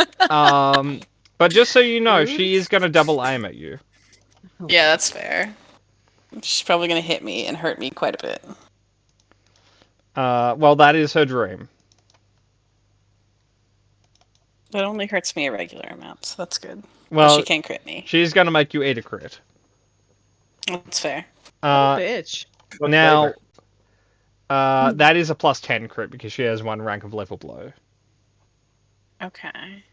But just so you know, she is going to double aim at you. Yeah, that's fair. She's probably gonna hit me and hurt me quite a bit. Well, that is her dream. It only hurts me a regular amount, so that's good. But Well, she can't crit me. she's going to make you eat a crit. That's fair. Bitch. What Now, flavor? that is a plus 10 crit because she has 1 rank of level below. Okay.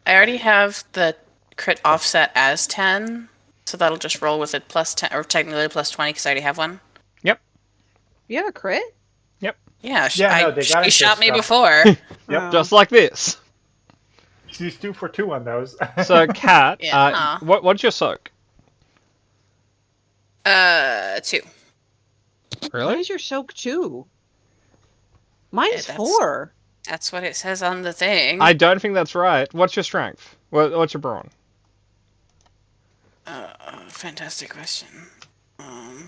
I already have the crit offset as 10, so that'll just roll with it plus 10, or technically plus 20 because I already have one. You have a crit? Yeah, Yeah, no, they got she into shot me stuff. before. Yep. Oh. Just like this. She's 2 for 2 on those. So, Cat, Yeah. what's your soak? 2. Why Really? is your soak 2? Mine's that's- 4. That's what it says on the thing. I don't think that's right. What's your strength? What's your brawn? Fantastic question. 'Cause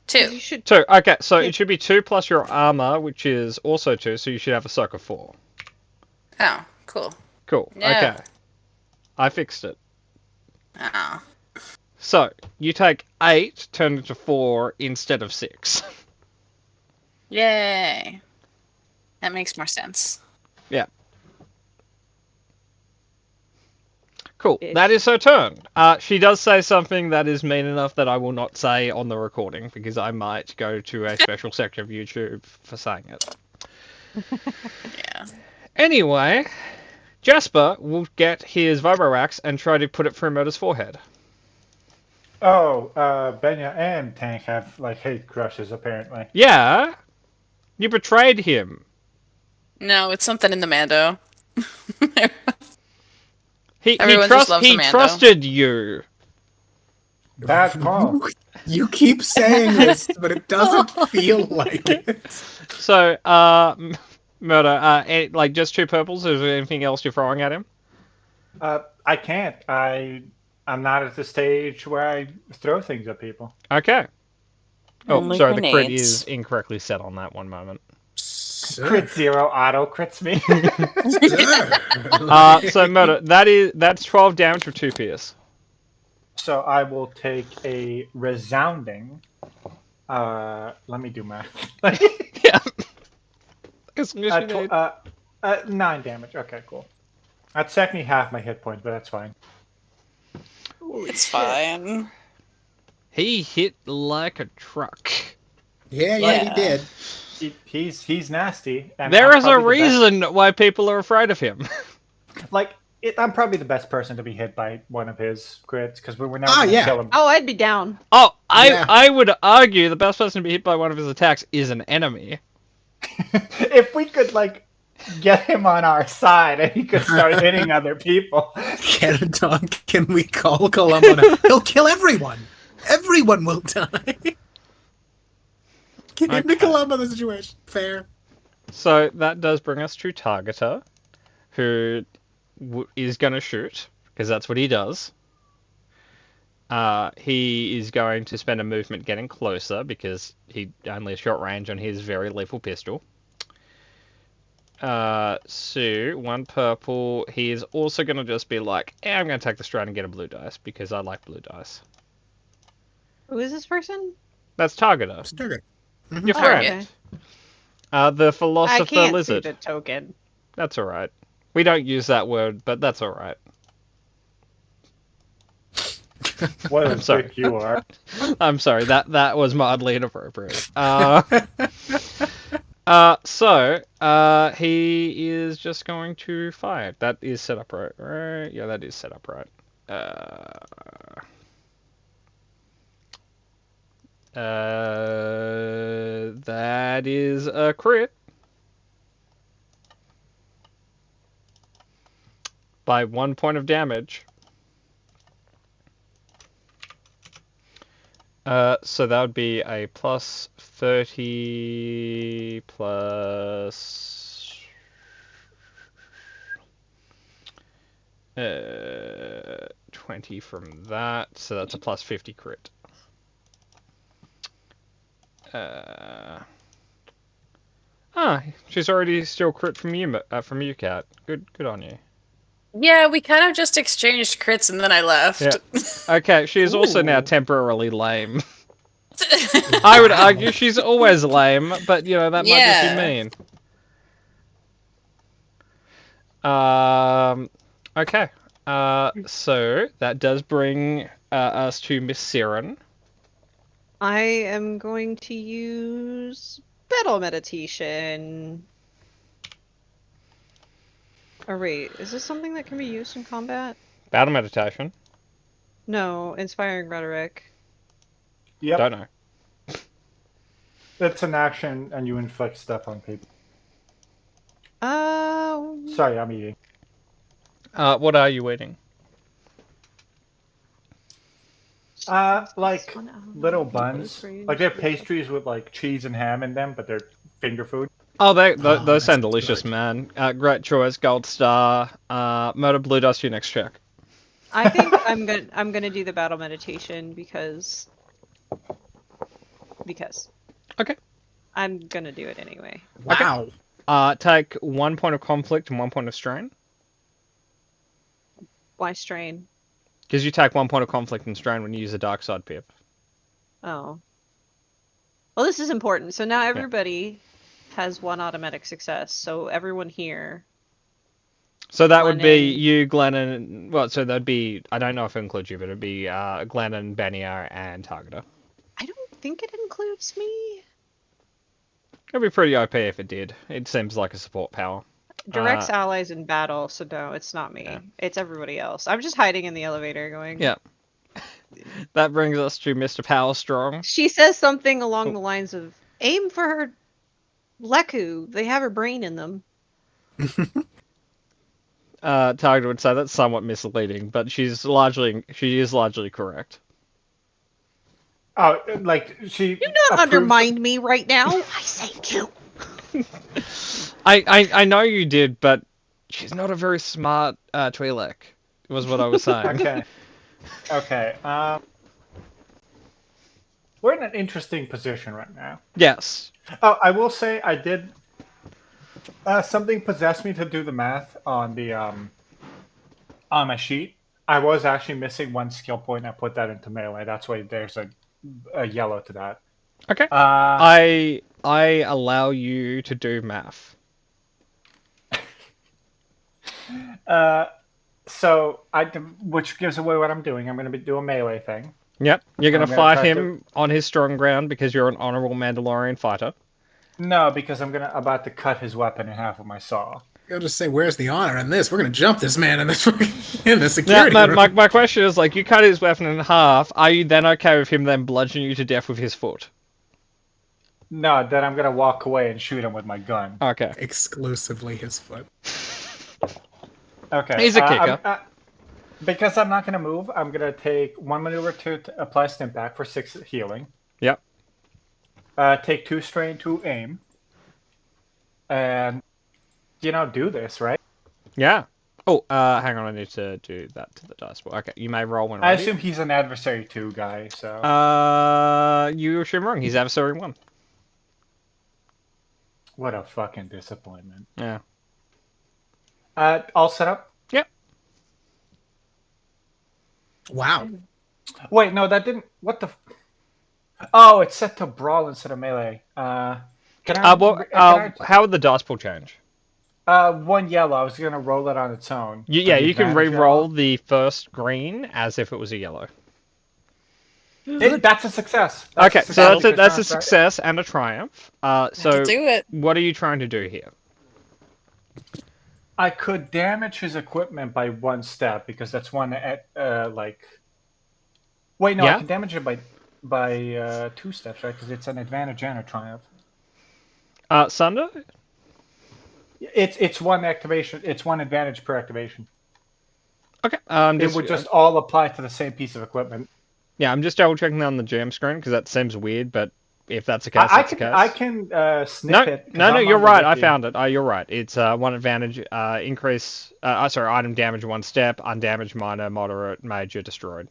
2. You should. 2. Okay, so Yeah. it should be 2 plus your armor, which is also 2, so you should have a soak of 4. Oh, cool. Cool. No. Okay. I fixed it. Oh. So, you take 8 turned into 4 instead of 6. Yay. That makes more sense. Cool. Ish. That is her turn. She does say something that is mean enough that I will not say on the recording because I might go to a special section of YouTube for saying it. Yeah. Anyway, Jasper will get his Vibroax and try to put it through Murder's forehead. Oh, Benya and Tank have like hate crushes apparently. Yeah, you betrayed him. No, it's something in the Mando. He Everyone just loves he Amanda. trusted you. Bad call. You keep saying this, but it doesn't feel like it. So, Murder, like just 2 purples. Is there anything else you're throwing at him? I can't. I'm not at the stage where I throw things at people. Okay. Oh, Only sorry, the crit grenades. is incorrectly set on that one moment. Crit 0 auto crits me. So Murder, that's 12 damage with 2 pierce. So I will take a resounding. Let me do math. Yeah. As long as you did. 9 damage. Okay, cool. That's technically half my hit points, but that's fine. It's fine. He hit like a truck. Yeah, Yeah. he did. He's nasty. And There I'm is a probably the best- reason why people are afraid of him. I'm probably the best person to be hit by one of his crits because we were never Ah, gonna yeah. kill him. Oh, I'd be down. Oh, Yeah. I would argue the best person to be hit by one of his attacks is an enemy. If we could get him on our side and he could start hitting other people. Can we call Columbo now? He'll kill everyone. Everyone will die. Get him to Okay. Columbo the situation. Fair. So that does bring us to Targeter, who is going to shoot, because that's what he does. He is going to spend a movement getting closer, because he only has short range on his very lethal pistol. So, 1 purple. He is also going to just be like, I'm going to take the stride and get a blue dice, because I like blue dice. Who is this person? That's Targeter. Sturger. Your Oh, friend. okay. The I Philosopher can't Lizard. see the token. That's alright. We don't use that word, but that's alright. What a I'm sorry. dick you are. I'm sorry, that was mildly inappropriate. So, he is just going to fire. That is set up right? Yeah, that is set up right. That is a crit. By 1 point of damage. So that would be a plus 30 plus 20 from that, so that's a plus 50 crit. She's already still crit from you, Cat. Good on you. Yeah, we kind of just exchanged crits and then I left. Yeah. Okay, she is also now Ooh. temporarily lame. I would argue she's always lame, but that might just be mean. Okay. So that does bring us to Miss Siren. I am going to use battle meditation. Or wait, is this something that can be used in combat? Battle meditation. No, inspiring rhetoric. Yep. Don't know. It's an action, and you inflict stuff on people. Uh, Sorry, I'm eating. What are you eating? Like little buns. Like they're pastries. pastries with like cheese and ham in them, but they're finger food. Oh, Oh, those that sound sounds delicious, good. man. Great choice, Gold Star. Murder Blue Dust, your next check. I think I'm gonna do the battle meditation because Okay. I'm gonna do it anyway. Wow. Take 1 point of conflict and 1 point of strain. Why strain? Because you take 1 point of conflict and strain when you use a dark side pip. Oh. Well, this is important. So now everybody has one automatic success. So everyone here. So that would be Glennon. you, Glenn, and well, so that'd be I don't know if it includes you, but it'd be Glenn and Benya and Targeter. I don't think it includes me. It'd be pretty OP if it did. It seems like a support power. Directs allies in battle, so no, it's not me. Yeah. It's everybody else. I'm just hiding in the elevator going. Yeah. That brings us to Mr. Power Strong. She says something along the lines of aim for her Leku. They have her brain in them. Targeter would say that's somewhat misleading, but she is largely correct. Oh, like she. Do not undermine me right now. I say kill. I know you did, but she's not a very smart Twi'lek, was what I was saying. Okay. Okay. We're in an interesting position right now. Yes. Oh, I will say I did. Something possessed me to do the math on the on my sheet. I was actually missing one skill point. I put that into melee. That's why there's a yellow to that. Okay. I allow you to do math. So which gives away what I'm doing. I'm going to do a melee thing. Yep. You're going I'm to gonna fight try him on his strong ground because you're an honorable Mandalorian fighter. No, because I'm about to cut his weapon in half with my saw. I'll just say, where's the honor in this? We're gonna jump this man in this in the security Now, room. my question is, like, you cut his weapon in half. Are you then okay with him then bludgeoning you to death with his foot? No, then I'm going to walk away and shoot him with my gun. Okay. Exclusively his foot. Okay. He's a kicker. Because I'm not going to move, I'm going to take one maneuver to apply stim pack for 6 healing. Yep. Take 2 strain to aim. And, do this, right? Yeah. Oh, hang on. I need to do that to the dice board. Okay, you may roll when I ready. assume he's an adversary 2 guy, so... You assume wrong. He's adversary 1. What a fucking disappointment. Yeah. All set up? Yep. Wow. Wait, no, that didn't... What the... Oh, it's set to brawl instead of melee. Can I... How would the dice pool change? 1 yellow. I was going to roll it on its own. You can advantage re-roll yellow. the first green as if it was a yellow. That's a success. Okay, so that's a Right? success and a triumph. So do it. what are you trying to do here? I could damage his equipment by 1 step because that's one like. Wait, no, Yeah? I can damage it by 2 steps, right? Because it's an advantage and a triumph. Sunder? It's 1 activation. It's 1 advantage per activation. Okay. It would just all apply to the same piece of equipment. Yeah, I'm just double checking on the jam screen because that seems weird, but if that's the case, I that's the can case. I can snip it. 'cause No, I'm you're on the right. I wiki. found it. You're right. It's 1 advantage, increase. Item damage 1 step, undamaged, minor, moderate, major, destroyed.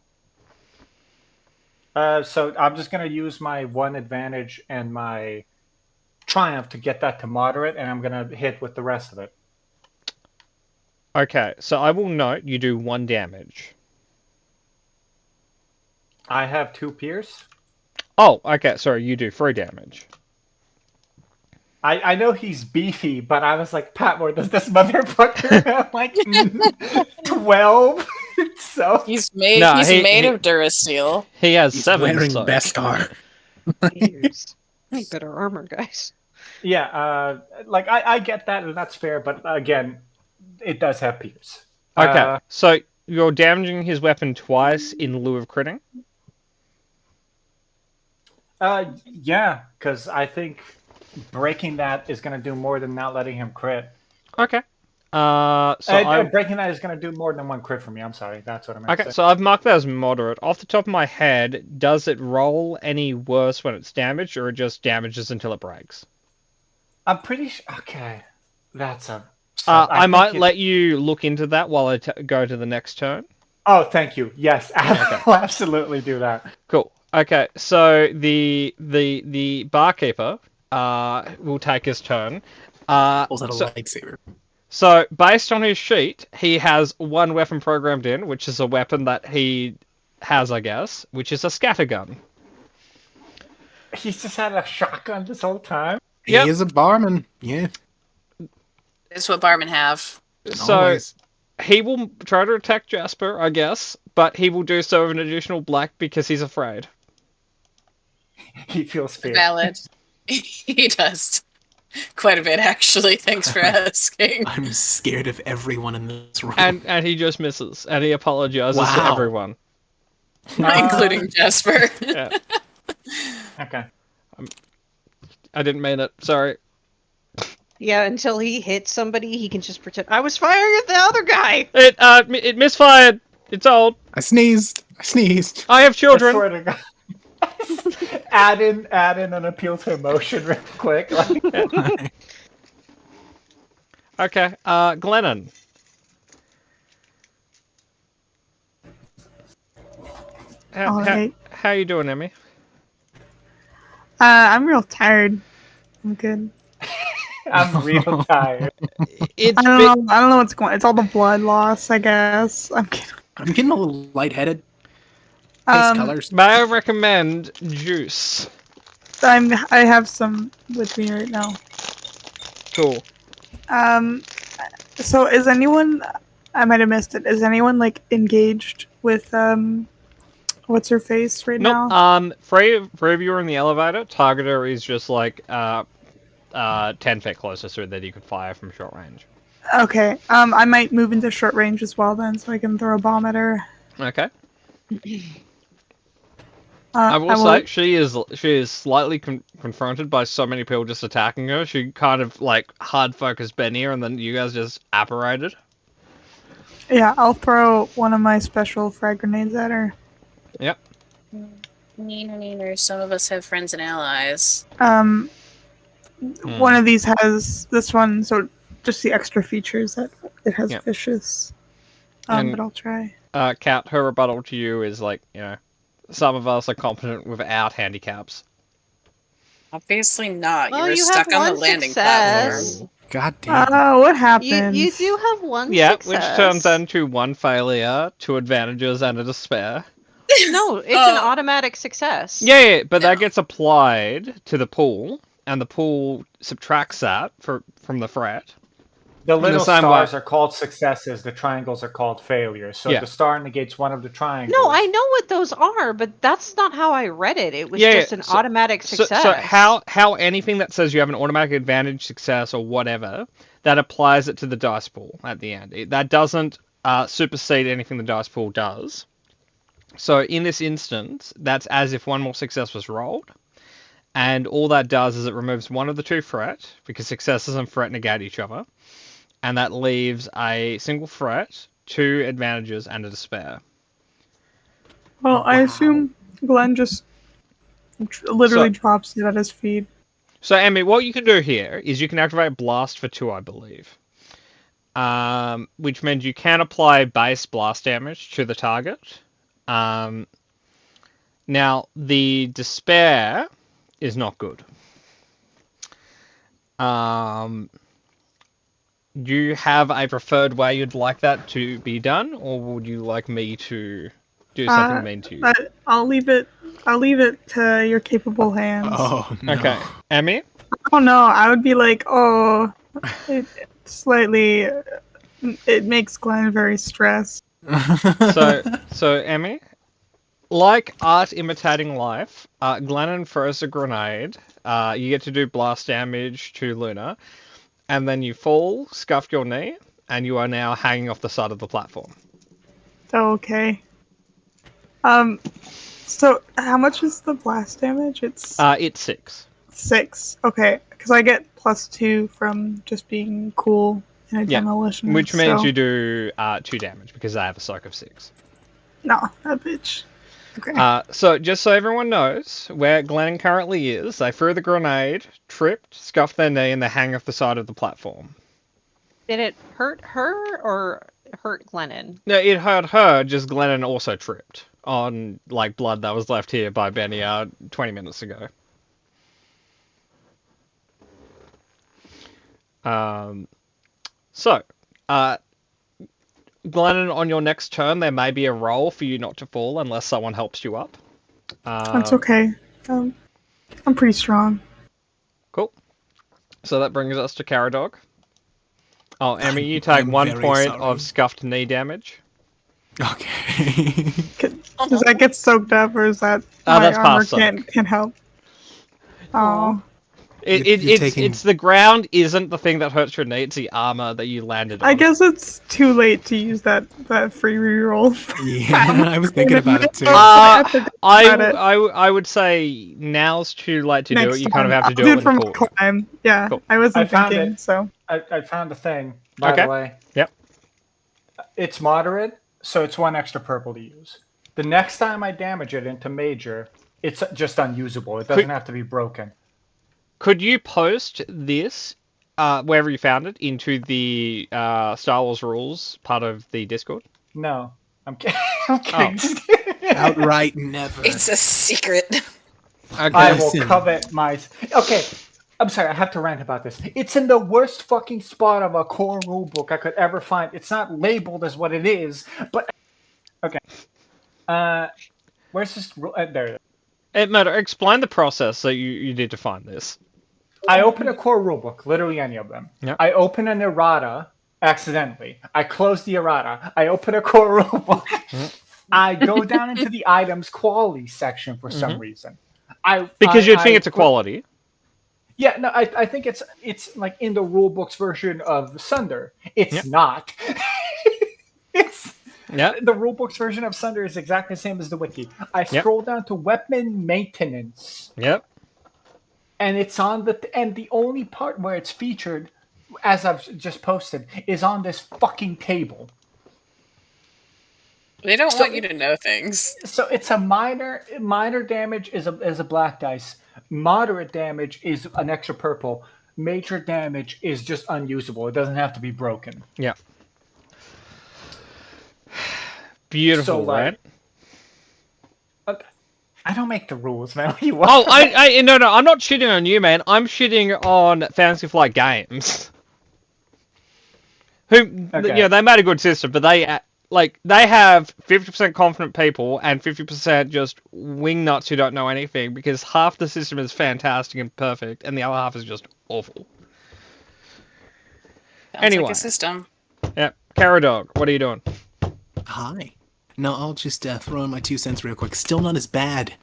So I'm just gonna use my 1 advantage and my triumph to get that to moderate, and I'm gonna hit with the rest of it. Okay, so I will note you do 1 damage. I have 2 pierce. Oh, okay. Sorry, you do 3 damage. I know he's beefy, but I was like, Patmore, does this motherfucker have like 12? So He's made. No, he's he- made he- of Durasteel. He has He's 7. wearing so- Beskar. Ears. Better armor, guys. yeah, I get that, and that's fair. But again, it does have pierce. Okay, so you're damaging his weapon twice in lieu of critting. Yeah, because I think breaking that is going to do more than not letting him crit. Okay. So breaking that is going to do more than one crit for me. I'm sorry, that's what I meant to okay, say. so I've marked that as moderate. Off the top of my head, does it roll any worse when it's damaged, or it just damages until it breaks? I'm pretty sure. Okay, that's a. I might let you look into that while I go to the next turn. Oh, thank you. Yes, I'll absolutely do that. Cool. Okay, so the barkeeper will take his turn. Pulls out a lightsaber. So, based on his sheet, he has one weapon programmed in, which is a weapon that he has, I guess, which is a scattergun. He's just had a shotgun this whole time. He is a barman. Yeah. It's what barmen have. So, Always. he will try to attack Jasper, I guess, but he will do so with an additional black because he's afraid. He feels fear. Valid. He does. Quite a bit, actually. Thanks for asking. I'm scared of everyone in this room. And he just misses, and he apologizes to Wow. everyone. Including Jasper. Yeah. Okay. I didn't mean it. Sorry. Yeah, until he hits somebody, he can just pretend I was firing at the other guy. It misfired. It's old. I sneezed. I have I children. swear to God. add in an appeal to emotion real quick. Like, Okay. Glennon. All right. How you doing, Emmy? I'm real tired. I'm good. I'm real tired. It's I don't know. I don't know what's going. It's all the blood loss, I guess. I'm kidding. I'm getting a little lightheaded. Face colors. May I recommend juice? I have some with me right now. Cool. So is anyone? I might have missed it. Is anyone like engaged with what's her face right Nope. now? Three of you are in the elevator. Targeter is just like 10 feet closer so that you could fire from short range. Okay. I might move into short range as well then, so I can throw a bomb at her. Okay. I will say she is slightly confronted by so many people just attacking her. She kind of like hard focused Benir, and then you guys just apparated. Yeah, I'll throw one of my special frag grenades at her. Yep. Neener, some of us have friends and allies. One of these has this one, so just the extra features that it has Yep. vicious. And- But I'll try. Kat, her rebuttal to you is like, some of us are competent without handicaps. Obviously not. Well, you were you stuck have on the one landing success. platform. God damn. Oh, what happened? You do have one Yeah, success. which turns into one failure, 2 advantages, and a despair. No, it's an automatic success. Yeah, but that gets applied to the pool, and the pool subtracts that from the threat. The little same stars way- are called successes. The triangles are called failures. So Yeah. the star negates one of the triangles. No, I know what those are, but that's not how I read it. It was Yeah, just an automatic success. So how anything that says you have an automatic advantage, success, or whatever, that applies it to the dice pool at the end. That doesn't supersede anything the dice pool does. So in this instance, that's as if one more success was rolled. And all that does is it removes one of the 2 threat, because successes and threat negate each other. And that leaves a single threat, 2 advantages, and a despair. Well, I assume Glenn just literally drops it at his feet. So, Emmy, what you can do here is you can activate Blast for 2, I believe. Which means you can apply base blast damage to the target. Now, the despair is not good. Do you have a preferred way you'd like that to be done, or would you like me to do something mean to you? I'll leave it to your capable hands. Oh, no. Okay, Emmy? Oh no, I would be like, oh, it makes Glenn very stressed. So Emmy, like art imitating life, Glennon throws a grenade. You get to do blast damage to Luna, and then you fall, scuff your knee, and you are now hanging off the side of the platform. Okay. So how much is the blast damage? It's It's 6. 6. Okay, because I get +2 from just being cool in a Yeah, demolition. Which means so... you do 2 damage because I have a soak of 6. No, that bitch. Okay. So just so everyone knows where Glennon currently is, they threw the grenade, tripped, scuffed their knee, and they hang off the side of the platform. Did it hurt her or hurt Glennon? No, it hurt her, just Glennon also tripped on like blood that was left here by Benny 20 minutes ago. So, Glennon, on your next turn, there may be a roll for you not to fall unless someone helps you up. That's okay. I'm pretty strong. Cool. So that brings us to Caradog. Oh, Emmy, you take I'm 1 very point sorry. of scuffed knee damage. Okay. Does that get soaked up, or is that That's armor past soak. can't help? Oh, You're taking- It's the ground isn't the thing that hurts your knee, it's the armor that you landed on. I guess it's too late to use that free reroll. Yeah, I was thinking about it too. I forgot about it. I would say now's too late to do it. You kind of have to I'll do it for when my pull. climb. Yeah, Cool. I wasn't I found thinking, it. so. I found a thing, by Okay. the way. Yep. It's moderate, so it's 1 extra purple to use. The next time I damage it into major, it's just unusable. It doesn't have to be broken. Could you post this, wherever you found it, into the Star Wars rules part of the Discord? No. I'm kidding. I'm kidding. Outright never. It's a secret. Okay. I will Listen. covet my... Okay, I'm sorry, I have to rant about this. It's in the worst fucking spot of a core rulebook I could ever find. It's not labeled as what it is, but... Okay. Where's this... There it is. It matter. Explain the process that you did to find this. I open a core rulebook, literally any of them. Yep. I open an errata accidentally. I close the errata. I open a core rulebook. I go down into the items quality section for some reason. Because you'd think it's a quality. Yeah, no, I think it's like in the rulebook's version of Sunder. It's Yep. not. It's Yeah. the rulebook's version of Sunder is exactly the same as the wiki. I scroll down to weapon maintenance. Yep. And it's on the only part where it's featured, as I've just posted, is on this fucking table. They don't want you to know things. So it's a minor damage is a black dice. Moderate damage is an extra purple. Major damage is just unusable. It doesn't have to be broken. Yeah. Beautiful, So, like, right? I don't make the rules, man. What do you want? Oh, no, I'm not shitting on you, man. I'm shitting on Fantasy Flight Games. Who, Okay. they made a good system, but they have 50% confident people and 50% just wingnuts who don't know anything because half the system is fantastic and perfect, and the other half is just awful. Sounds Anyway. like a system. Yeah, Caradog, what are you doing? Hi. No, I'll just throw in my 2 cents real quick. Still not as bad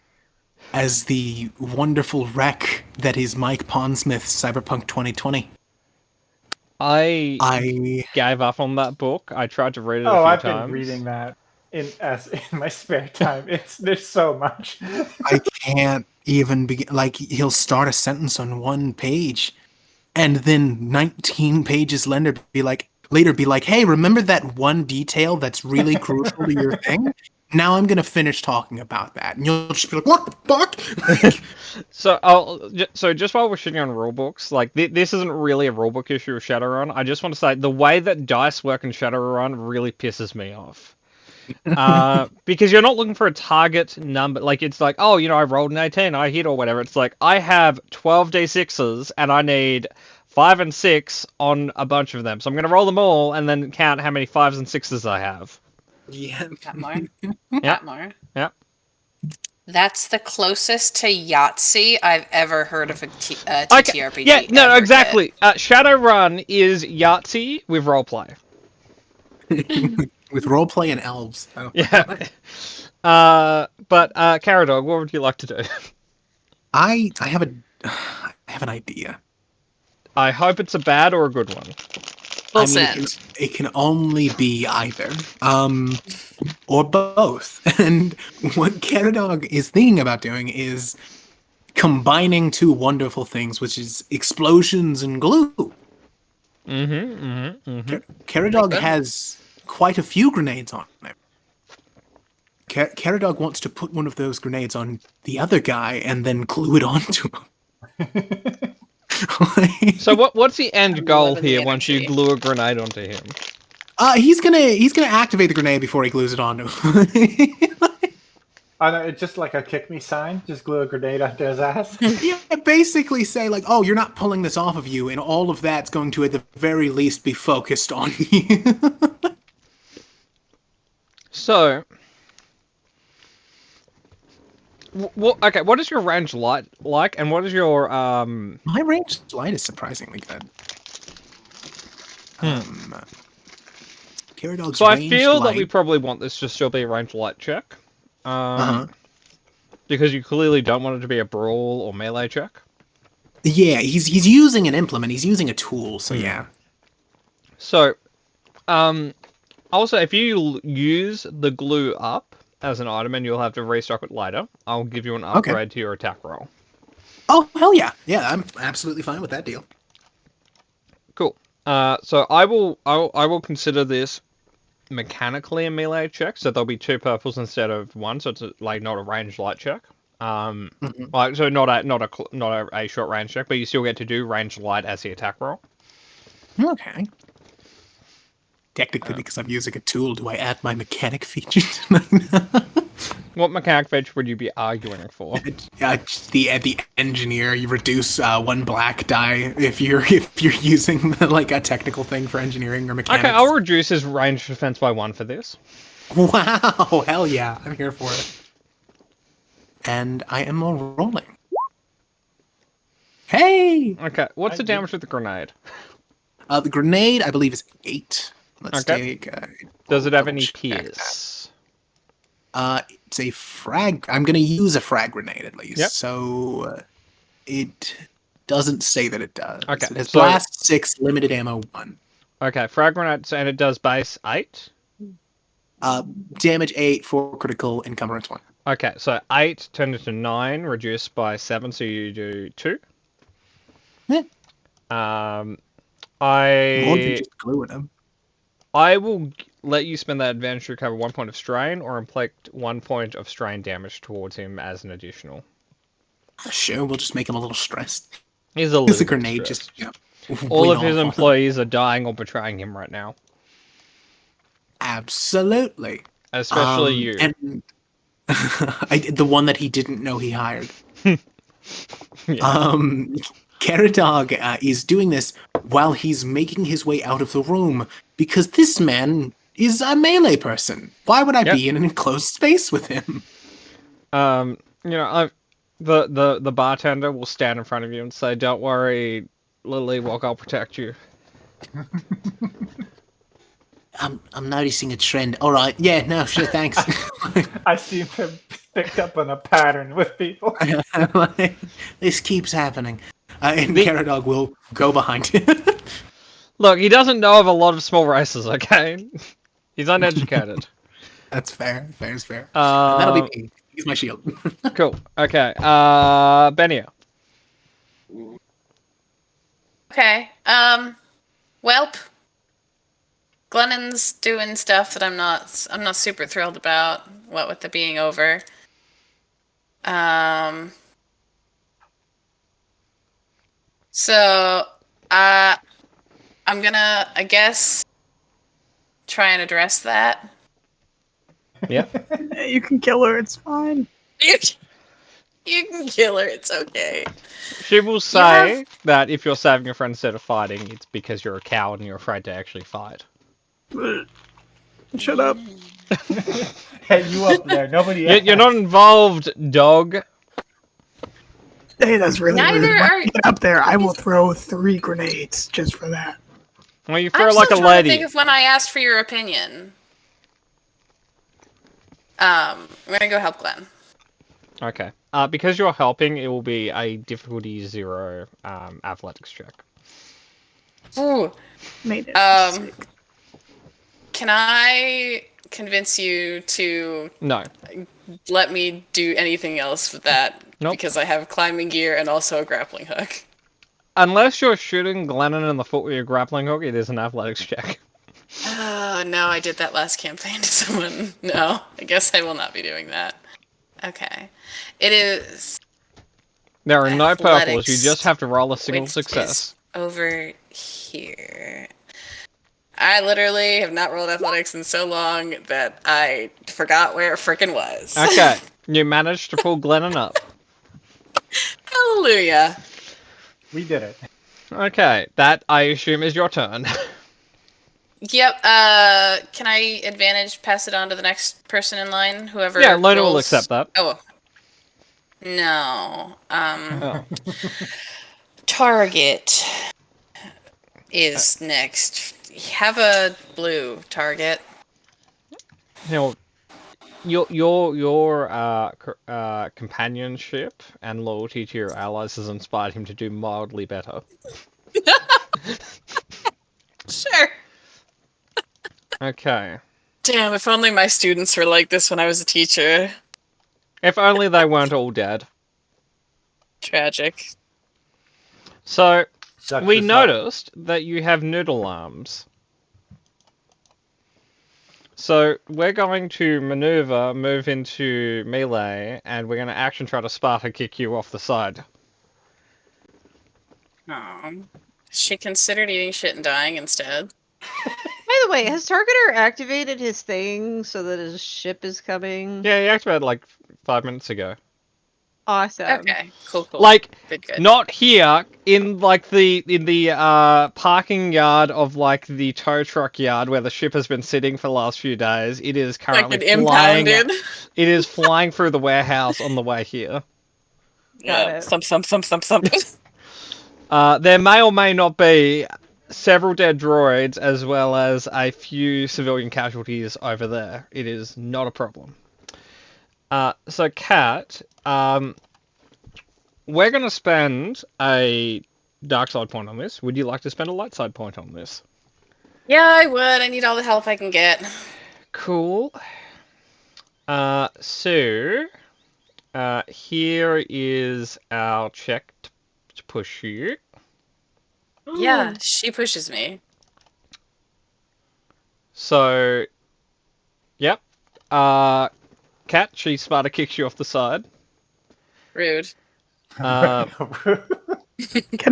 as the wonderful wreck that is Mike Pondsmith's Cyberpunk 2020. I gave up on that book. I tried to read it a few I've times. been reading that in my spare time. There's so much. I can't even begin. Like, he'll start a sentence on 1 page, and then 19 pages later be like, hey, remember that one detail that's really crucial to your thing? Now I'm gonna finish talking about that, and you'll just be like, what the fuck? So just while we're shitting on rulebooks, like this isn't really a rulebook issue of Shadowrun. I just want to say the way that dice work in Shadowrun really pisses me off. Because you're not looking for a target number. Like, it's like, oh, I rolled an 18, I hit or whatever. It's like, I have 12 d6s and I need 5 and 6 on a bunch of them. So I'm going to roll them all and then count how many 5s and 6s I have. Yeah. Got more. Yeah. Got more. Yeah. That's the closest to Yahtzee I've ever heard of a TTRPG. Yeah, no, ever exactly. Shadowrun is Yahtzee with roleplay. With roleplay and elves. Oh. Yeah. But Caradog, what would you like to do? I have an idea. I hope it's a bad or a good one. We'll I mean, send. it can only be either. or both. And what Caradog is thinking about doing is combining two wonderful things, which is explosions and glue. Caradog has quite a few grenades on him. Caradog wants to put one of those grenades on the other guy and then glue it onto him. So what's the end goal loving the here once you energy. glue a grenade onto him? He's gonna activate the grenade before he glues it onto him. Oh, no, it's just like a kick me sign. Just glue a grenade onto his ass. Yeah, basically say like, oh, you're not pulling this off of you, and all of that's going to at the very least be focused on you. So, okay, what is your range light like, and what is your My range light is surprisingly good. Caradog's So I ranged feel that light- we probably want this to still be a range light check. Uh-huh. Because you clearly don't want it to be a brawl or melee check. Yeah, he's using an implement. He's using a tool. So yeah. So, also if you use the glue up as an item and you'll have to restock it later, I'll give you an upgrade to your attack roll. Oh hell yeah, yeah! I'm absolutely fine with that deal. Cool. So I will consider this mechanically a melee check, so there'll be 2 purples instead of 1, so it's like not a ranged light check. Like so not a short range check, but you still get to do ranged light as the attack roll. Okay. Technically, because I'm using a tool, do I add my mechanic features? What mechanic feature would you be arguing for? The engineer, you reduce 1 black die if you're using like a technical thing for engineering or mechanics. Okay, I'll reduce his range defense by 1 for this. Wow, hell yeah, I'm here for it. And I am rolling. Hey! Okay, what's the damage with the grenade? The grenade, I believe, is 8. Let's Okay. take. Does it have any double check pierce? It's a frag. I'm gonna use a frag grenade at least. Yep. So it doesn't say that it does. Okay, It has so- blast 6, limited ammo 1. Okay, frag grenade, and it does base 8. Damage 8 for critical, encumbrance 1. Okay, so 8 turned into 9, reduced by 7, so you do 2. Yeah. Um, More than I just gluing them. will let you spend that advantage to recover 1 point of strain, or inflict 1 point of strain damage towards him as an additional. Sure, we'll just make him a little stressed. He's a little It's a bit grenade, stressed. just you know, All wing of his off on him. employees are dying or betraying him right now, Absolutely. especially you. And the one that he didn't know he hired. Yeah. Caradog is doing this while he's making his way out of the room because this man is a melee person. Why would I Yep. be in an enclosed space with him? You know, the bartender will stand in front of you and say, "Don't worry, Lily Walk, I'll protect you." I'm noticing a trend. All right, yeah, no, sure, thanks. I seem to have picked up on a pattern with people. This keeps happening. And The- Caradog will go behind him. Look, he doesn't know of a lot of small races, okay? He's uneducated. That's fair. Fair is fair. And that'll be me. He's my shield. Cool. Okay. Benia. Okay. Welp. Glennon's doing stuff that I'm not super thrilled about. What with it being over. So I'm gonna, I guess, try and address that. Yeah. You can kill her. It's fine. You can kill her. It's okay. She will say that if you're saving your friend instead of fighting, it's because you're a coward and you're afraid to actually fight. Shut up. Hey, you up there? Nobody. You're not involved, dog. Hey, that's really Neither rude. When are- I get up there, I will throw 3 grenades just for that. Well, you I'm throw like a still trying to think lady. of when I asked for your opinion. I'm gonna go help Glenn. Okay. Because you're helping, it will be a difficulty 0 athletics check. Ooh. Made it. Can I convince you to No. let me do anything else with that Nope. because I have climbing gear and also a grappling hook. Unless you're shooting Glennon in the foot with your grappling hook, it is an athletics check. Oh, no, I did that last campaign to someone. No, I guess I will not be doing that. Okay. It is There are no purples, you Athletics, just have to roll a single which success. is over here. I literally have not rolled athletics in so long that I forgot where it frickin' was. Okay, you managed to pull Glennon up. Hallelujah. We did it. Okay, that I assume is your turn. Yep, can I advantage pass it on to the next person in line? Whoever Yeah, Lona will rolls- accept that. Oh. No. Oh. Target is next. Have a blue target. You know, your companionship and loyalty to your allies has inspired him to do mildly better. Sure. Okay. Damn, if only my students were like this when I was a teacher. If only they weren't all dead. Tragic. So, Sucks we to suck. noticed that you have noodle arms. So, we're going to maneuver, move into melee, and we're going to action try to Sparta kick you off the side. She considered eating shit and dying instead. By the way, has Targeter activated his thing so that his ship is coming? Yeah, you activated like 5 minutes ago. Awesome. Okay, cool. Like, Good. not here, in like the parking yard of like the tow truck yard where the ship has been sitting for the last few days. It is currently Like it flying. impounded. It is flying through the warehouse on the way here. Got it. Thump. There may or may not be several dead droids as well as a few civilian casualties over there. It is not a problem. So, Kat, we're going to spend a dark side point on this. Would you like to spend a light side point on this? Yeah, I would. I need all the help I can get. Cool. So, here is our check to push you. Yeah, she pushes me. So, yep. Kat, she Sparta kicks you off the side. Rude. Can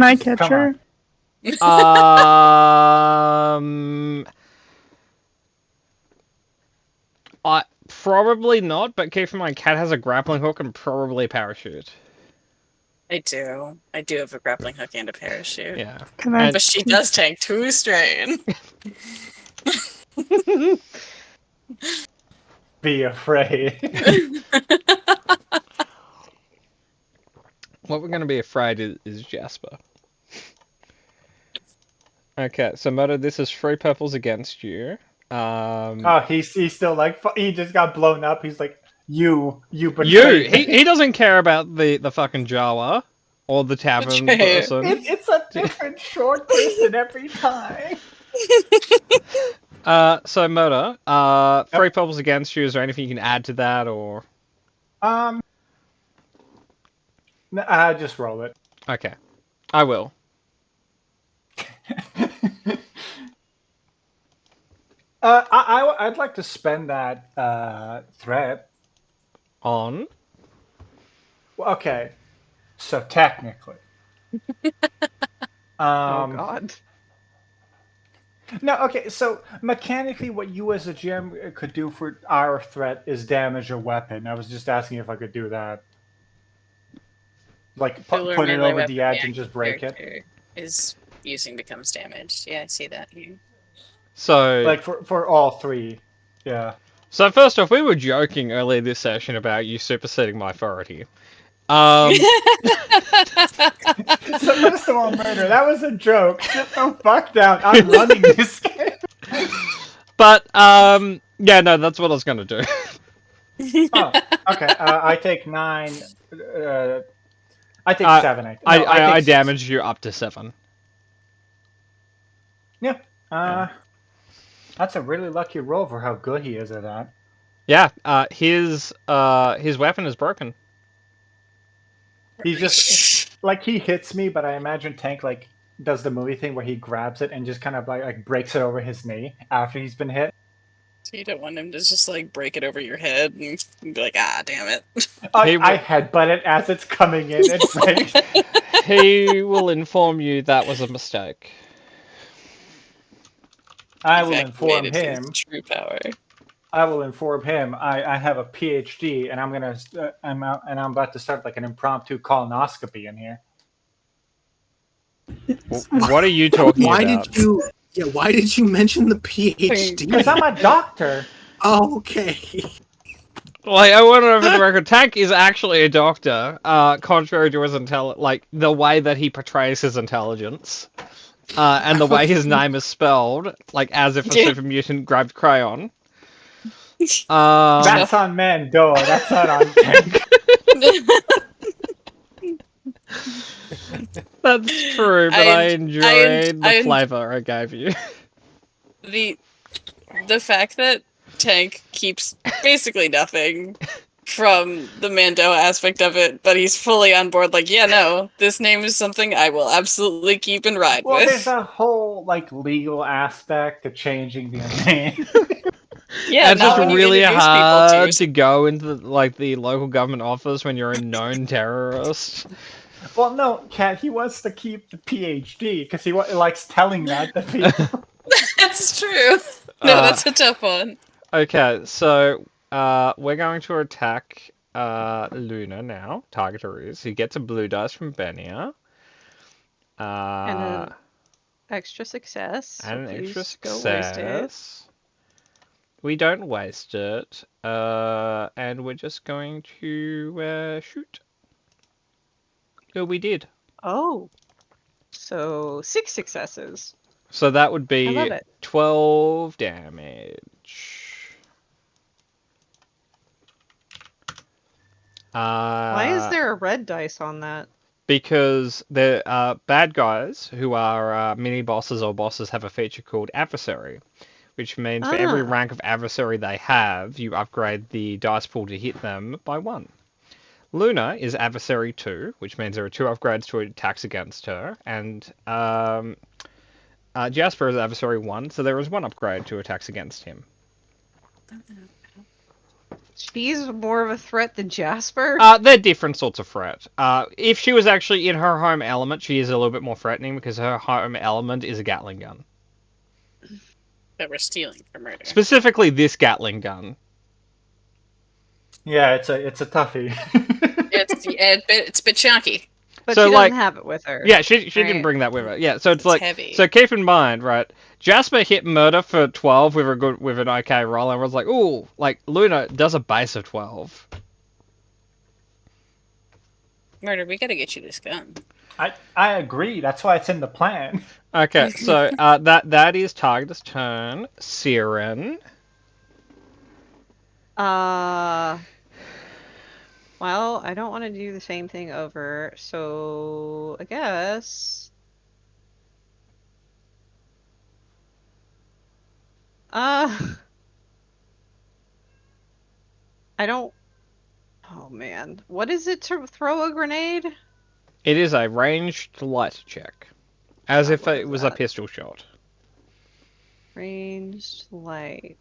I catch Come her? I probably not, but keep in mind, Kat has a grappling hook and probably a parachute. I do. I do have a grappling hook and a parachute. Yeah. Can I? And- But she does tank 2 strain. Be afraid. What we're going to be afraid is Jasper. Okay, so Moto, this is 3 purples against you. Oh, he's still like he just got blown up. He's like you you! betrayed me. He doesn't care about the fucking Jawa or the tavern Betrayed. person. It's a different short person every time. So Moto, 3 purples against you. Is there anything you can add to that, or? Just roll it. Okay, I will. I'd like to spend that threat. On. Okay, so technically, Oh God. no. Okay, so mechanically, what you as a GM could do for our threat is damage a weapon. I was just asking if I could do that, like Filler put it melee over the weapon, edge and just break it. character is using becomes damaged. Yeah, I see that here. So. Like for all 3, yeah. So first off, we were joking earlier this session about you superseding my authority. So First of all, murder. That was a joke. Sit the fuck down. I'm running this game. but yeah, no, that's what I was gonna do. Oh, okay. I take 9. I take 7. I I take 6. damaged you up to 7. Yeah. That's a really lucky roll for how good he is at that. Yeah, his weapon is broken. He's just like he hits me, but I imagine Tank like does the movie thing where he grabs it and just kind of like breaks it over his knee after he's been hit. So you don't want him to just like break it over your head and be like, ah, damn it. I headbutt it as it's coming in and breaks. He will inform you that was a mistake. I will inform Activated his him. true power. I will inform him. I have a PhD, and I'm about to start like an impromptu colonoscopy in here. What are you talking Why about? did you? Yeah, why did you mention the PhD? Because I'm a doctor. Oh, okay. Like, I want to know for the record, Tank is actually a doctor, contrary to his like, the way that he portrays his intelligence, and the way his name is spelled, like, as if a super mutant grabbed crayon. That's on Mandoa. That's not on Tank. That's true, but I enjoyed the flavor I gave you. The fact that Tank keeps basically nothing from the Mando aspect of it, but he's fully on board, like, yeah, no, this name is something I will absolutely keep and ride Well, with. there's a whole like legal aspect to changing the name. Yeah, it's not just when you really introduce people hard to to go into the local government office when you're a known terrorist. Well, no, Kat, he wants to keep the PhD because he likes telling that to people. That's true. No, that's a tough one. Okay, so we're going to attack Luna now. Targeter is. He gets a blue dice from Benia. And an extra success. And so an extra please go waste it. success. We don't waste it. And we're just going to shoot. Oh, we did. Oh. So 6 successes. So that would I be love it. 12 damage. Why is there a red dice on that? Because the bad guys who are mini bosses or bosses have a feature called Adversary, which means for every rank of Adversary they have, you upgrade the dice pool to hit them by 1. Luna is Adversary 2, which means there are 2 upgrades to attacks against her, and Jasper is Adversary 1, so there is 1 upgrade to attacks against him. She's more of a threat than Jasper? They're different sorts of threat. If she was actually in her home element, she is a little bit more threatening because her home element is a Gatling gun. That we're stealing for murder. Specifically this Gatling gun. Yeah, it's a toughie. It's a bit chunky. But So, she like- doesn't have it with her. Yeah, she didn't Right. bring that with her. Yeah, so it's like heavy. so keep in mind, right? Jasper hit murder for 12 with an okay roll, and was like, ooh, like Luna does a base of 12. Murder, we gotta get you this gun. I agree. That's why it's in the plan. Okay, so that is Target's turn. Siren. Well, I don't want to do the same thing over, so I guess. I don't. Oh man, what is it to throw a grenade? It is a ranged light check, as if what it is was a that? pistol shot. Ranged light.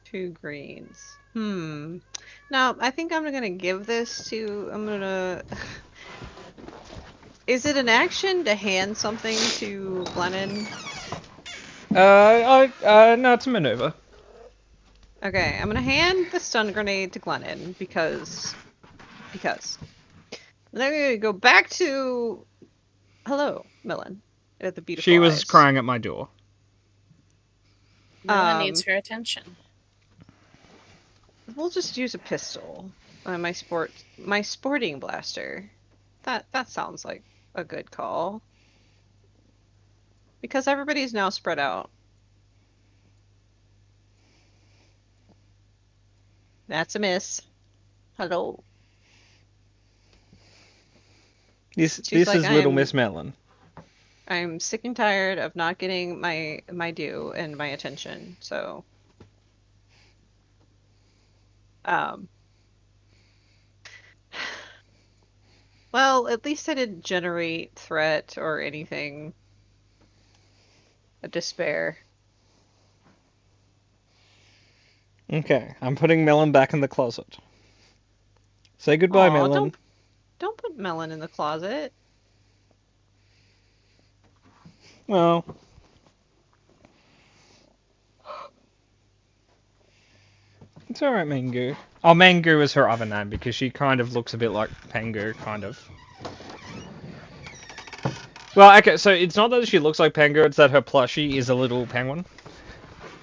2 greens. Now, I think I'm gonna give this to. I'm gonna. Is it an action to hand something to Glennon? No, it's a maneuver. Okay, I'm gonna hand the stun grenade to Glennon because. And then we're gonna go back to. Hello, Millen. At the beautiful. She was eyes. crying at my door. No one needs her attention. We'll just use a pistol. My sporting blaster. That sounds like a good call. Because everybody's now spread out. That's a miss. Hello. This She's is like, Little "I'm- Miss Melon. I'm sick and tired of not getting my due and my attention. So, um, well, at least I didn't generate threat or anything. A despair. Okay, I'm putting Melon back in the closet. Say goodbye, Aw, Melon. Don't put Melon in the closet. Well, it's alright, Mangu. Oh, Mangu is her other name because she kind of looks a bit like Pengu, kind of. Well, okay, so it's not that she looks like Pengu, it's that her plushie is a little penguin.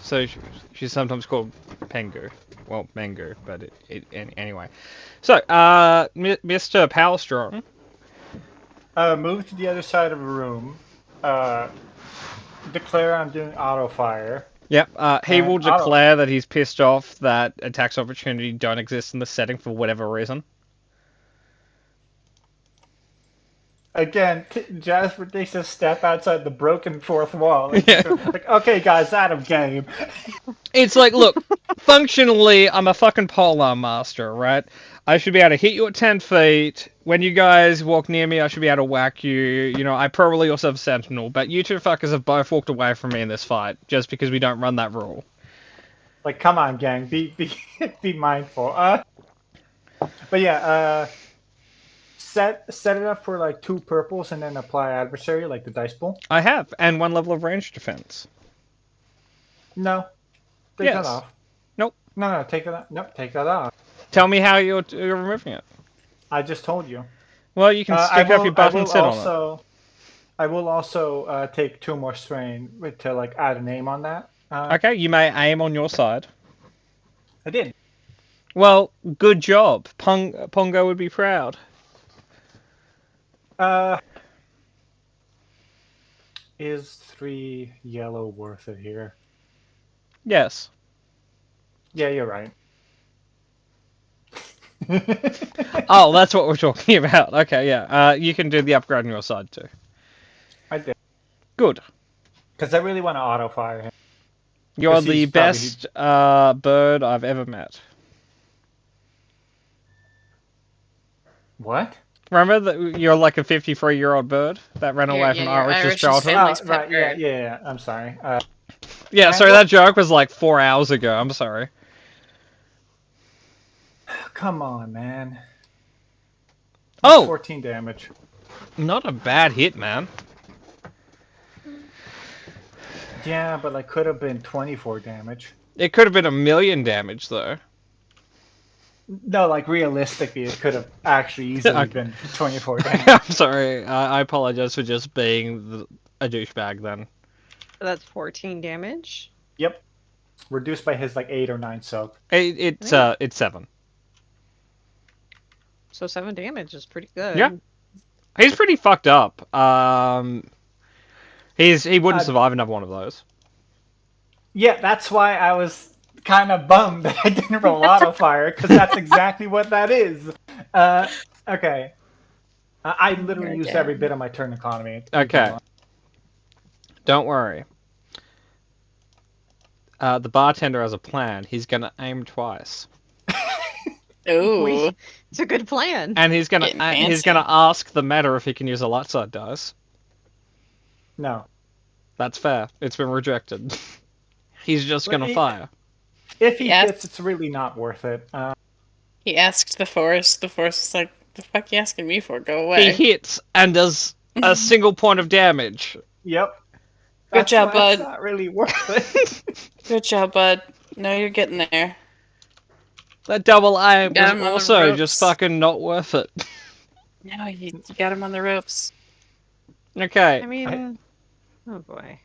So she's sometimes called Pengu. Well, Mangu, but anyway. So, Mr. Powerstrong. Move to the other side of the room. Declare I'm doing auto fire. Yep, he And will auto- declare that he's pissed off that attacks opportunity don't exist in the setting for whatever reason. Again, Jasper takes a step outside the broken fourth wall. It's Yeah. like, okay, guys, out of game. It's like, look, functionally, I'm a fucking polearm master, right? I should be able to hit you at 10 feet. When you guys walk near me, I should be able to whack you. You know, I probably also have Sentinel, but you two fuckers have both walked away from me in this fight, just because we don't run that rule. Like, come on, gang, be be mindful. But yeah, set it up for like 2 purples and then apply adversary like the dice pool. I have, and 1 level of range defense. No, take Yes. that off. Nope. No, take that. Nope, take that off. Tell me how you're removing it. I just told you. Well, you can stick up your butt and sit on it. I will also take 2 more strain to like add a name on that. Okay, you may aim on your side. I did. Well, good job. Pongo would be proud. Is 3 yellow worth it here? Yes. Yeah, you're right. Oh, that's what we're talking about. Okay, yeah. You can do the upgrade on your side too. I did. Good. Because I really want to auto fire him. You're 'Cause the he's probably- best bird I've ever met. What? Remember that you're like a 53-year-old bird that ran away from your Irish's Irish's childhood? family's pet Right, yeah, bird. yeah. I'm sorry. Yeah, And sorry, what- that joke was like 4 hours ago. I'm sorry. Come on, man. Oh! 14 damage. Not a bad hit, man. Yeah, but like could have been 24 damage. It could have been 1,000,000 damage, though. No, like realistically, it could have actually easily Okay. been 24 damage. I'm sorry. I apologize for just being a douchebag then. That's 14 damage. Yep. Reduced by his like 8 or 9 soak. It's 7. So 7 damage is pretty good. Yeah. He's pretty fucked up. He wouldn't survive another one of those. Yeah, that's why I was kind of bummed that I didn't roll auto fire because that's exactly what that is. Okay. I literally used every bit of my turn economy. Okay. Don't worry. The bartender has a plan. He's gonna aim twice, Ooh. It's a good plan. and he's Getting fancy. gonna ask the matter if he can use a light side dice. No. That's fair. It's been rejected. He's just But gonna fire. If he Yes. hits, it's really not worth it. He asked the forest. The forest was like, "The fuck you asking me for? Go away." He hits and does a single point of damage. Yep. Good job, why it's bud. not really worth it. Good job, bud. No, you're getting there. That double aim Got was him on the also ropes. just fucking not worth it. No, you got him on the ropes. Okay. I mean, oh boy.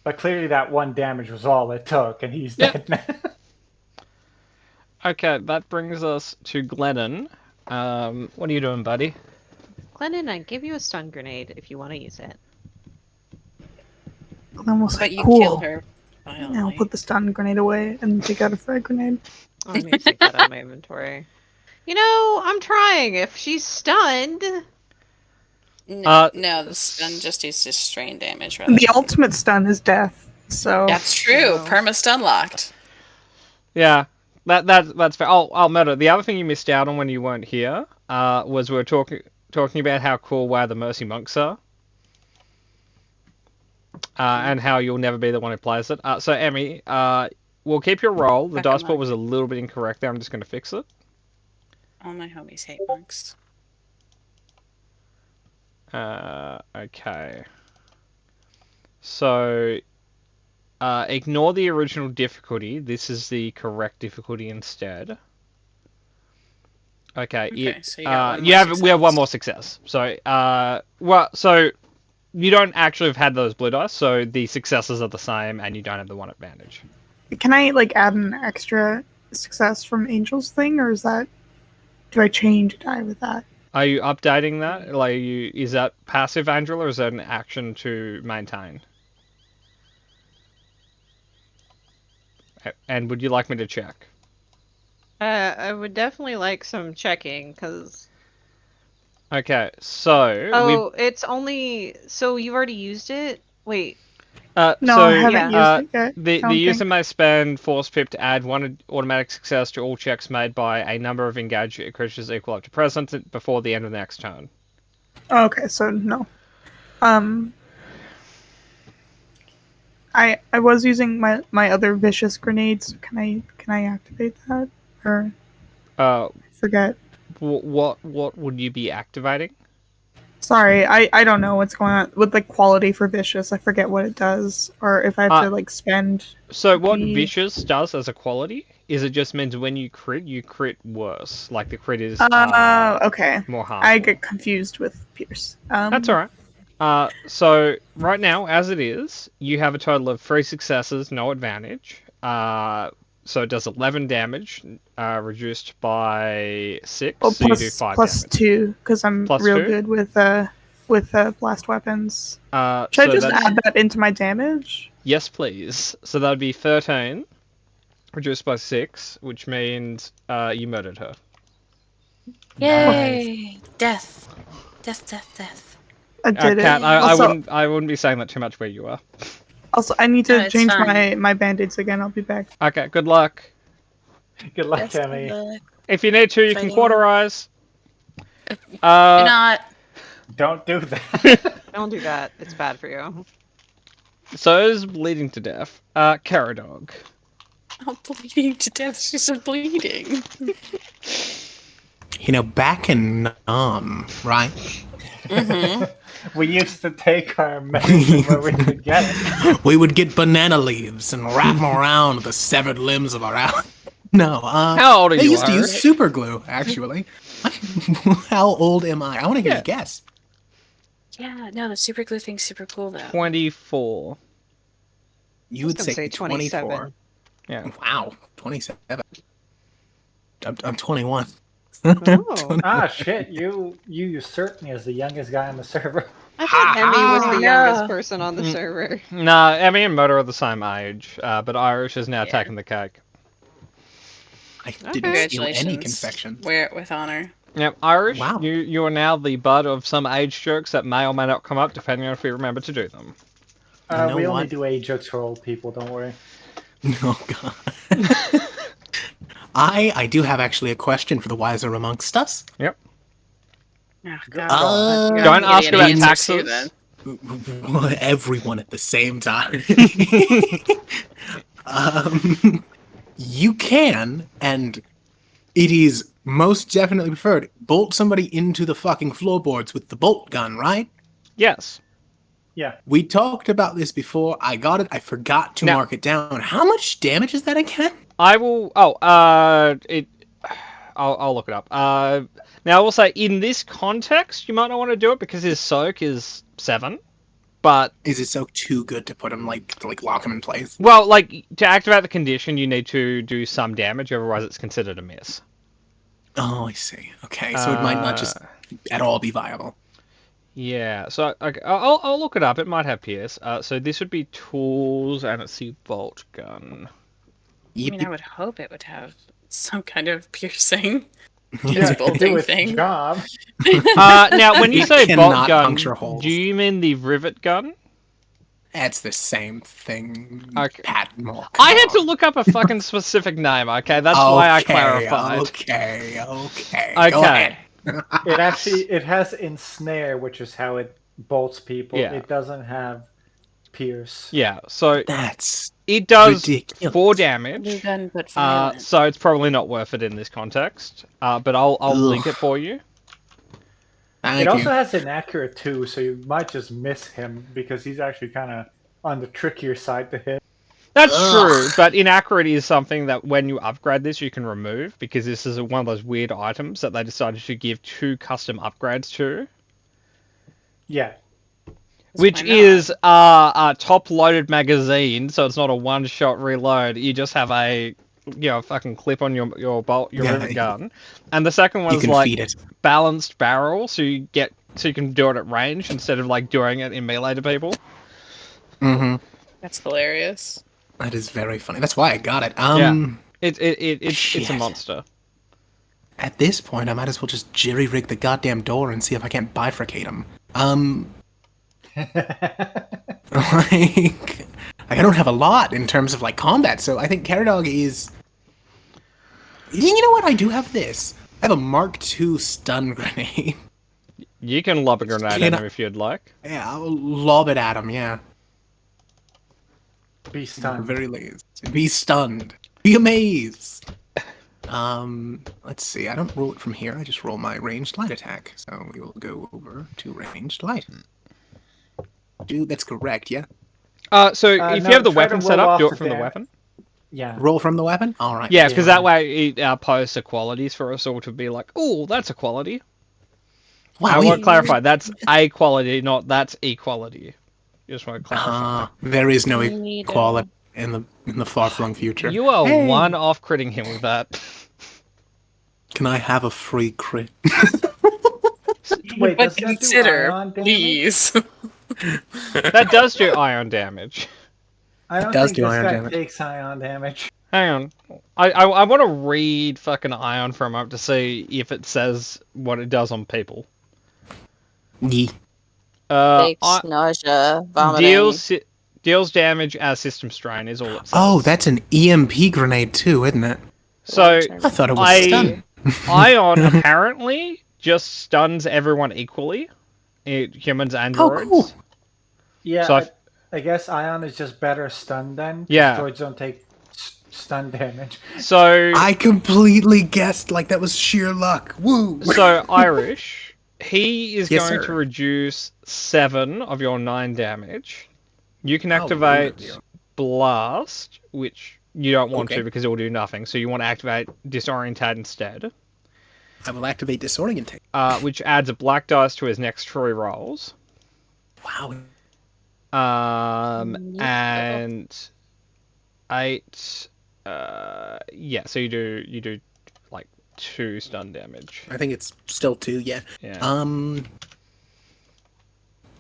But clearly that 1 damage was all it took, and he's Yep. dead now. Okay, that brings us to Glennon. What are you doing, buddy? Glennon, I give you a stun grenade if you want to use it. Glenn will say, But you cool. killed her. And I'll Finally. put the stun grenade away and take out a frag grenade. Oh, let me take that out of my inventory. You know, I'm trying. If she's stunned, No, the stun just uses strain damage. Rather The than- ultimate stun is death. So That's true. No. Perma stun locked. Yeah, that's fair. Oh, Meta, the other thing you missed out on when you weren't here was we were talking about how cool Way of the Mercy monks are, and how you'll never be the one who plays it. So Emmy, we'll keep your roll. The Fuck dice em pool up. was a little bit incorrect there. I'm just going to fix it. All my homies hate monks. Okay. So, ignore the original difficulty. This is the correct difficulty instead. Okay. Okay, so you got one more we have one success. more success. So, so you don't actually have had those blue dice, so the successes are the same, and you don't have the one advantage. can I like add an extra success from Angel's thing, or is that do I change a die with that? Are you updating that? Like, is that passive, Angela, or is that an action to maintain? And would you like me to check? I would definitely like some checking, because... Okay, so Oh, it's only... So you've already used it? Wait. No, so I haven't yeah. used it yet. the don't user think. may spend force pip to add one automatic success to all checks made by a number of engaged creatures equal up to present before the end of the next turn. Oh, okay, so no. I was using my other vicious grenades. Can I activate that or forget? What would you be activating? Sorry, I don't know what's going on with the quality for vicious. I forget what it does, or if I have to like spend. So what the- vicious does as a quality is it just means when you crit worse. Like the crit is Okay. more harmful. I get confused with Pierce. That's alright. So right now, as it is, you have a total of 3 successes, no advantage. So it does 11 damage, reduced by 6, Oh, so you do 5 plus damage. 2 because I'm Plus real 2? good with blast weapons. Should I So just that's- add that into my damage? Yes, please. So that would be 13, reduced by 6, which means you murdered her. Yay! Death. Death. I did it. Kat, Also, I wouldn't be saying that too much where you are. also, I need No, to it's change fine. my band-aids again. I'll be back. Okay, good luck. Good luck, Best Emmy. of luck. If you need to, you can Fighting. cauterize. Do not. Don't do that. Don't do that. It's bad for you. So is bleeding to death. Caradog. I'm bleeding to death. She's bleeding. You know, back in right? Mm-hmm. We used to take our medicine where we could get it. We would get banana leaves and wrap them around the severed limbs of our ally. No, How old are they you, used to use Irish? super glue, actually. How old am I? I want to hear Yeah. you guess. Yeah, no, the super glue thing's super cool though. 24. You would I was gonna say say 27. 24. Yeah. Wow, 27. I'm 21. Oh. Ah, shit! You usurped me as the youngest guy on the server. I thought Emmy was the ha. youngest No. person on the server. Nah, Emmy and Moto are the same age, but Irish is now Yeah. taking the cake. I didn't steal Congratulations. any confection. Wear it with honor. Yep, Irish, Wow. you are now the butt of some age jokes that may or may not come up, depending on if we remember to do them. You know We only what? do age jokes for old people. Don't worry. Oh god. I do have actually a question for the wiser amongst us. Yep. Oh, God. God. You Don't gotta ask get about answers taxes. here, then. Everyone at the same time. You can, and it is most definitely preferred, bolt somebody into the fucking floorboards with the bolt gun, right? Yes. Yeah. We talked about this before. I got it. I forgot to No. mark it down. How much damage is that again? I will. I'll look it up. Now I will say in this context, you might not want to do it because his soak is 7. But Is it so too good to put him to lock him in place? well, like to activate the condition, you need to do some damage. Otherwise, it's considered a miss. Oh, I see. Okay, so it might not just at all be viable. Yeah. So okay, I'll look it up. It might have PS. So this would be tools, and it's the bolt gun. I mean, I would hope it would have some kind of piercing. Yeah, bolting do its thing. job. Now, when you It say bolt cannot gun, puncture holes. do you mean the rivet gun? That's the same thing. Okay. Pat Moore. I had to look up a fucking specific name. Okay, that's why I clarified. Okay. Go Okay. ahead. It has ensnare, which is how it bolts people. Yeah. It doesn't have pierce. Yeah. So That's it does ridiculous. 4 New damage. gun, but violent. So it's probably not worth it in this context. But I'll link it for you. Thank It also you. has inaccurate too, so you might just miss him because he's actually kind of on the trickier side to hit. That's Ugh. true, but inaccurate is something that when you upgrade this, you can remove because this is one of those weird items that they decided to give 2 custom upgrades to, Yeah. which Why not? is a top-loaded magazine, so it's not a one-shot reload. You just have a fucking clip on your Yeah, rivet gun, and the second You one's can like feed it. balanced barrel, so you can do it at range instead of like doing it in melee to people. Mm-hmm. That's hilarious. That is very funny. That's why I got it. It's a Shit. monster. At this point, I might as well just jerry-rig the goddamn door and see if I can't bifurcate them. Like, I don't have a lot in terms of like combat, so I think Caradog is. You know what? I do have this. I have a Mark II stun grenade. You can lob a grenade Can at I- him if you'd like. Yeah, I'll lob it at him. Yeah, Be stunned. very lazy. Be stunned. Be amazed. Let's see. I don't roll it from here. I just roll my ranged light attack. So we will go over to ranged light. Dude, that's correct. Yeah. So if no, you have the try to weapon set roll up, off do the it from the damage. weapon. Yeah. Roll from the weapon. All right. Yeah, because Yeah. that way it posts the qualities for us all to be like, oh, that's a quality. I Wow. want to clarify, that's a quality, not that's equality. Just want to clarify. There is no Neato. equality in the far-flung future. You are Hey. one off critting him with that. Can I have a free crit? Wait, But does that do consider, ion damage? please. That does do ion damage. I don't does think do this ion guy damage. takes ion damage. Hang on. I want to read fucking ion for a moment to see if it says what it does on people. Yee. Takes nausea, vomiting. Deals damage as system strain is all it says. Oh, that's an EMP grenade too, isn't it? So I thought it was I- stun. Ion apparently just stuns everyone equally, humans and Oh, droids. cool. Yeah, So I guess ion is just better stun then. 'cause Yeah. Droids don't take stun damage. So I completely guessed like that was sheer luck. Woo! so Irish, he is Yes, going sir. to reduce 7 of your 9 damage. You can How activate rude of you. Blast, which you don't want Okay. to because it will do nothing. So you want to activate Disorientate instead, I will activate disorientate. which adds a black dice to his next 3 rolls. Wow. And 8. Yeah. So you do like 2 stun damage. I think it's still 2, yeah. Yeah.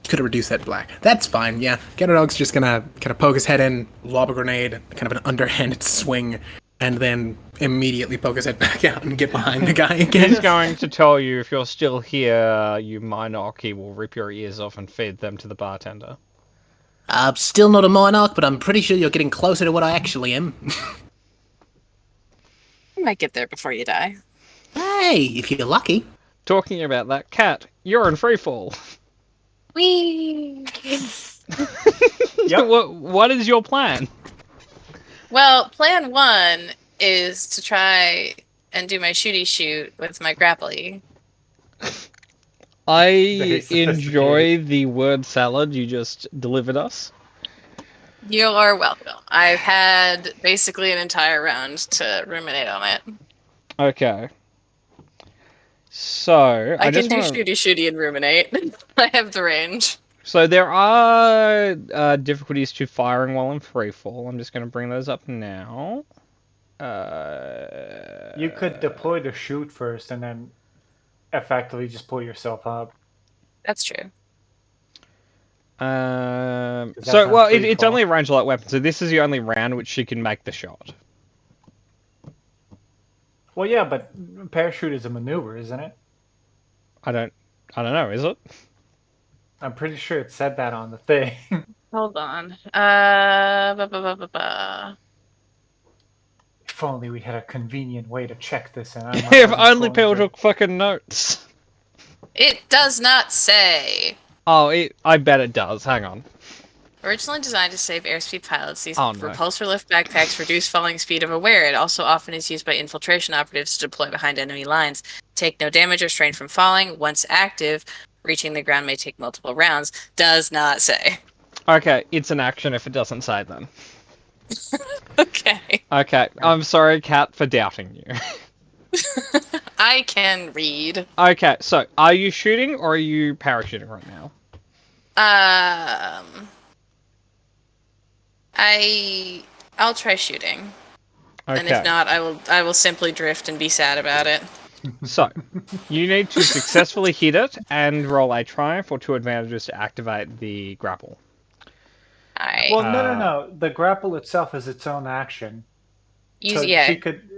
Could have reduced that black. That's fine, yeah. Caradog's just gonna kind of poke his head in, lob a grenade, kind of an underhanded swing, and then immediately poke his head back out and get behind the guy He's again. going to tell you if you're still here, you Minoc, he will rip your ears off and feed them to the bartender. I'm still not a monarch, but I'm pretty sure you're getting closer to what I actually am. You might get there before you die. Hey, if you're lucky. Talking about that cat, you're in freefall. Whee! Yep. What is your plan? Well, plan 1 is to try and do my shooty shoot with my grapply. I Very sophisticated. enjoy the word salad you just delivered us. You are welcome. I've had basically an entire round to ruminate on it. Okay. So I can just do wanna- shooty and ruminate. I have the range. So there are difficulties to firing while in freefall. I'm just going to bring those up now. You could deploy the shoot first and then effectively just pull yourself up. That's true. that's So not well, free it's fall. only a range light weapon. So this is the only round which she can make the shot. Well, yeah, but parachute is a maneuver, isn't it? I don't know. Is it? I'm pretty sure it said that on the thing. Hold on. If only we had a convenient way to check this. And If only people took fucking notes. It does not say. Oh, I bet it does. Hang on. Originally designed to save airspeed pilots, these Oh, no. repulsor lift backpacks reduce falling speed of a wearer. It also often is used by infiltration operatives to deploy behind enemy lines. Take no damage or strain from falling. Once active, reaching the ground may take multiple rounds. Does not say. Okay, it's an action if it doesn't say then. Okay. Okay, I'm sorry, Kat, for doubting you. I can read. Okay, so are you shooting or are you parachuting right now? I'll try shooting. Okay. And if not, I will simply drift and be sad about it. So, you need to successfully hit it and roll a triumph or 2 advantages to activate the grapple. Well, no. The grapple itself is its own action. So yeah.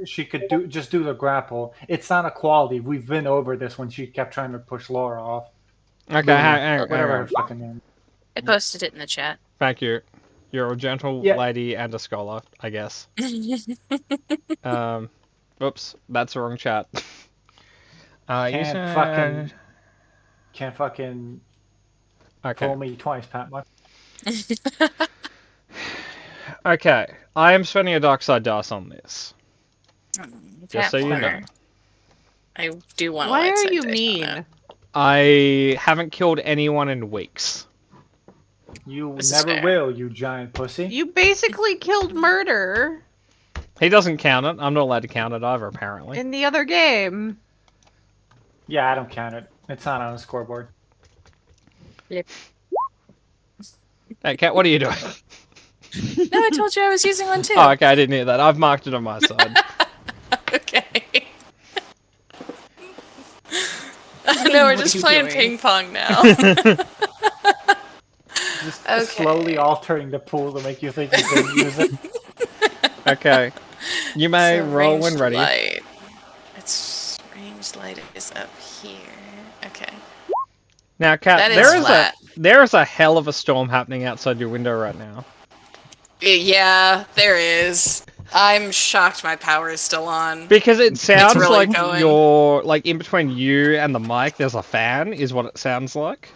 she could do the grapple. It's not a quality. We've been over this when she kept trying to push Laura off. Okay, hang Whatever her on. fucking name. I posted it in the chat. Thank you. You're a gentle lady and a scholar, I guess. Oops, that's the wrong chat. Can't fucking Okay. pull me twice, Pat. Okay, I am spending a dark side dice on this. Just so you know. Corner. I do want to. Why are you mean? I haven't killed anyone in weeks. You This is never fair. will, you giant pussy. You basically killed Murder He doesn't count it. I'm not allowed to count it either, apparently. in the other game. Yeah, I don't count it. It's not on the scoreboard. Hey, Kat, what are you doing? No, I told you I was using one too. Oh, okay, I didn't hear that. I've marked it on my side. Okay. No, we're What just are you playing doing? ping pong now. Just Okay. slowly altering the pool to make you think you can use it. Okay. You may So roll when ranged ready. Light. It's ranged light is up here. Okay. Now, Kat, That is there is flat. there is a hell of a storm happening outside your window right now. Yeah, there is. I'm shocked my power is still on. Because it sounds really like going. you're like in between you and the mic. There's a fan, is what it sounds like.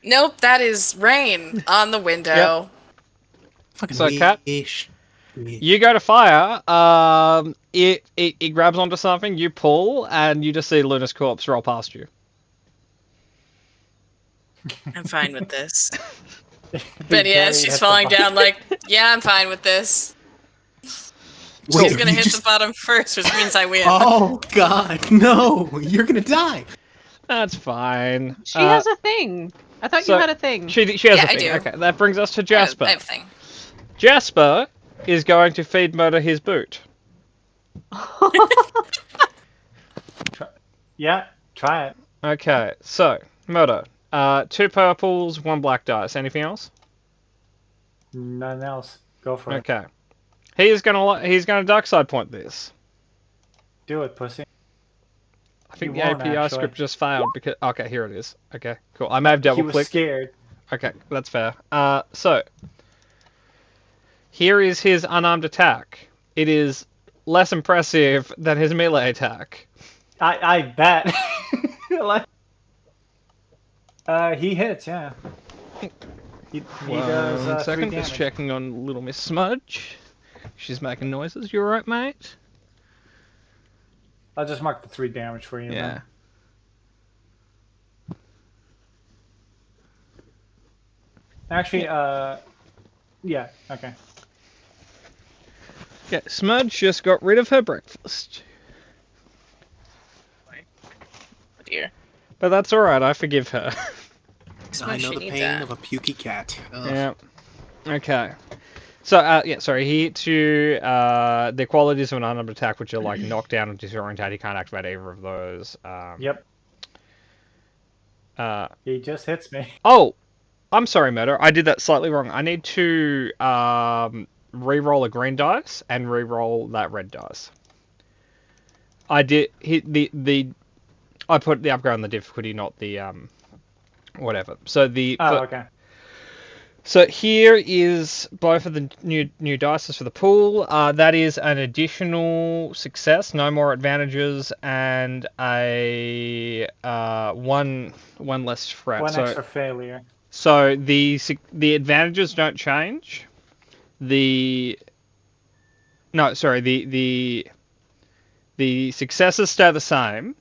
Nope, that is rain on the window. Fucking So, Kat? wish. You go to fire. It grabs onto something. You pull, and you just see Luna's corpse roll past you. I'm fine with this. Big But yeah, Daddy she's hit the falling button. down like, yeah, I'm fine with this. Wait, She's gonna you hit just- the bottom first, which means I win. Oh God, no! You're gonna die. That's fine. She has a thing. I thought so you had a thing. She has Yeah, a I thing. do. Okay, that brings us to I Jasper. have a thing. Jasper is going to feed Murder his boot. Yeah, try it. Okay, so Murder. 2 purples, 1 black dice. Anything else? Nothing else. Go for it. Okay. He's gonna dark side point this. Do it, pussy. I think You the won't, API actually. script just failed because okay, here it is. Okay, cool. I may have He double was clicked. scared. Okay, that's fair. So here is his unarmed attack. It is less impressive than his melee attack. I bet. Like, he hits, yeah. He does 1 3 second, damage. just checking on Little Miss Smudge. She's making noises. You alright, mate? I'll just mark the 3 damage for you. Yeah. Then. Actually, yeah, okay. Yeah, Smudge just got rid of her breakfast. Oh dear. But that's alright, I forgive her. I know She the needs pain that. of a pukey cat. Ugh. Yeah. Okay. So, yeah, sorry, he hits you, the qualities of an unarmed attack, which are like knockdown and disorientate, he can't activate either of those. Yep, he just hits me. Oh! I'm sorry, Murder, I did that slightly wrong. I need to, re-roll a green dice and re-roll that red dice. I did I put the upgrade on the difficulty, not the whatever. So Okay. So here is both of the new dice for the pool. That is an additional success, no more advantages, and a one less threat. One so extra failure. so the advantages don't change. The successes stay the same,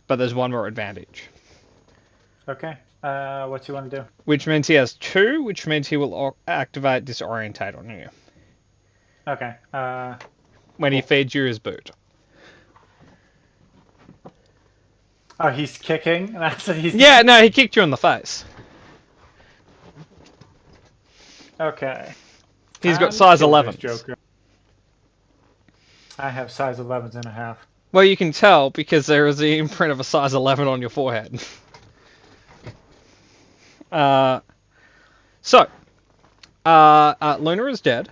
but there's one more advantage. Okay. What do you want to do? Which means he has 2, which means he will activate Disorientate on you Okay. when he feeds you his boot. Oh, he's kicking. That's what he's. Yeah, no, he kicked you in the face. Okay. He's got Time to size kill this 11s. Joker. I have size 11s and a half. Well, you can tell because there is the imprint of a size 11 on your forehead. Luna is dead.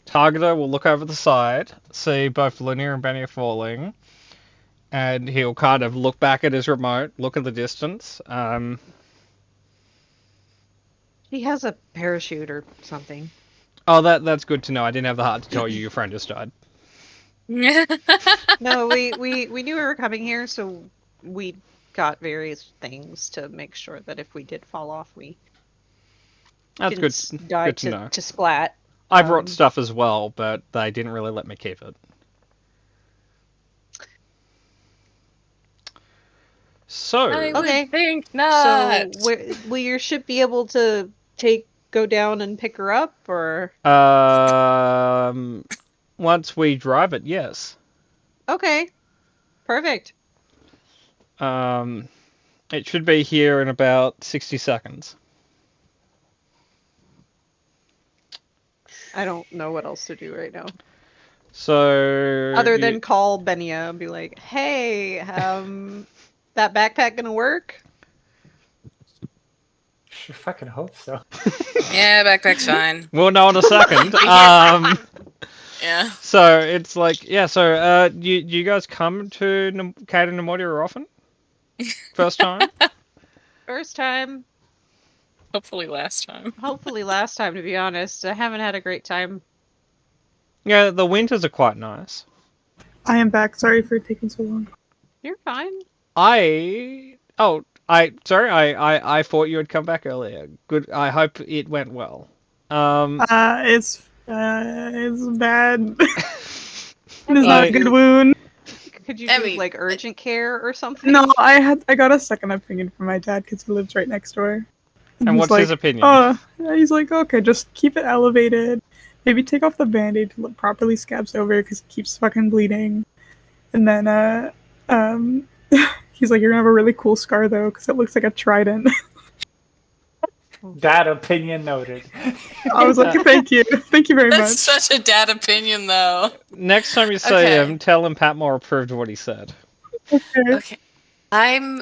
Targeter will look over the side, see both Luna and Benny falling, and he'll kind of look back at his remote, look at the distance. He has a parachute or something. Oh, that's good to know. I didn't have the heart to tell you your friend just died. No, we knew we were coming here, so we got various things to make sure that if we did fall off, we That's didn't die good to know. to splat. I brought stuff as well, but they didn't really let me keep it. So, I Okay. would think not. So will your ship be able to go down and pick her up, or? once we drive it, yes. Okay, perfect. It should be here in about 60 seconds. I don't know what else to do right now. So Other than call Benya and be like, hey, that backpack gonna work? Sure fucking hope so. Yeah, backpack's fine. we'll know in a second. Yeah. So it's like, yeah. So you guys come to Kate and Nemodia often? First time? First time, Hopefully last time. hopefully last time, to be honest. I haven't had a great time. Yeah, the winters are quite nice. I am back. Sorry for taking so long. You're fine. I thought you had come back earlier. Good. I hope it went well. It's bad. It's not I- a good wound. Could you I do mean- like urgent care or something? No, I got a second opinion from my dad because he lives right next door. And he's what's like, his opinion? Oh, he's like, okay, just keep it elevated. Maybe take off the band-aid till it properly scabs over because it keeps fucking bleeding. And then, he's like, you're gonna have a really cool scar though because it looks like a trident. That opinion noted. I was like, thank you very That's much. such a dad opinion, though. Next time you see Okay. him, tell him Patmore approved what he said. Okay. I'm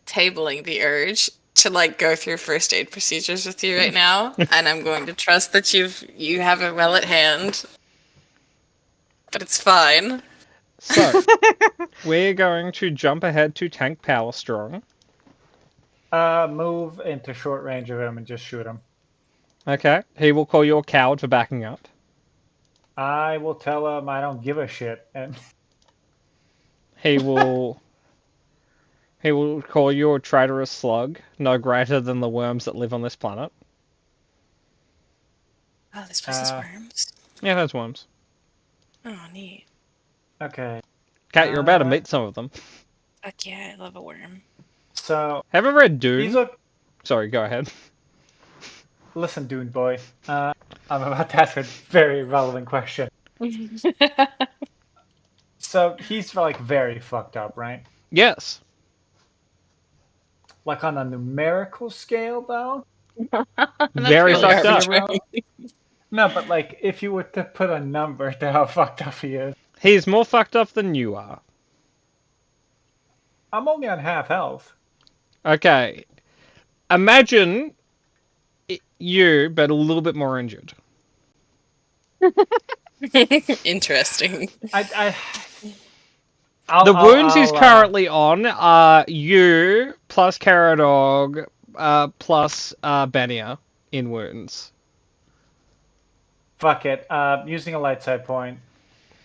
tabling the urge to like go through first aid procedures with you right now, and I'm going to trust that you have it well at hand. But it's fine. So, we're going to jump ahead to Tank Power Strong. Move into short range of him and just shoot him. Okay. He will call you a coward for backing up. I will tell him I don't give a shit. And He will call you a traitorous slug, no greater than the worms that live on this planet. Oh, this place has worms. Yeah, there's worms. Oh, neat. okay, Kat, you're about to meet some of them. Fuck yeah, I love a worm. so Have you ever read he's Dune? a Sorry, go ahead. listen, Dune boy. I'm about to ask a very relevant question. So he's like very fucked up, right? Yes. Like on a numerical scale, though. Very really fucked up. arbitrary. No, but like if you were to put a number to how fucked up he is, He's more fucked up than you are. I'm only on half health. Okay. Imagine you, but a little bit more injured. Interesting. The wounds he's I'll, currently on are you plus Caradog plus Benia in wounds. fuck it. Using a light side point,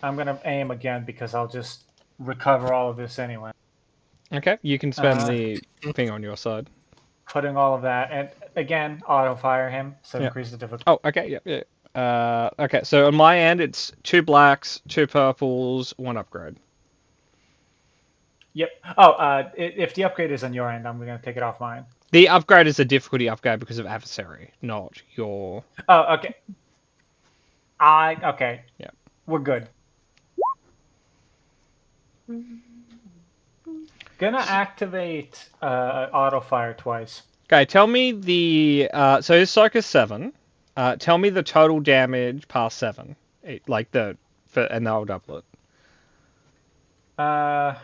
I'm gonna aim again because I'll just recover all of this anyway. Okay, you can spend Uh, the thing on your side. Putting all of that, and again, auto fire him, so Yeah. increase the difficulty. Oh, okay, yeah. Okay, so on my end, it's 2 blacks, 2 purples, 1 upgrade. Yep. Oh, if the upgrade is on your end, I'm gonna take it off mine. The upgrade is a difficulty upgrade because of adversary, not your. Oh, okay. Okay. Yeah. We're good. Gonna activate auto fire twice. Okay, tell me the. So his soak is 7. Tell me the total damage past 7. Like and I'll double it. Well,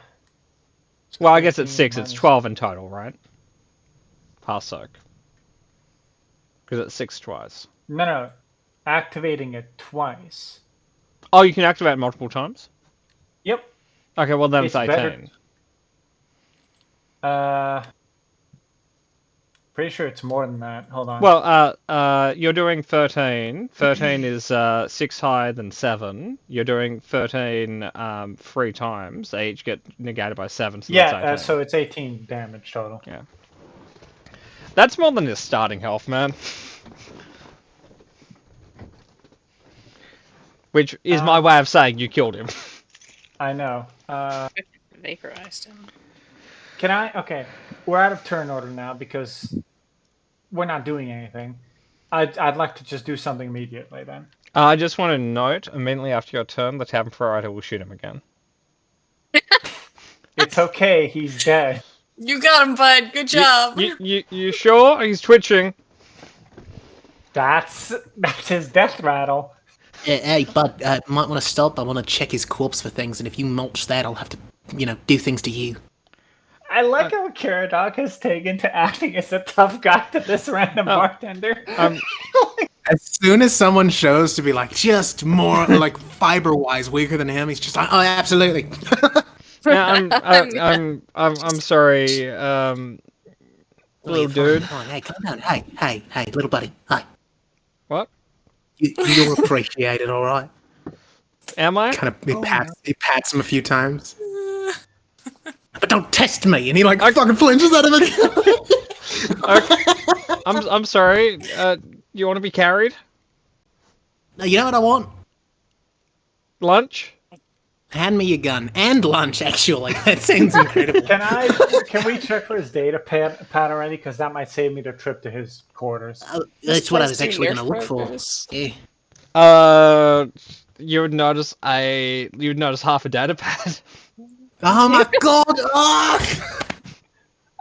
Well, I guess it's 6. It's 12 in total, right? Past soak. Because it's 6 twice. No. Activating it twice. Oh, you can activate it multiple times? Yep. Okay, well then it's It's 18. better. Pretty sure it's more than that. Hold on. Well, you're doing 13. 13 is 6 higher than 7. You're doing 13 3 times. They each get negated by 7, so that's 18. So it's 18 damage total. Yeah. That's more than his starting health, man. Which is my way of saying you killed him. I know. Vaporized him. Can I? Okay, we're out of turn order now because we're not doing anything. I'd like to just do something immediately then. I just want to note, immediately after your turn, the Tavern Provider will shoot him again. It's okay. He's dead. You got him, bud. Good job. You sure? He's twitching. That's his death rattle. Hey, bud, might want to stop. I want to check his corpse for things, and if you mulch that, I'll have to, do things to you. I like how Caradog has taken to acting as a tough guy to this random bartender. As soon as someone shows to be like just more like fiber-wise weaker than him, he's just like, oh, absolutely. Yeah, I'm sorry, little dude. Come on, hey, calm down. Hey, little buddy. Hi. What? You'll appreciate it, all right? Am I? Kind of, he pats him a few times. But don't test me, and he fucking flinches out of it. Okay. I'm sorry. You want to be carried? No, you know what I want? Lunch? Hand me your gun and lunch. Actually, that sounds incredible. Can we check for his data pad already? Because that might save me the trip to his quarters. That's what I was actually going to look for. Yeah. You would notice half a data pad. Oh my god! Oh!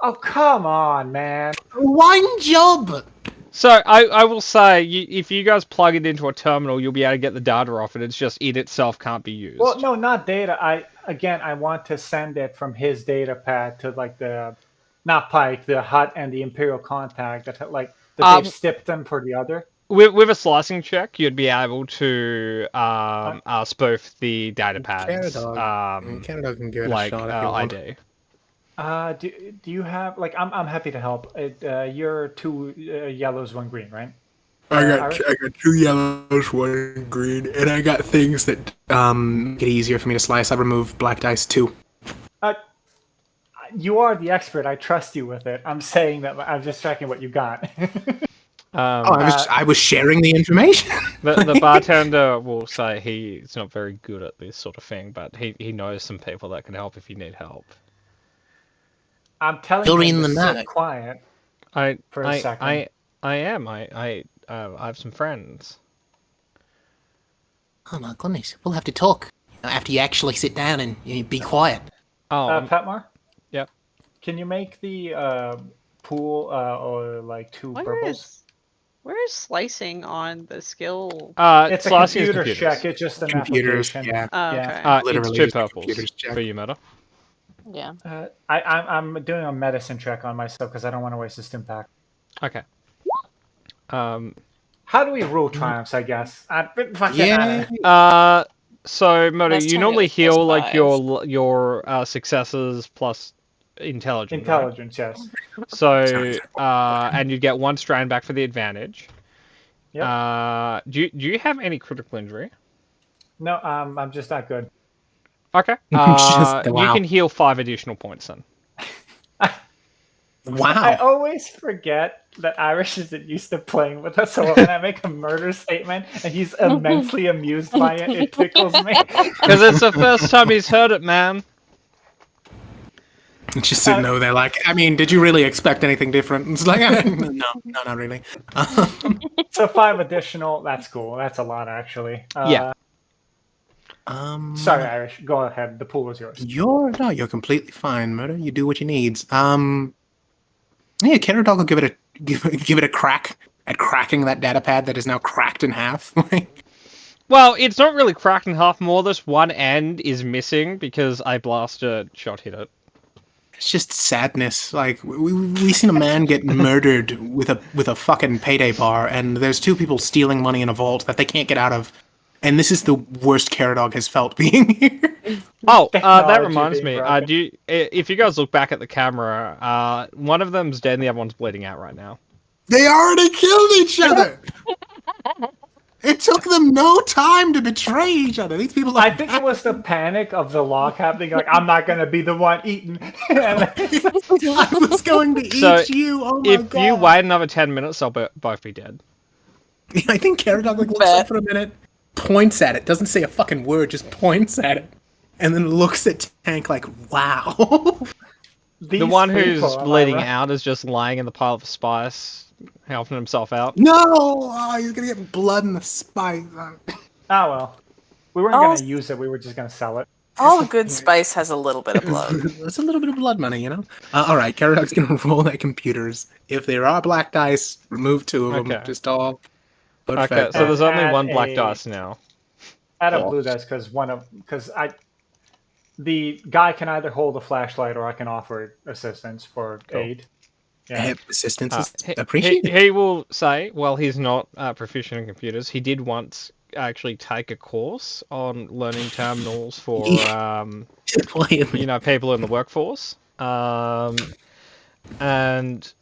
Oh, come on, man. One job. So I will say, if you guys plug it into a terminal, you'll be able to get the data off it. It's just it itself can't be used. Well, no, not data. I want to send it from his data pad to not Pike, the Hut, and the Imperial contact that they've stipped them for the other. With a slicing check, you'd be able to spoof the data pads. Caradog can give it a shot if you want. ID. Do you have I'm happy to help. You're 2 yellows, 1 green, right? I got 2 yellows, 1 green, and I got things that make it easier for me to slice. I remove black dice too. You are the expert. I trust you with it. I'm saying that I'm just checking what you got. I was sharing the information. The bartender will say he's not very good at this sort of thing, but he knows some people that can help if you need help. I'm telling You're you in the to know. sit quiet for a second. I am. I have some friends. Oh my goodness, we'll have to talk after you actually sit down and be quiet. Oh, Patmar? Yep. Can you make the pool or 2 purples? Where is slicing on the skill? It's a slicing is computer check. It's just an Computers, application. yeah. Oh, Yeah. okay. it's Literally 2 just a purples computer's check. for you, Meta. Yeah. I'm doing a medicine check on myself because I don't want to waste a stim pack. Okay. How do we rule triumphs? I guess. Fuck it, I Yeah. don't know. So Moto, Last you time it normally was heal like +5. your successes plus intelligence. Right? Intelligence, yes. So and you get 1 strain back for the advantage. Yep. Do you have any critical injury? No, I'm just not good. Okay. Just- You wow. can heal 5 additional points then. I Wow. always forget that Irish isn't used to playing with us, so when I make a murder statement and he's immensely amused by it, it tickles me. Because it's the first time he's heard it, man. Just sitting over there like, I mean, did you really expect anything different? It's like, no, not really. So 5 additional, that's cool. That's a lot, actually. Yeah. Sorry, Irish. Go ahead. The pool is yours. You're completely fine, Murder. You do what you needs. Yeah, Killer Dog will give it a crack at cracking that data pad that is now cracked in half. Well, it's not really cracked in half. More, this one end is missing because a blaster shot hit it. It's just sadness. Like we seen a man get murdered with a fucking payday bar, and there's 2 people stealing money in a vault that they can't get out of. And this is the worst Killer Dog has felt being here. Oh, that Technology reminds being me. broken. If you guys look back at the camera, one of them's dead and the other one's bleeding out right now. They already killed each other. It took them no time to betray each other. These people are I think it was the panic of the log happening. Like, I'm not going to be the one eaten. And I was going to eat So, you. Oh my If god. you wait another 10 minutes, they'll both be dead. I think Carrot Dog looks up for a minute, points at it, doesn't say a fucking word, just points at it, and then looks at Tank like, wow. The one who's bleeding out is just lying in the pile of spice, helping himself out. No! Oh, he's gonna get blood in the spice. Oh, well. We weren't going to use it. We were just going to sell it. All good spice has a little bit of blood. That's a little bit of blood money, you know? Alright, Carrot Dog's gonna roll at computers. If there are black dice, remove 2 of them. Okay. Just all. Okay, so there's only Add 1 black a- dice now. Add a blue dice because the guy can either hold a flashlight or I can offer assistance for aid. Yeah. Assistance is He appreciated. he will say, well, he's not proficient in computers. He did once actually take a course on learning terminals for, Wait a minute. people in the workforce. And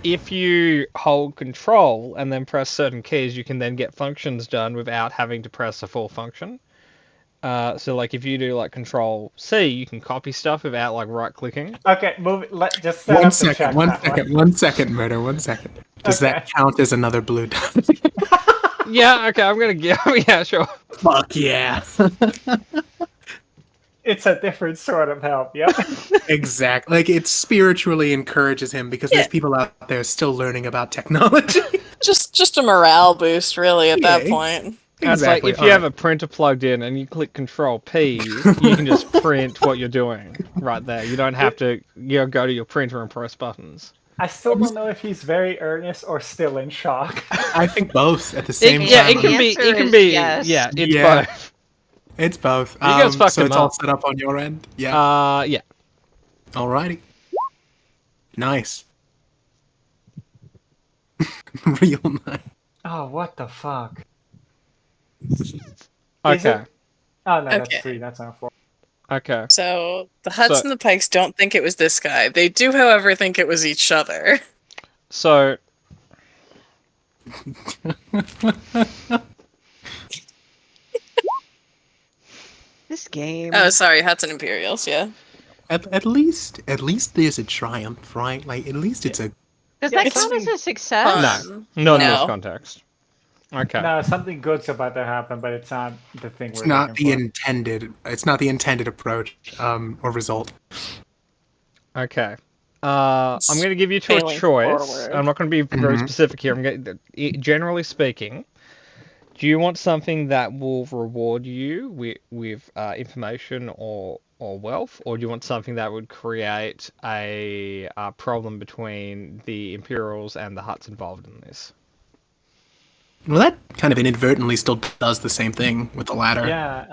if you hold control and then press certain keys, you can then get functions done without having to press a full function. So like if you do like Control C, you can copy stuff without like right clicking. Okay, move it. Just set up the check One second, Murder, 1 second. Does that Okay. count as another blue dot? Yeah, okay, I'm gonna give. Yeah, sure. Fuck yeah. It's a different sort of help. Yep. Exactly. Like it spiritually encourages him because there's people out there still learning about technology. Just a morale boost, really, at that Yeah. point. It's like if you have a printer plugged in and you click Control P, you can just print what you're doing right there. You don't have to go to your printer and press buttons. I still don't know if he's very earnest or still in shock. I think both at the same time. Yeah, it can be. answer It can is be. yes. Yeah, it's Yeah. both. It's both. You guys fucked so him it's all up. set up on your end? Yeah. Yeah. Alrighty. Nice. Real nice. Oh, what the fuck? Okay. Oh, no, that's Okay. 3. That's not 4. Okay. So the Huts So- and the Pikes don't think it was this guy. They do, however, think it was each other. So This game. Oh, sorry, Huts and Imperials, yeah. At least there's a triumph, right? Like at least it's a Does Yeah, that it's count as a success? Fun. not in this No. context. Okay. No, something good's about to happen, but it's not the thing it's we're not looking the for. intended approach or result. Okay. I'm going to give you two a Failing choice. forward. I'm not going to be very Mhm. specific here. Generally speaking, do you want something that will reward you with information or wealth, or do you want something that would create a problem between the Imperials and the Hutts involved in this? Well, that kind of inadvertently still does the same thing with the latter. Yeah,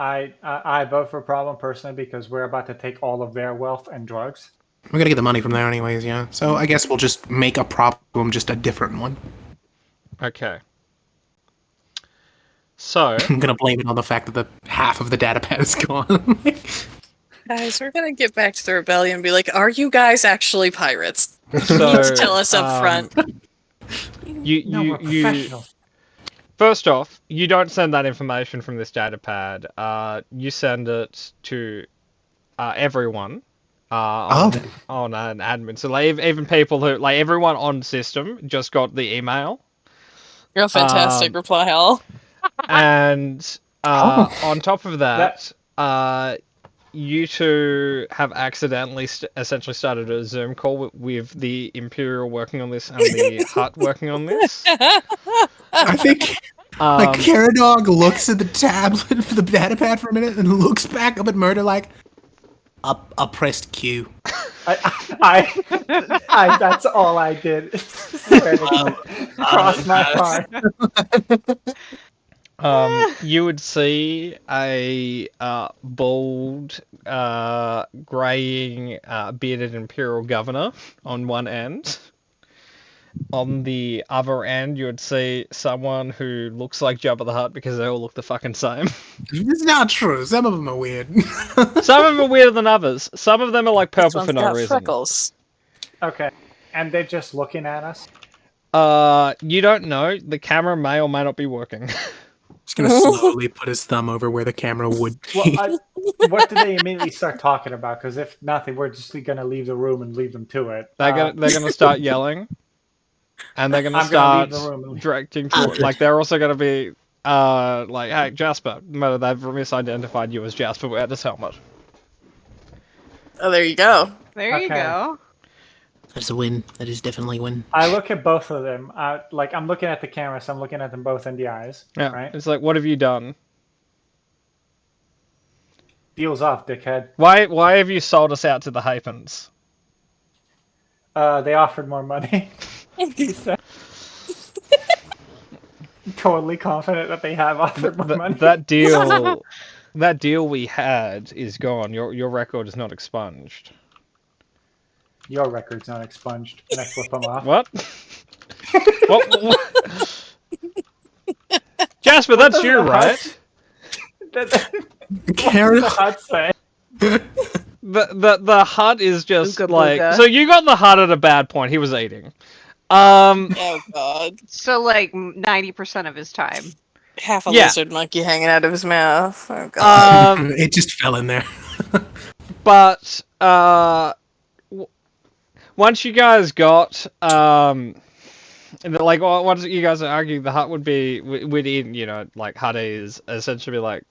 I vote for problem personally because we're about to take all of their wealth and drugs. We're gonna get the money from there anyways, yeah. So I guess we'll just make a problem just a different one. Okay. So, I'm gonna blame it on the fact that the half of the data pad is gone. Guys, we're gonna get back to the rebellion and be like, are you guys actually pirates? so Tell us up front. You, No, we're you, professionals. first off, you don't send that information from this data pad. You send it to everyone. On an admin. So like even people who like everyone on system just got the email. Real fantastic reply all. And on top of that, you two have accidentally essentially started a Zoom call with the Imperial working on this and the Hut working on this. I think like Caradog looks at the tablet for the data pad for a minute and looks back up at Murder like, I pressed Q. I that's all I did. Swear to God. Cross my heart. You would see a bald, graying, bearded Imperial governor on one end. On the other end, you would see someone who looks like Jabba the Hutt because they all look the fucking same. It's not true. Some of them are weird. Some of them are weirder than others. Some of them are like This purple one's for no got reason. freckles. Okay. And they're just looking at us. You don't know. The camera may or may not be working. Just gonna slowly put his thumb over where the camera would be. Well, what do they immediately start talking about? Because if nothing, we're just gonna leave the room and leave them to it. They're gonna start yelling, and they're gonna I'm start gonna leave the room and leave. directing toward. Like they're also gonna be like, hey Jasper, no, they've misidentified you as Jasper without this helmet. Oh, there you go. There you Okay. go. That's a win. That is definitely a win. I look at both of them. Like I'm looking at the camera, so I'm looking at them both in the eyes. Yeah, Right. it's like, what have you done? Deals off, dickhead. Why have you sold us out to the Hapens? They offered more money. He said. Totally confident that they have offered more money. That deal we had is gone. Your record is not expunged. Your record's not expunged. And I flip them off. What? what? Jasper, that's does you, the right? What does the Caradog, hut say? The Hut is just Ooga like booga. so. You got the Hut at a bad point. He was eating. Oh god. So like 90% of his time. Half a Yeah. lizard monkey hanging out of his mouth. Oh god. it just fell in there. But once you guys got like once you guys are arguing, the Hut would be within, you know, like Hut is essentially like,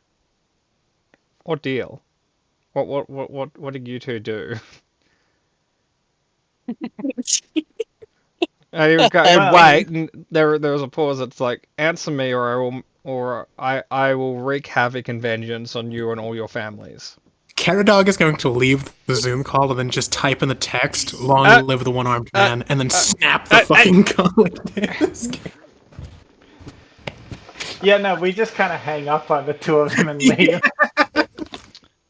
what deal? What did you two do? Wait, and there was a pause. It's like, answer me, or I will wreak havoc and vengeance on you and all your families. Caradog is going to leave the Zoom call and then just type in the text, long live the one-armed man, and then snap the fucking calling disk. Yeah, no, we just kind of hang up on the two of them and leave.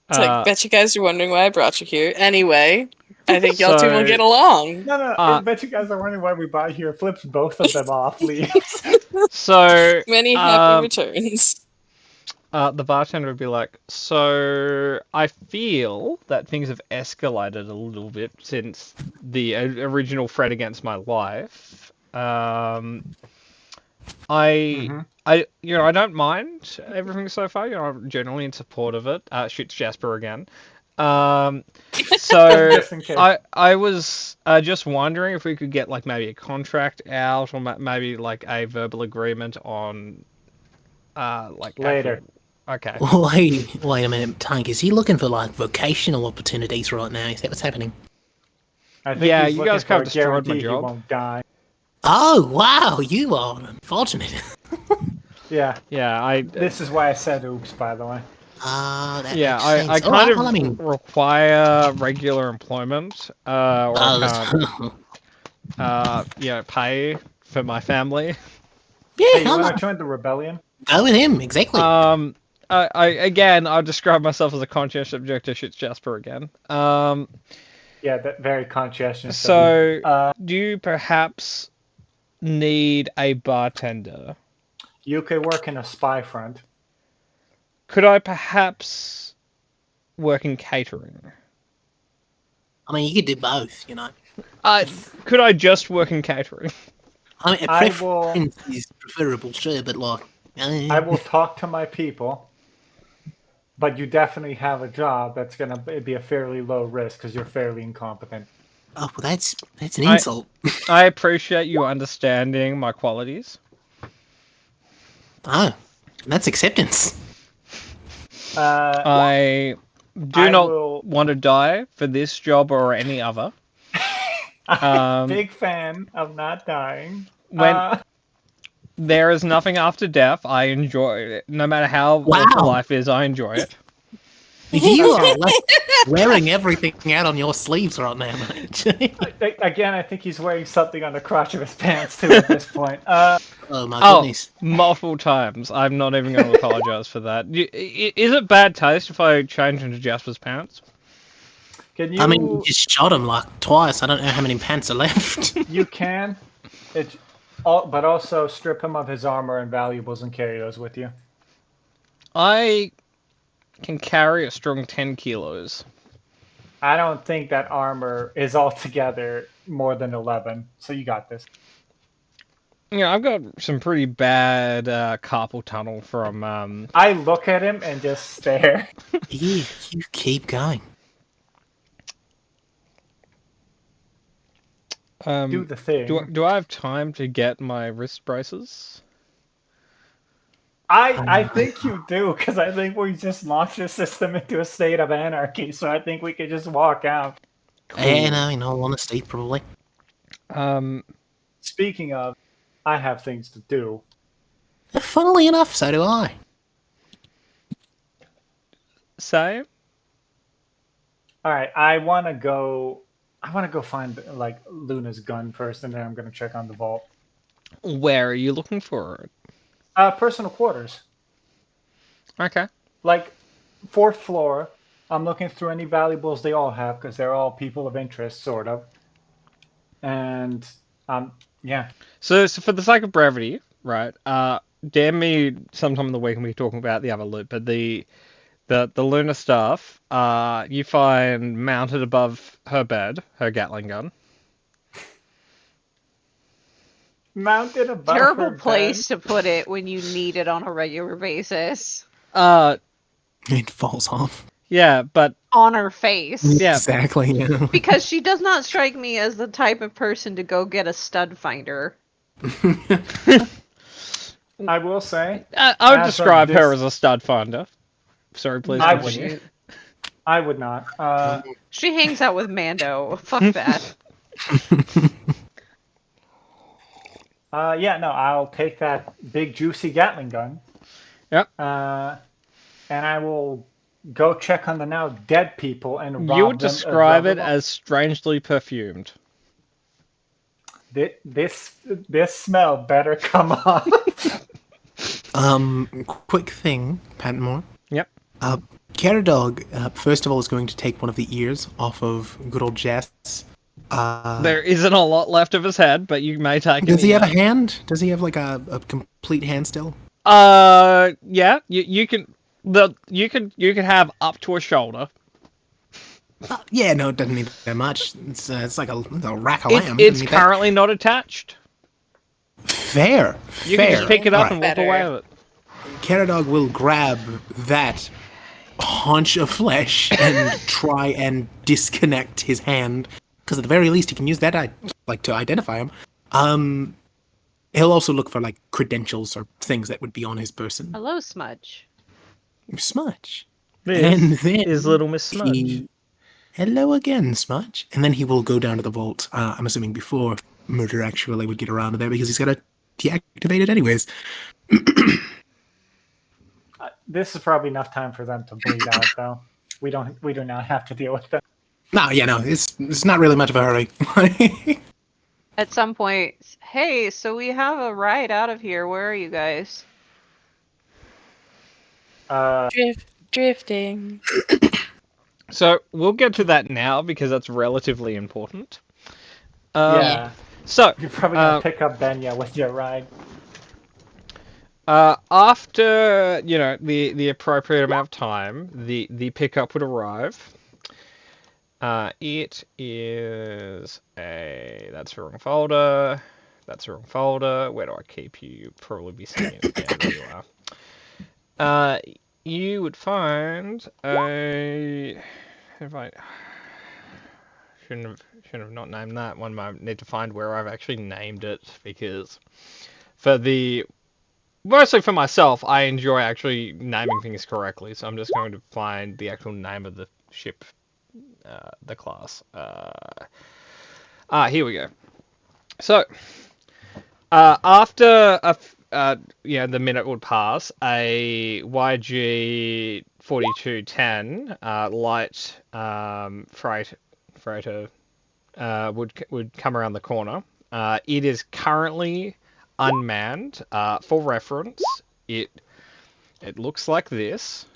It's like, bet you guys are wondering why I brought you here. Anyway, I think y'all two will So- get along. No, I bet you guys are wondering why we brought you here. Flips both of them off, leaves. So Many happy returns. the bartender would be like, so I feel that things have escalated a little bit since the original threat against my life. I don't mind everything so far. You know, I'm generally in support of it. Shoots Jasper again. So Just in case. I was just wondering if we could get like maybe a contract out, or maybe like a verbal agreement on like Later. actual- Okay. Wait a minute, Tank. Is he looking for like vocational opportunities right now? Is that what's happening? I think Yeah, he's you looking guys for kind a of destroyed my guarantee job. He won't die. Oh wow, you are unfortunate. Yeah, Yeah, this is why I said oops, by the way. That yeah, makes I sense. kind Alright, of well, I mean, require regular employment, or I that's can't, pay for my family. yeah. Hey, you I'm want not, to join the rebellion? go with him exactly. I describe myself as a conscientious objector. Shoots Jasper again. Yeah, that very conscientious. of you. So do you perhaps need a bartender? You could work in a spy front. Could I perhaps work in catering? I mean, you could do both, you know. Could I just work in catering? I mean, a I will- preference is preferable, sure, but like, I will talk to my people, but you definitely have a job that's gonna be a fairly low risk because you're fairly incompetent. Oh, well, that's an insult. I appreciate you understanding my qualities. Oh, that's acceptance. I do I not will- want to die for this job or any other. Big fan of not dying. When there is nothing after death, I enjoy it. No matter how Wow. awful life is, I enjoy it. You are like, wearing everything out on your sleeves right now, mate. Again, I think he's wearing something on the crotch of his pants too at this point. Oh my Oh, goodness. multiple times. I'm not even going to apologize for that. Is it bad taste if I change into Jasper's pants? Can you? I mean, you just shot him like twice. I don't know how many pants are left. You can. But also strip him of his armor and valuables and carry those with you. I can carry a strong 10 kilos. I don't think that armor is altogether more than 11, so you got this. Yeah, I've got some pretty bad carpal tunnel from. I look at him and just stare. you keep going. Do the thing. Do I have time to get my wrist braces? I think you do, because I think we just launched the system into a state of anarchy, so I think we could just walk out. Yeah, no, in all honesty, probably. Speaking of, I have things to do. Funnily enough, so do I. Say? Alright, I wanna go find like Luna's gun first, and then I'm gonna check on the vault. Where are you looking for it? Personal quarters. Okay. Like, 4th floor. I'm looking through any valuables they all have, because they're all people of interest, sort of. And, yeah. So for the sake of brevity, right? Damn me sometime in the week when we're talking about the other loot, but the Luna stuff, you find mounted above her bed, her Gatling gun. Mounted above Terrible her place bed. to put it when you need it on a regular basis. It falls off. Yeah, but On her face. Yeah. Exactly, yeah. Because she does not strike me as the type of person to go get a stud finder. I will say, I would As of describe her this- as a stud finder. Sorry, please I continue. wouldn't. I would not. She hangs out with Mando. Fuck that. Yeah, no, I'll take that big juicy Gatling gun. Yep. And I will go check on the now dead people and rob You would them of describe it them. as strangely perfumed. This smell better come on. Quick thing, Patmore. Yep. Caradog, first of all, is going to take one of the ears off of good old Jess. There isn't a lot left of his head, but you may take Does an he have a ear. hand? Does he have like a complete hand still? Yeah. You can have up to a shoulder. Yeah, no, it doesn't need that much. It's like a rack of lamb. It's Doesn't need that. currently not attached. Fair. You fair. can just pick it up Alright. and walk Better. away with it. Caradog will grab that haunch of flesh and try and disconnect his hand, because at the very least he can use that to identify him. He'll also look for like credentials or things that would be on his person. Hello, Smudge. Smudge. This And then is Little Miss Smudge. Hello again, Smudge. And then he will go down to the vault. I'm assuming before Murder actually would get around to there, because he's got to deactivate it anyways. This is probably enough time for them to bleed out, though. We do not have to deal with them. No, it's not really much of a hurry. At some point, hey, so we have a ride out of here. Where are you guys? Drifting. So we'll get to that now because that's relatively important. Yeah. So You're probably going to pick up Benya with your ride. After the appropriate amount of time, the pickup would arrive. It is that's the wrong folder. That's the wrong folder. Where do I keep you? You'll probably be seeing it again. There you are. You would find a. Have I? Shouldn't have not named that. One moment. Need to find where I've actually named it because mostly for myself, I enjoy actually naming things correctly. So I'm just going to find the actual name of the ship, the class. Here we go. So after the minute would pass, a YG 4210 light freighter would come around the corner. It is currently unmanned. For reference, it looks like this.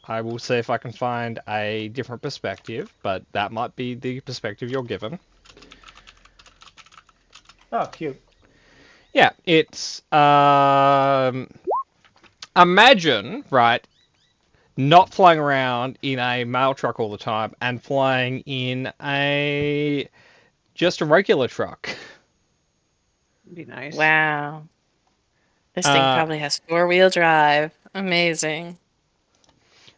I will see if I can find a different perspective, but that might be the perspective you're given. Oh, cute. Yeah, it's imagine, right, not flying around in a mail truck all the time and flying in just a regular truck. Be nice. Wow. This thing probably has 4-wheel drive. Amazing.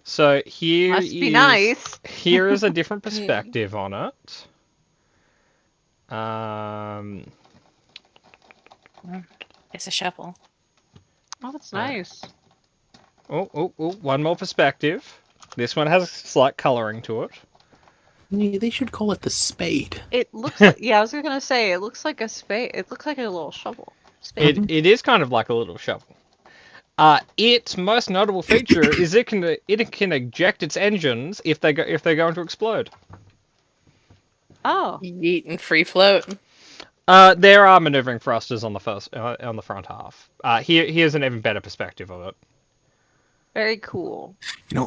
So here Must be nice. Here is a different perspective on it. It's a shovel. Oh, that's nice. Oh, one more perspective. This one has a slight coloring to it. Yeah, they should call it the spade. It looks like, I was gonna say, it looks like a spade. It looks like a little shovel. Spade. It is kind of like a little shovel. Its most notable feature is it can eject its engines if they're going to explode. Oh. Yeet and free float. There are maneuvering thrusters on the front half. Here's an even better perspective of it. Very cool.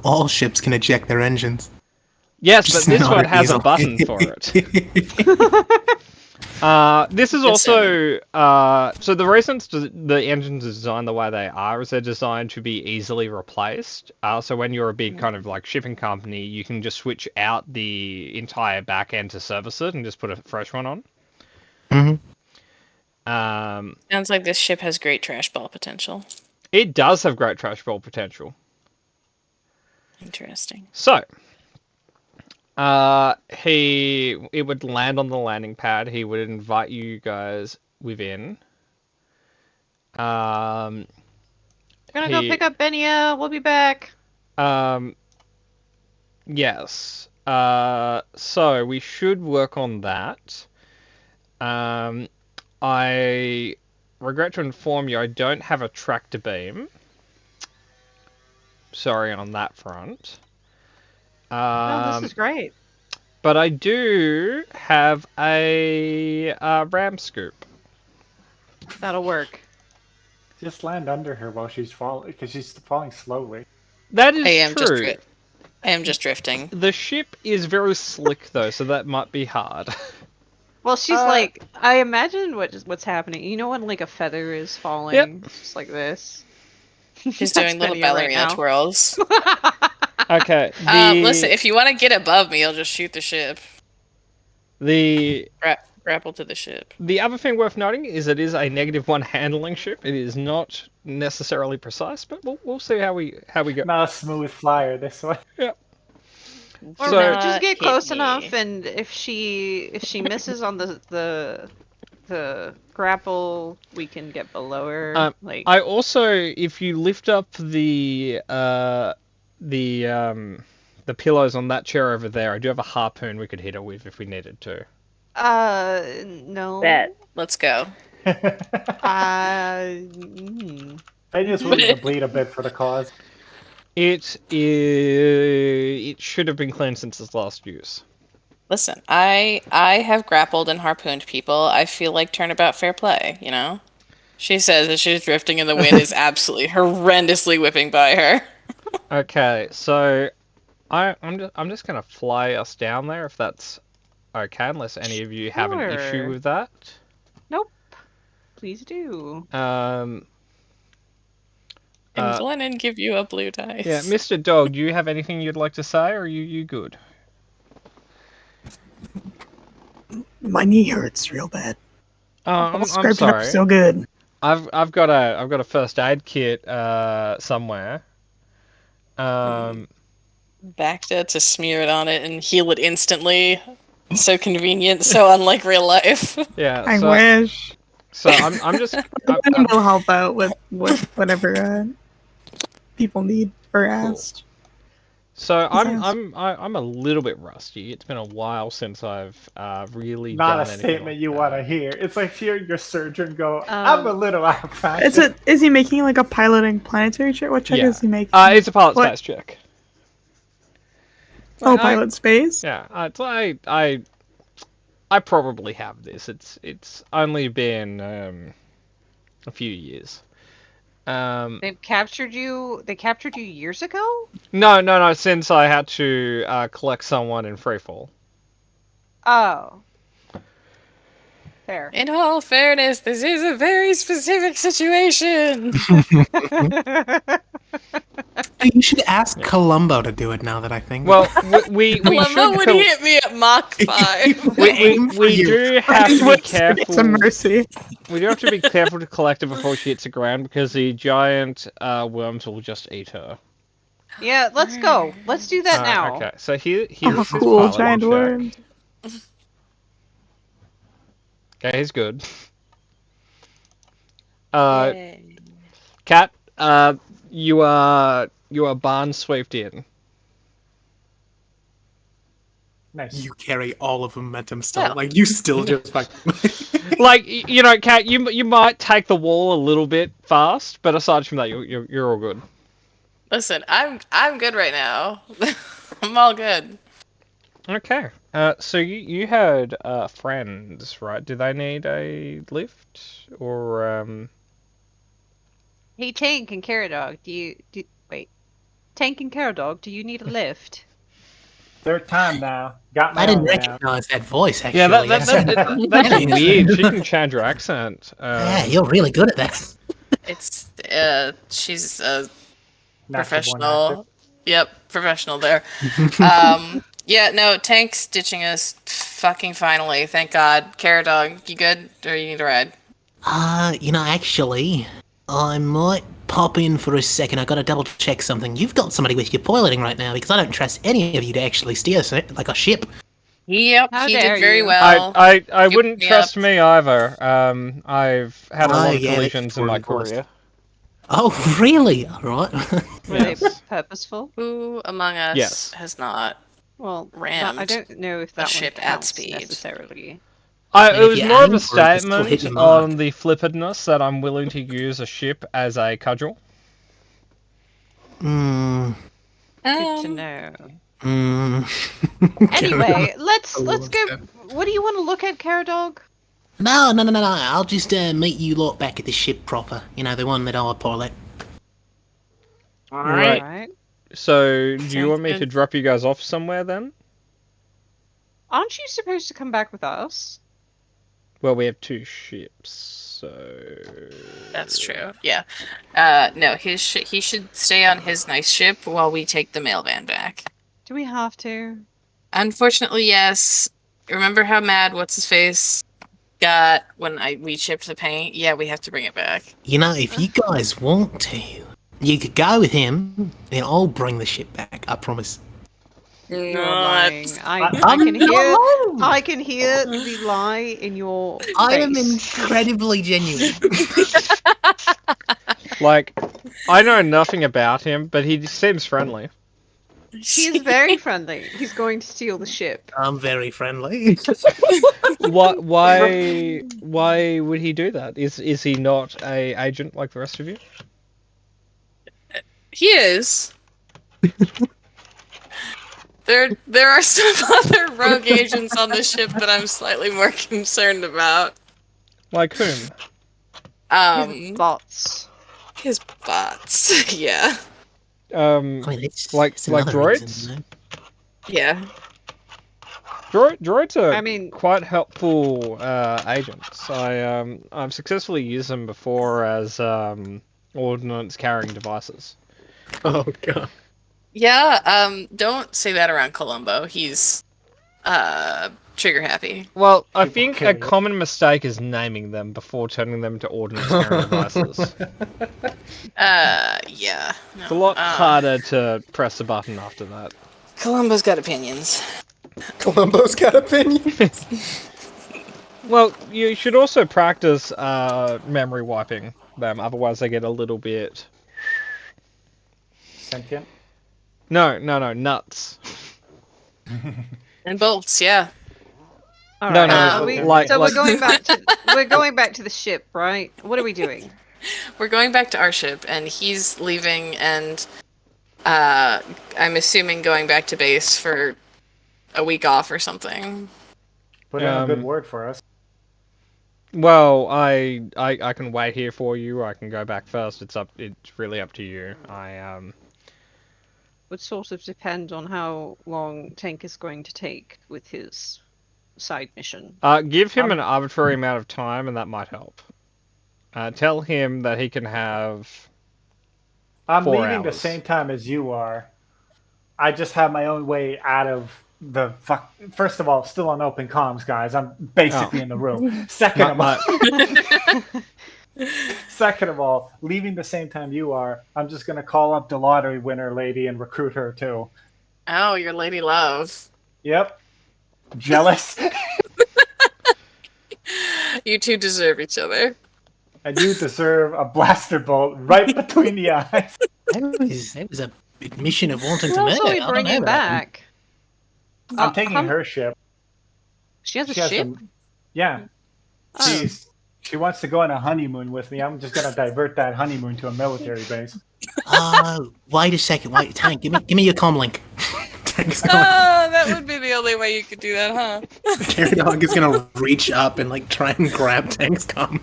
All ships can eject their engines. Yes, but this Not one has a diesel. button for it. This is also so the reasons the engines are designed the way they are is they're designed to be easily replaced. So when you're a big kind of like shipping company, you can just switch out the entire back end to service it and just put a fresh one on. Mm-hmm. Sounds like this ship has great trash ball potential. It does have great trash ball potential. Interesting. So, it would land on the landing pad. He would invite you guys within. We're gonna go pick up Benya. We'll be back. Yes. So we should work on that. I regret to inform you I don't have a tractor beam. Sorry on that front. No, this is great. But I do have a ram scoop. That'll work. Just land under her while she's falling, because she's falling slowly. That is true. I am just drifting. The ship is very slick though, so that might be hard. Well, she's like, I imagine what's happening. You know when like a feather is falling, Yep. just like this. She's doing little Benya ballerina right now. twirls. Okay. Listen, if you want to get above me, I'll just shoot the ship. The Grapple to the ship. The other thing worth noting is it is a -1 handling ship. It is not necessarily precise, but we'll see how we go. Not a smooth flyer this way. Yep. Or So- just get hit close me. enough, and if she misses on the grapple, we can get below her. I also, if you lift up the pillows on that chair over there, I do have a harpoon we could hit her with if we needed to. No. Bet. Let's go. Benya's willing to bleed a bit for the cause. It should have been cleaned since its last use. Listen, I have grappled and harpooned people. I feel like turnabout fair play, you know? She says that she's drifting and the wind is absolutely horrendously whipping by her. Okay, so I'm just gonna fly us down there if that's okay, unless any of you have an issue Sure. with that. Nope. Please do. Can Uh, Glennon give you a blue dice? Yeah, Mr. Dog, do you have anything you'd like to say, or are you good? My knee hurts real bad. I'm Scraped it up sorry. so good. I've got a first aid kit somewhere. Bacta to smear it on it and heal it instantly. So convenient, so unlike real life. Yeah. I so, wish. So I'm just. Venom will help out with whatever people need or asked. So Yes. I'm a little bit rusty. It's been a while since I've really Not done a anything statement like you that. want to hear. It's like hearing your surgeon go, "I'm a little out of practice." Is he making like a piloting planetary check? What check Yeah. is he making? It's a pilot What? space check. Oh, Like, pilot space. Yeah, I probably have this. It's only been a few years. They captured you years ago? No. Since I had to collect someone in freefall. Oh. Fair. In all fairness, this is a very specific situation. You should ask Columbo to do it now that I think. Well, we Columbo should. would hit me at Mach 5. We do have to be It's a careful. mercy. We do have to be careful to collect her before she hits the ground because the giant worms will just eat her. Yeah, let's go. Let's do that now. Okay, so here's Oh, his cool, pilot giant check. worms. Okay, he's good. Cat, you are barn swept in. Nice. You carry all of momentum still. Yeah. Like you still just like. Like Cat, you might take the wall a little bit fast, but aside from that, you're all good. Listen, I'm good right now. I'm all good. Okay. So you had friends, right? Do they need a lift or Hey, Tank and Caradog, wait. Tank and Caradog, do you need a lift? Third time now. Got my I didn't own now. recognize that voice. Actually, Yeah, that's Yeah, weird. She can change her accent. yeah, you're really good at that. It's she's a Natural born professional. Yep, professional there. Yeah, no, Tank's ditching us fucking finally. Thank God. Caradog, you good? Or you need a ride? Actually, I might pop in for a second. I gotta double check something. You've got somebody with you piloting right now because I don't trust any of you to actually steer like a ship. Yep, How he dare did very you. well. I You wouldn't me trust up. me either. I've had a lot of yeah, that's collisions in my true, of course. career. Oh, really? All right. Were they Yes. purposeful? Who among us Yes. has not? Well, I Rammed don't know if that ship one at counts speed. necessarily. mean, It if was you more of aim a for it, you still hit statement the mark. on the flippantness that I'm willing to use a ship as a cudgel. Hmm. Good to know. Hmm. Anyway, let's A go. little step. What do you want to look at, Caradog? No. I'll just meet you lot back at the ship proper. You know, the one that I pilot. Right. Alright. So, do you Sounds want me to good. drop you guys off somewhere then? Aren't you supposed to come back with us? Well, we have two ships, so... That's true. Yeah. No, he should stay on his nice ship while we take the mail van back. Do we have to? Unfortunately, yes. Remember how mad what's his face got when we chipped the paint? Yeah, we have to bring it back. You know, if you guys want to, you could go with him, and I'll bring the ship back. I promise. You're lying. I I'm can not hear. lying. I can hear the lie in your I am face. incredibly genuine. Like, I know nothing about him, but he seems friendly. He's very friendly. He's going to steal the ship. I'm very friendly. Why would he do that? Is he not a agent like the rest of you? He is. There are some other rogue agents on the ship that I'm slightly more concerned about. Like whom? His bots. His bots. Yeah. I mean, it's Like another droids? reason, you know? Yeah. Droids are I mean- quite helpful agents. I've successfully used them before as ordnance carrying devices. Oh god. Yeah, don't say that around Columbo. He's trigger happy. Well, I People think kill a you. common mistake is naming them before turning them to ordnance carrying devices. Yeah. No, It's a lot harder to press a button after that. Columbo's got opinions. Columbo's got opinions. Well, you should also practice memory wiping them, otherwise they get a little bit... Sentient. No, nuts. And bolts, yeah. All No, right. no, we- like- so like- we're going back to the ship, right? What are we doing? We're going back to our ship, and he's leaving, and I'm assuming going back to base for a week off or something. Put in a good Um, word for us. Well, I can wait here for you, or I can go back first. It's really up to you. Would sort of depend on how long Tank is going to take with his side mission. Give him an arbitrary amount of time, and that might help. Tell him that he can have... I'm 4 leaving the hours. same time as you are. I just have my own way out of the fuck. First of all, still on open comms, guys. I'm basically in the room. Second of all, leaving the same time you are, I'm just gonna call up the lottery winner lady and recruit her too. Oh, your lady love. Yep. Jealous. You two deserve each other. And you deserve a blaster bolt right between the eyes. That was a admission of wanting Who to else murder. are we I don't know bringing about back? I'm taking Hum- her ship. She has a She has ship? yeah. Oh. She wants to go on a honeymoon with me. I'm just gonna divert that honeymoon to a military base. Oh, wait a second. Wait, Tank, give me your comm link. Tank's going. That would be the only way you could do that, huh? Carrot Dog is gonna reach up and like try and grab Tank's comm.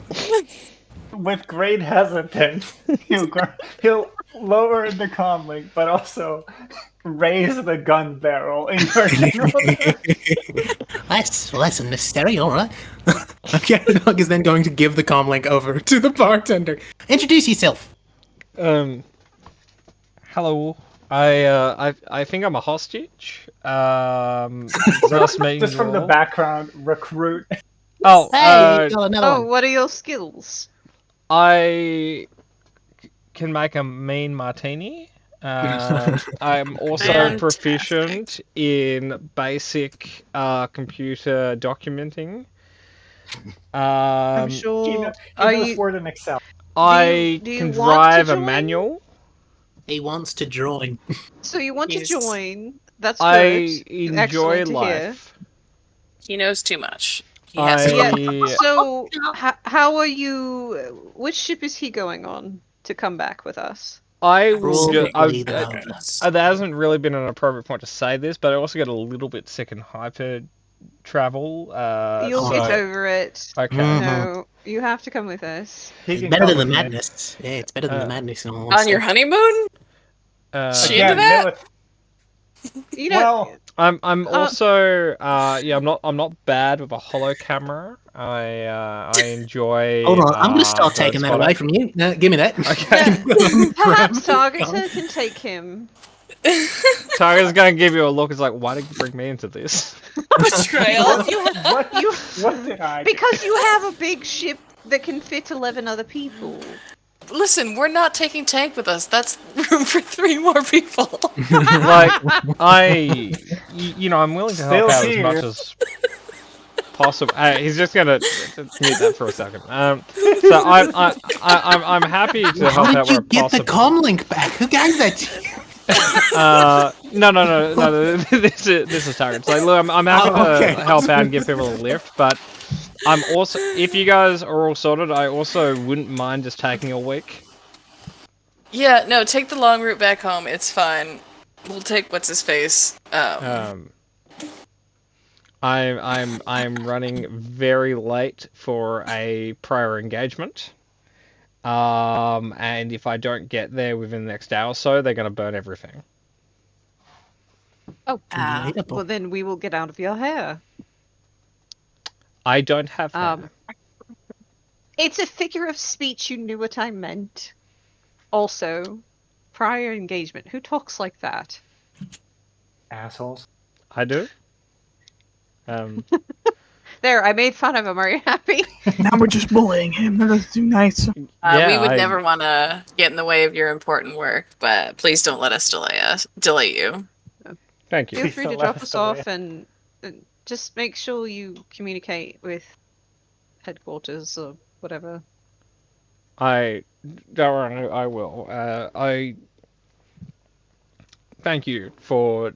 With great hesitance, he'll lower the comm link, but also raise the gun barrel in your That's unnecessary. All right. Carrot Dog is then going to give the comm link over to the bartender. Introduce yourself. Hello. I think I'm a hostage. Just meeting Just from you the all. background, recruit. Oh, Hey, you got another Oh, one. what are your skills? I can make a mean martini. I'm also Fantastic. proficient in basic computer documenting. I'm He sure. knows Are you? Word and Excel. I do you can want to drive a join? manual. He wants to join. So you want Yes. to join? That's I good. enjoy Excellent to hear. life. He knows too much. He has to. Yeah. So, how are you? Which ship is he going on to come back with us? I will Probably just, the Nova. there hasn't really been an appropriate point to say this, but I also get a little bit sick and hyper travel. You'll so- get over it. Okay. Mhm. No, you have to come with us. He It's can better come than the with me. madness. Yeah, it's better than the madness. In all On your honesty. honeymoon? She into Again, that? You know, Well, I'm also I'm not bad with a holo camera. I enjoy. Hold on, I'm gonna start bird taking that spotting. away from you. No, give me that. Okay. perhaps Targeter can take him. Tiger's gonna give you a look. It's like, why did you bring me into this? Betrayal. what did I do? Because you have a big ship that can fit 11 other people. Listen, we're not taking Tank with us. That's room for 3 more people. Like, I'm willing to help Still out here. as much as possible. He's just gonna mute that for a second. So I'm happy to How help did out you where get the possible. comm link back? Who gave that to you? No. This is Target. So look, I'm happy okay. to help out and give people a lift, but I'm also, if you guys are all sorted, I also wouldn't mind just taking a week. Yeah, no, take the long route back home. It's fine. We'll take what's his face. I'm running very late for a prior engagement. And if I don't get there within the next hour or so, they're going to burn everything. Oh, Relatable. well then we will get out of your hair. I don't have that. It's a figure of speech. You knew what I meant. Also, prior engagement. Who talks like that? Assholes. I do. There, I made fun of him. Are you happy? Now we're just bullying him. That doesn't do nice. Yeah, we would I- never want to get in the way of your important work, but please don't let us delay you. Thank you. Feel Please free to don't let drop us us delay off and just make sure you communicate with headquarters or whatever. I don't worry, I will. I thank you for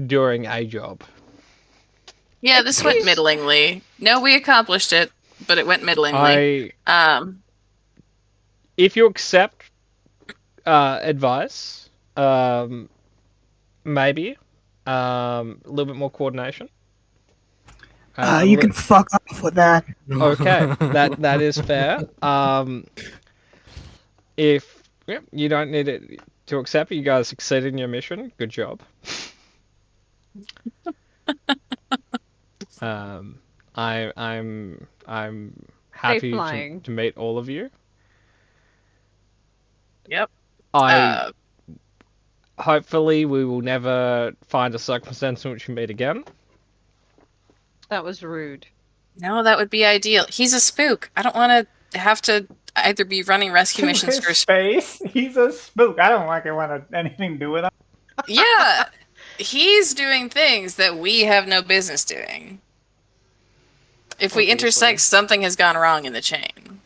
doing a job. Yeah, this went Excuse- middlingly. No, we accomplished it, but it went middlingly. If you accept advice, maybe a little bit more coordination. You can fuck off with that. Okay, that is fair. If you don't need it to accept it, you guys succeeded in your mission. Good job. I'm happy flying. to meet all of you. Yep. I hopefully we will never find a circumstance in which we meet again. That was rude. No, that would be ideal. He's a spook. I don't want to have to either be running rescue To missions his for a spook. space. He's a spook. I don't like it want anything to do with him. Yeah, he's doing things that we have no business doing. If we Obviously. intersect, something has gone wrong in the chain.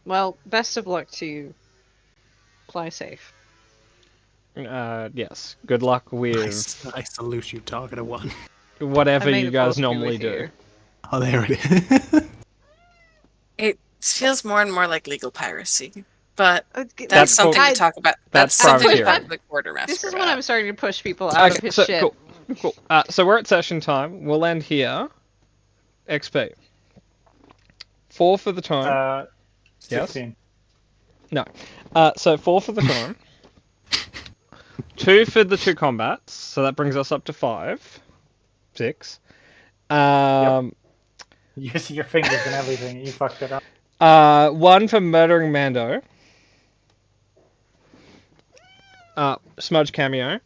Well, best of luck to you. Fly safe. Yes. Good luck with I salute you, Target One. whatever I made you a guys both be normally with do. you. Oh, there it is. It feels more and more like legal piracy, but That's that's something I- to talk about. that's That's something to privateering. talk to the quartermaster This is about. when I'm starting to push people out of his so ship. cool. So we're at session time. We'll end here. XP. 4 for the time. Yes? 16. So 4 for the time. 2 for the 2 combats. So that brings us up to 5. 6. Using your fingers and everything. You fucked it up. 1 for murdering Mando. Smudge cameo.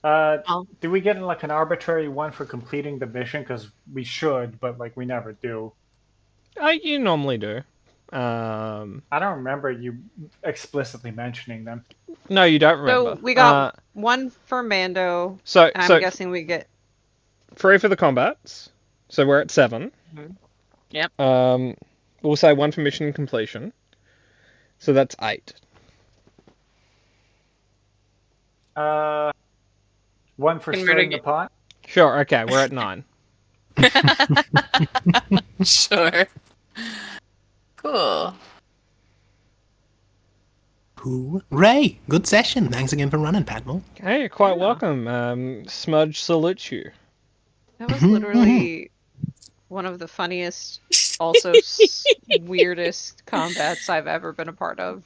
Do we get like an arbitrary one for completing the mission? Because we should, but like we never do. You normally do. I don't remember you explicitly mentioning them. No, you don't remember. So we got one for Mando. So I'm so guessing we get 3 for the combats. So we're at 7. Mhm. Yep. We'll say 1 for mission completion. So that's 8. One for Can stirring murder- the pot. Sure. Okay, we're at 9. Sure. Cool. Hooray! Good session. Thanks again for running, Padmo. Hey, you're quite welcome. Smudge salutes you. that was Mhm, literally one of the funniest, also weirdest combats I've ever been a part of.